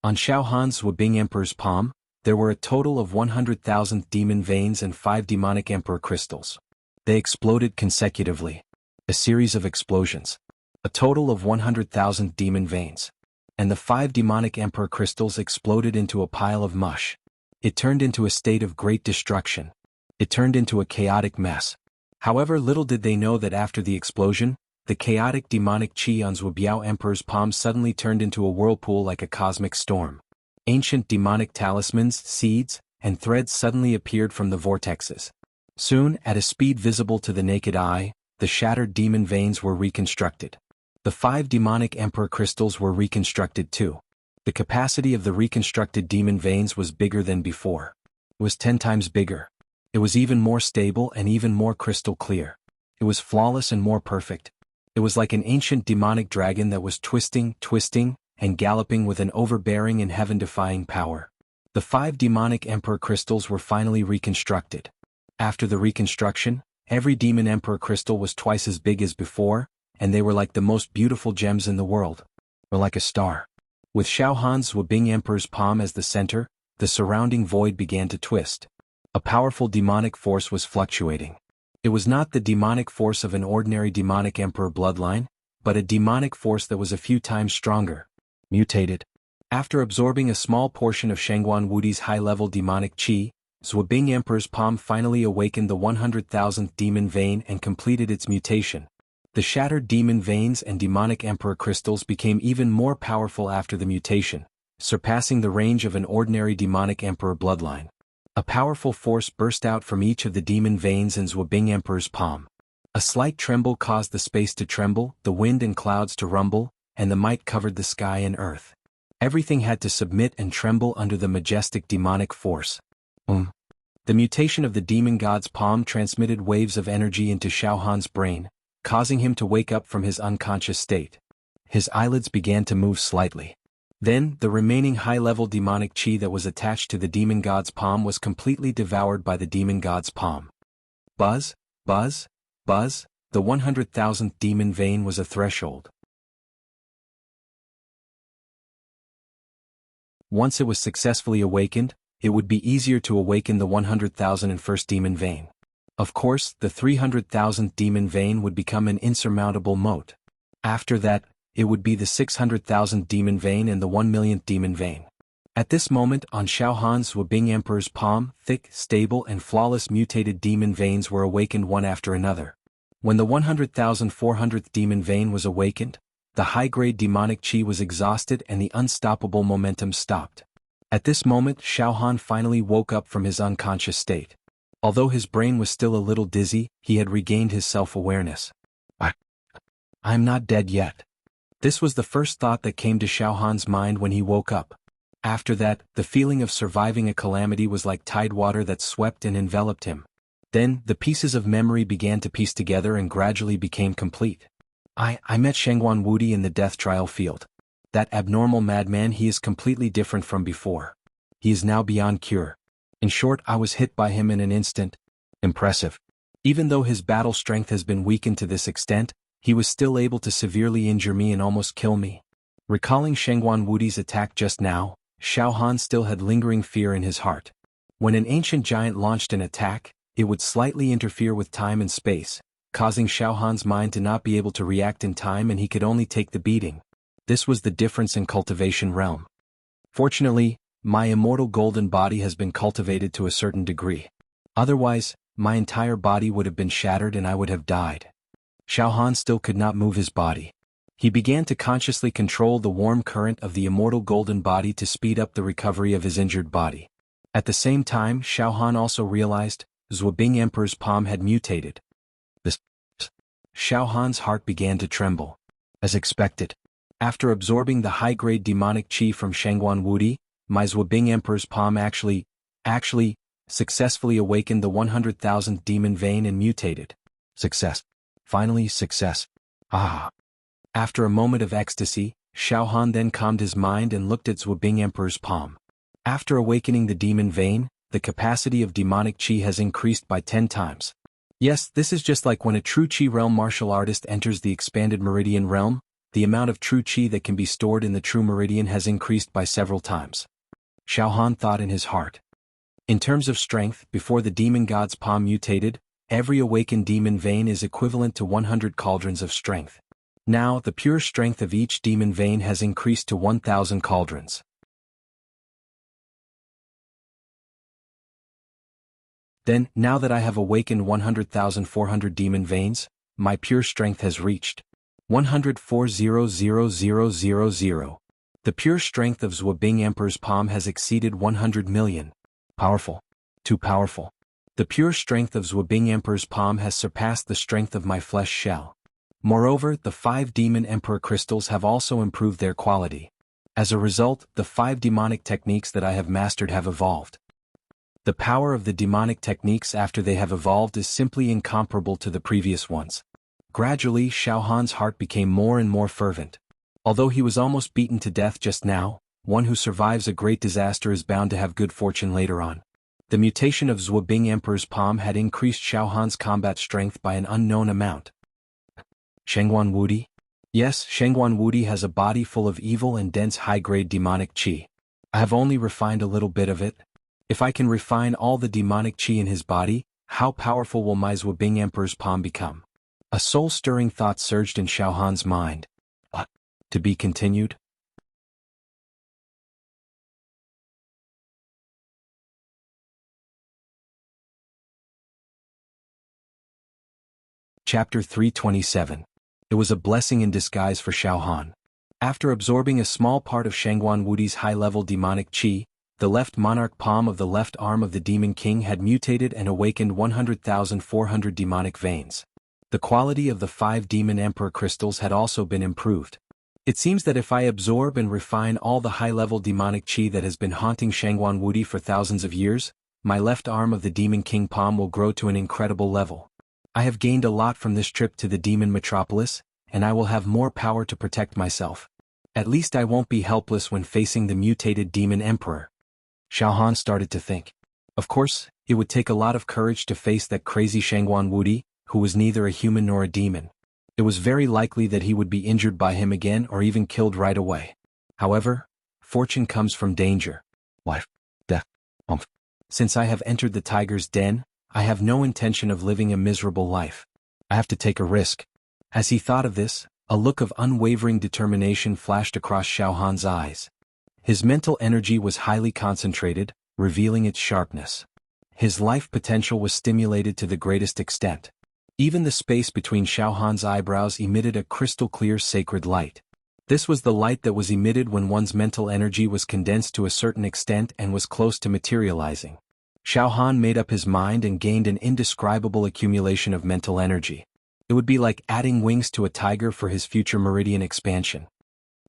On Xiaohan's Zhuobing Emperor's palm, there were a total of 100,000 demon veins and 5 demonic emperor crystals. They exploded consecutively. A series of explosions. A total of 100,000 demon veins. And the 5 demonic emperor crystals exploded into a pile of mush. It turned into a state of great destruction. It turned into a chaotic mess. However, little did they know that after the explosion, the chaotic demonic Qi on Zhuobiao Emperor's palm suddenly turned into a whirlpool like a cosmic storm. Ancient demonic talismans, seeds, and threads suddenly appeared from the vortexes. Soon, at a speed visible to the naked eye, the shattered demon veins were reconstructed. The 5 demonic emperor crystals were reconstructed too. The capacity of the reconstructed demon veins was bigger than before. It was 10 times bigger. It was even more stable and even more crystal clear. It was flawless and more perfect. It was like an ancient demonic dragon that was twisting, and galloping with an overbearing and heaven-defying power. The 5 demonic emperor crystals were finally reconstructed. After the reconstruction, every demon emperor crystal was twice as big as before, and they were like the most beautiful gems in the world. Or like a star. With Xiaohan's Zhuobing Emperor's palm as the center, the surrounding void began to twist. A powerful demonic force was fluctuating. It was not the demonic force of an ordinary demonic emperor bloodline, but a demonic force that was a few times stronger. Mutated. After absorbing a small portion of Shangguan Wudi's high-level demonic Qi, Zhuobing Emperor's palm finally awakened the 100,000th demon vein and completed its mutation. The shattered demon veins and demonic emperor crystals became even more powerful after the mutation, surpassing the range of an ordinary demonic emperor bloodline. A powerful force burst out from each of the demon veins in Zhuobing Emperor's palm. A slight tremble caused the space to tremble, the wind and clouds to rumble, and the might covered the sky and earth. Everything had to submit and tremble under the majestic demonic force. The mutation of the demon god's palm transmitted waves of energy into Xiaohan's brain, causing him to wake up from his unconscious state. His eyelids began to move slightly. Then, the remaining high-level demonic Qi that was attached to the demon god's palm was completely devoured by the demon god's palm. Buzz, buzz, buzz, the 100,000th demon vein was a threshold. Once it was successfully awakened, it would be easier to awaken the 100,001st demon vein. Of course, the 300,000th demon vein would become an insurmountable moat. After that, it would be the 600,000th demon vein and the 1,000,000th demon vein. At this moment, on Xiaohan's Zhuobing Emperor's palm, thick, stable and flawless mutated demon veins were awakened one after another. When the 100,400th demon vein was awakened, the high-grade demonic Qi was exhausted and the unstoppable momentum stopped. At this moment, Xiaohan finally woke up from his unconscious state. Although his brain was still a little dizzy, he had regained his self-awareness. I'm not dead yet. This was the first thought that came to Xiaohan's mind when he woke up. After that, the feeling of surviving a calamity was like tidewater that swept and enveloped him. Then, the pieces of memory began to piece together and gradually became complete. I met Shengguan Wudi in the death trial field. That abnormal madman, he is completely different from before. He is now beyond cure. In short, I was hit by him in an instant. Impressive. Even though his battle strength has been weakened to this extent, he was still able to severely injure me and almost kill me. Recalling Shengguan Wudi's attack just now, Xiaohan still had lingering fear in his heart. When an ancient giant launched an attack, it would slightly interfere with time and space, causing Xiaohan's mind to not be able to react in time, and he could only take the beating. This was the difference in cultivation realm. Fortunately, my immortal golden body has been cultivated to a certain degree. Otherwise, my entire body would have been shattered and I would have died. Xiaohan still could not move his body. He began to consciously control the warm current of the immortal golden body to speed up the recovery of his injured body. At the same time, Xiaohan also realized Zhuobing Emperor's palm had mutated. Xiaohan's heart began to tremble. As expected, after absorbing the high-grade demonic qi from Shengguan Wudi, my Zhuobing Emperor's palm actually successfully awakened the 100,000th demon vein and mutated. Success. Finally, success. Ah! After a moment of ecstasy, Xiaohan then calmed his mind and looked at Zhuobing Emperor's palm. After awakening the demon vein, the capacity of demonic qi has increased by 10 times. Yes, this is just like when a true qi realm martial artist enters the expanded meridian realm, the amount of true qi that can be stored in the true meridian has increased by several times. Xiaohan thought in his heart. In terms of strength, before the demon god's palm mutated, every awakened demon vein is equivalent to 100 cauldrons of strength. Now, the pure strength of each demon vein has increased to 1,000 cauldrons. Then, now that I have awakened 100,400 demon veins, my pure strength has reached 104,000,000. The pure strength of Zhuobing Emperor's palm has exceeded 100 million. Powerful. Too powerful. The pure strength of Zhuobing Emperor's palm has surpassed the strength of my flesh shell. Moreover, the 5 demon emperor crystals have also improved their quality. As a result, the 5 demonic techniques that I have mastered have evolved. The power of the demonic techniques after they have evolved is simply incomparable to the previous ones. Gradually, Xiaohan's heart became more and more fervent. Although he was almost beaten to death just now, one who survives a great disaster is bound to have good fortune later on. The mutation of Zhuobing Emperor's palm had increased Xiaohan's combat strength by an unknown amount. Shengguan Wudi? Yes, Shengguan Wudi has a body full of evil and dense high-grade demonic qi. I have only refined a little bit of it. If I can refine all the demonic qi in his body, how powerful will my Zhuobing Emperor's palm become? A soul-stirring thought surged in Xiaohan's mind. To be continued? Chapter 327. It was a blessing in disguise for Xiaohan. After absorbing a small part of Shengguan Wudi's high-level demonic qi, the left monarch palm of the left arm of the demon king had mutated and awakened 100,400 demonic veins. The quality of the 5 demon emperor crystals had also been improved. It seems that if I absorb and refine all the high-level demonic qi that has been haunting Shengguan Wudi for thousands of years, my left arm of the demon king palm will grow to an incredible level. I have gained a lot from this trip to the demon metropolis, and I will have more power to protect myself. At least I won't be helpless when facing the mutated demon emperor. Xiaohan started to think. Of course, it would take a lot of courage to face that crazy Shengguan Wudi, who was neither a human nor a demon. It was very likely that he would be injured by him again or even killed right away. However, fortune comes from danger. Life, death, Since I have entered the tiger's den, I have no intention of living a miserable life. I have to take a risk. As he thought of this, a look of unwavering determination flashed across Xiaohan's eyes. His mental energy was highly concentrated, revealing its sharpness. His life potential was stimulated to the greatest extent. Even the space between Xiaohan's eyebrows emitted a crystal-clear sacred light. This was the light that was emitted when one's mental energy was condensed to a certain extent and was close to materializing. Xiao Han made up his mind and gained an indescribable accumulation of mental energy. It would be like adding wings to a tiger for his future meridian expansion.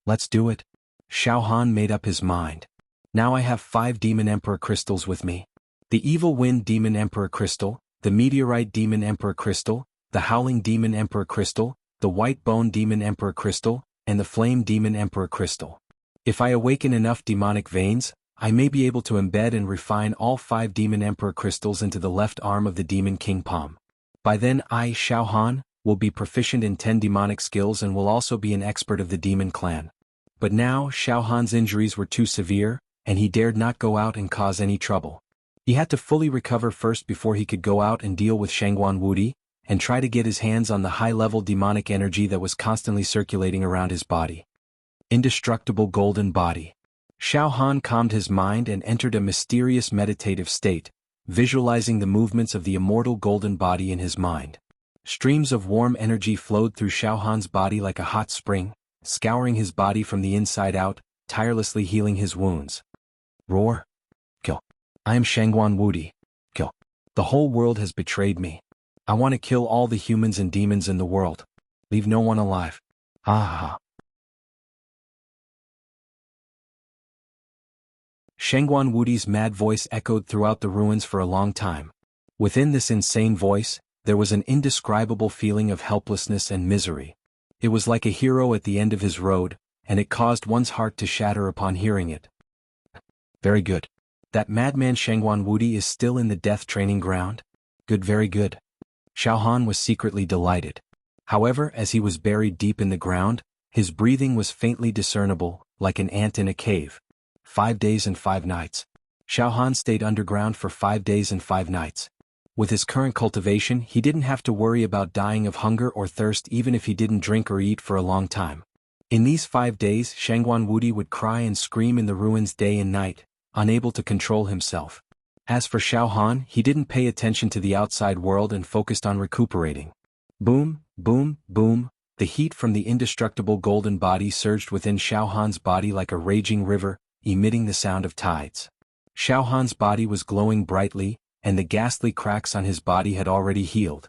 Let's do it. Xiao Han made up his mind. Now I have 5 Demon Emperor crystals with me. The Evil Wind Demon Emperor crystal, the Meteorite Demon Emperor crystal, the Howling Demon Emperor crystal, the White Bone Demon Emperor crystal, and the Flame Demon Emperor crystal. If I awaken enough demonic veins, I may be able to embed and refine all 5 Demon Emperor crystals into the left arm of the Demon King Palm. By then I, Xiao Han, will be proficient in 10 demonic skills and will also be an expert of the Demon Clan. But now Xiao Han's injuries were too severe, and he dared not go out and cause any trouble. He had to fully recover first before he could go out and deal with Shangguan Wudi, and try to get his hands on the high-level demonic energy that was constantly circulating around his body. Indestructible Golden Body. Xiao Han calmed his mind and entered a mysterious meditative state, visualizing the movements of the immortal golden body in his mind. Streams of warm energy flowed through Xiao Han's body like a hot spring, scouring his body from the inside out, tirelessly healing his wounds. Roar. Kill. I am Shangguan Wudi. Kill. The whole world has betrayed me. I want to kill all the humans and demons in the world. Leave no one alive. Ah. Shangguan Wudi's mad voice echoed throughout the ruins for a long time. Within this insane voice, there was an indescribable feeling of helplessness and misery. It was like a hero at the end of his road, and it caused one's heart to shatter upon hearing it. Very good. That madman Shangguan Wudi is still in the death training ground? Good, very good. Xiao Han was secretly delighted. However, as he was buried deep in the ground, his breathing was faintly discernible, like an ant in a cave. 5 days and 5 nights. Xiao Han stayed underground for 5 days and 5 nights. With his current cultivation, he didn't have to worry about dying of hunger or thirst even if he didn't drink or eat for a long time. In these 5 days, Shangguan Wudi would cry and scream in the ruins day and night, unable to control himself. As for Xiao Han, he didn't pay attention to the outside world and focused on recuperating. Boom, boom, boom, the heat from the indestructible golden body surged within Xiao Han's body like a raging river, emitting the sound of tides. Xiao Han's body was glowing brightly, and the ghastly cracks on his body had already healed.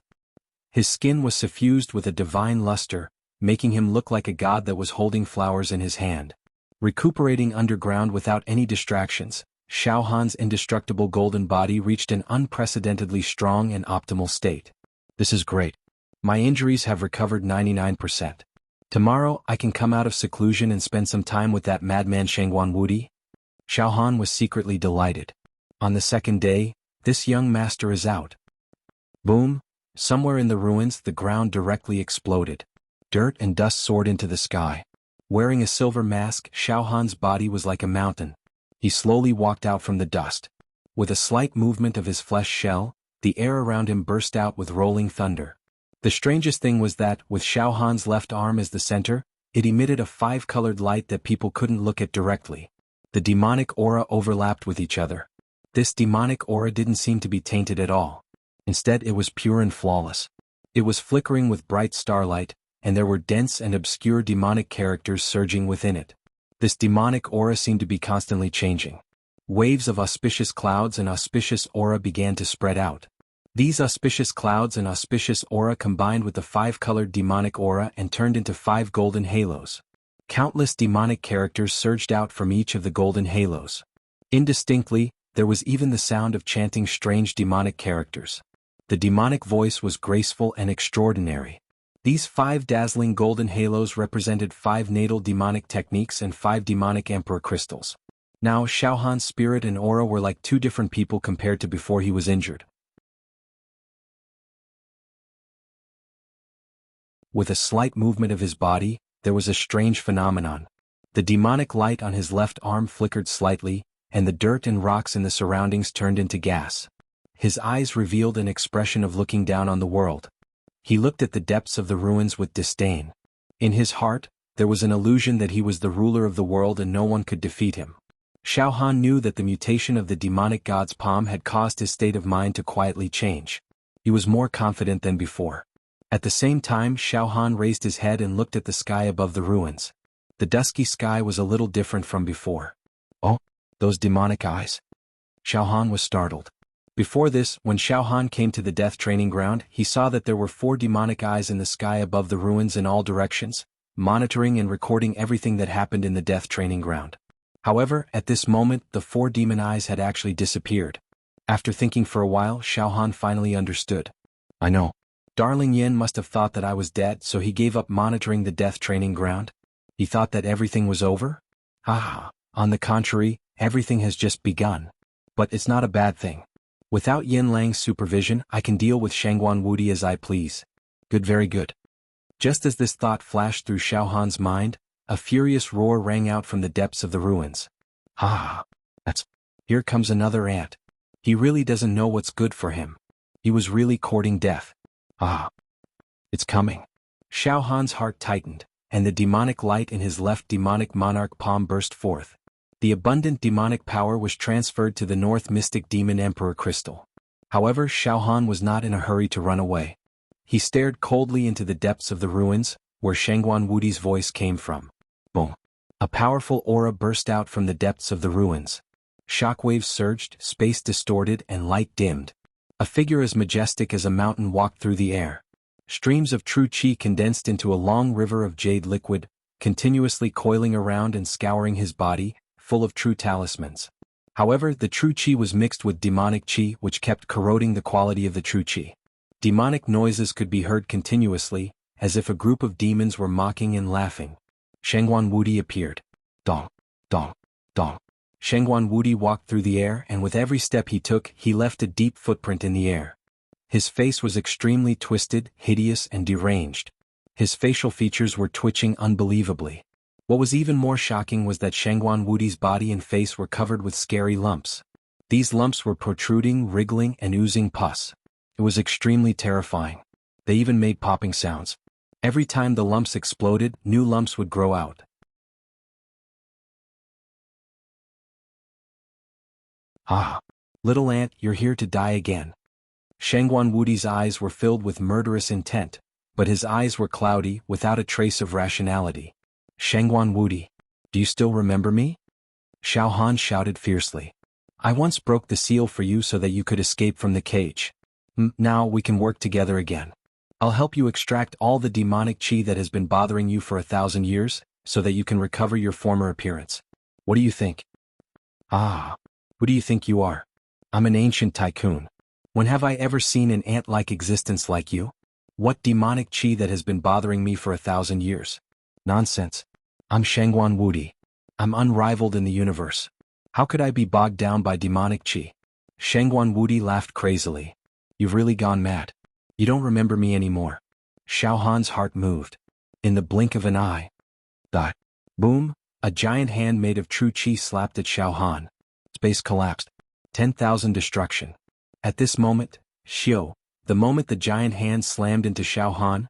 His skin was suffused with a divine luster, making him look like a god that was holding flowers in his hand. Recuperating underground without any distractions, Xiao Han's indestructible golden body reached an unprecedentedly strong and optimal state. This is great. My injuries have recovered 99%. Tomorrow I can come out of seclusion and spend some time with that madman Shangguan Wudi? Xiao Han was secretly delighted. On the second day, this young master is out. Boom! Somewhere in the ruins the ground directly exploded. Dirt and dust soared into the sky. Wearing a silver mask, Xiao Han's body was like a mountain. He slowly walked out from the dust. With a slight movement of his flesh shell, the air around him burst out with rolling thunder. The strangest thing was that, with Xiao Han's left arm as the center, it emitted a 5-colored light that people couldn't look at directly. The demonic aura overlapped with each other. This demonic aura didn't seem to be tainted at all. Instead, it was pure and flawless. It was flickering with bright starlight, and there were dense and obscure demonic characters surging within it. This demonic aura seemed to be constantly changing. Waves of auspicious clouds and auspicious aura began to spread out. These auspicious clouds and auspicious aura combined with the 5-colored demonic aura and turned into 5 golden halos. Countless demonic characters surged out from each of the golden halos. Indistinctly, there was even the sound of chanting strange demonic characters. The demonic voice was graceful and extraordinary. These 5 dazzling golden halos represented 5 natal demonic techniques and 5 demonic emperor crystals. Now Xiao Han's spirit and aura were like 2 different people compared to before he was injured. With a slight movement of his body, there was a strange phenomenon. The demonic light on his left arm flickered slightly, and the dirt and rocks in the surroundings turned into gas. His eyes revealed an expression of looking down on the world. He looked at the depths of the ruins with disdain. In his heart, there was an illusion that he was the ruler of the world and no one could defeat him. Xiao Han knew that the mutation of the demonic god's palm had caused his state of mind to quietly change. He was more confident than before. At the same time, Xiao Han raised his head and looked at the sky above the ruins. The dusky sky was a little different from before. Oh, those demonic eyes. Xiao Han was startled. Before this, when Xiao Han came to the death training ground, he saw that there were 4 demonic eyes in the sky above the ruins in all directions, monitoring and recording everything that happened in the death training ground. However, at this moment, the 4 demon eyes had actually disappeared. After thinking for a while, Xiao Han finally understood. I know. Darling Yin must have thought that I was dead, so he gave up monitoring the death training ground. He thought that everything was over? On the contrary, everything has just begun. But it's not a bad thing. Without Yin Lang's supervision, I can deal with Shangguan Wudi as I please. Good, very good. Just as this thought flashed through Xiao Han's mind, a furious roar rang out from the depths of the ruins. Here comes another ant. He really doesn't know what's good for him. He was really courting death. It's coming. Xiao Han's heart tightened, and the demonic light in his left demonic monarch palm burst forth. The abundant demonic power was transferred to the North Mystic Demon Emperor Crystal. However, Xiao Han was not in a hurry to run away. He stared coldly into the depths of the ruins, where Shangguan Wudi's voice came from. Boom! A powerful aura burst out from the depths of the ruins. Shockwaves surged, space distorted, and light dimmed. A figure as majestic as a mountain walked through the air. Streams of true qi condensed into a long river of jade liquid, continuously coiling around and scouring his body, full of true talismans. However, the true qi was mixed with demonic qi, which kept corroding the quality of the true qi. Demonic noises could be heard continuously, as if a group of demons were mocking and laughing. Shangguan Wudi appeared. Dong, dong, dong. Shangguan Wudi walked through the air, and with every step he took, he left a deep footprint in the air. His face was extremely twisted, hideous, and deranged. His facial features were twitching unbelievably. What was even more shocking was that Shangguan Wudi's body and face were covered with scary lumps. These lumps were protruding, wriggling, and oozing pus. It was extremely terrifying. They even made popping sounds. Every time the lumps exploded, new lumps would grow out. Little ant, you're here to die again. Shangguan Wudi's eyes were filled with murderous intent, but his eyes were cloudy, without a trace of rationality. Shangguan Wudi, do you still remember me? Xiao Han shouted fiercely. I once broke the seal for you so that you could escape from the cage. Now we can work together again. I'll help you extract all the demonic qi that has been bothering you for 1,000 years, so that you can recover your former appearance. What do you think? Who do you think you are? I'm an ancient tycoon. When have I ever seen an ant-like existence like you? What demonic qi that has been bothering me for 1,000 years? Nonsense. I'm Shangguan Wudi. I'm unrivaled in the universe. How could I be bogged down by demonic qi? Shangguan Wudi laughed crazily. You've really gone mad. You don't remember me anymore. Xiao Han's heart moved. In the blink of an eye. Boom! A giant hand made of true qi slapped at Xiao Han. Space collapsed. 10,000 destruction. At this moment, the moment the giant hand slammed into Xiao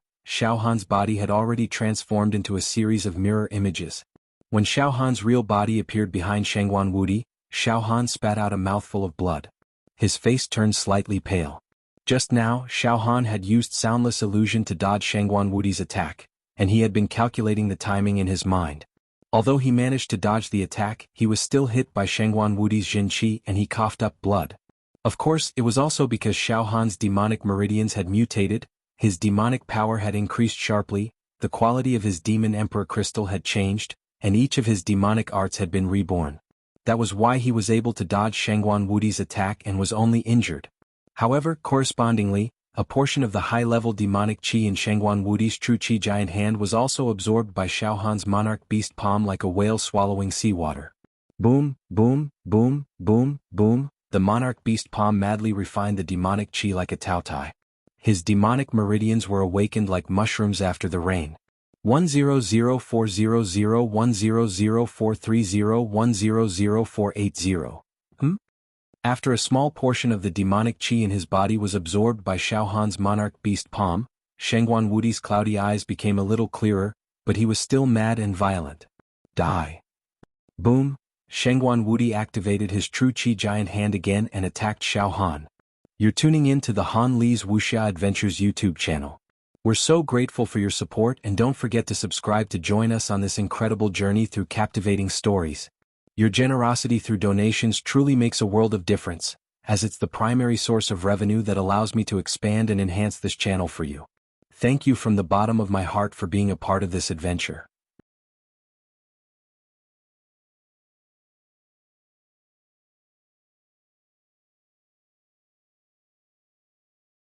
Han's body had already transformed into a series of mirror images. When Xiao Han's real body appeared behind Shangguan Wudi, Xiao Han spat out a mouthful of blood. His face turned slightly pale. Just now, Xiao Han had used soundless illusion to dodge Shangguan Wudi's attack, and he had been calculating the timing in his mind. Although he managed to dodge the attack, he was still hit by Shangguan Wudi's Jin Qi and he coughed up blood. Of course, it was also because Xiao Han's demonic meridians had mutated, his demonic power had increased sharply, the quality of his demon emperor crystal had changed, and each of his demonic arts had been reborn. That was why he was able to dodge Shangguan Wudi's attack and was only injured. However, correspondingly, a portion of the high-level demonic qi in Shangguan Wudi's true qi giant hand was also absorbed by Xiao Han's monarch beast palm like a whale swallowing seawater. Boom, boom, boom, boom, boom, the monarch beast palm madly refined the demonic qi like a taotai. His demonic meridians were awakened like mushrooms after the rain. 1004001004301004880. After a small portion of the demonic qi in his body was absorbed by Xiao Han's monarch beast palm, Shangguan Wudi's cloudy eyes became a little clearer, but he was still mad and violent. Die. Boom! Shangguan Wudi activated his true qi giant hand again and attacked Xiao Han. You're tuning in to the Han Li's Wuxia Adventures YouTube channel. We're so grateful for your support, and don't forget to subscribe to join us on this incredible journey through captivating stories. Your generosity through donations truly makes a world of difference, as it's the primary source of revenue that allows me to expand and enhance this channel for you. Thank you from the bottom of my heart for being a part of this adventure.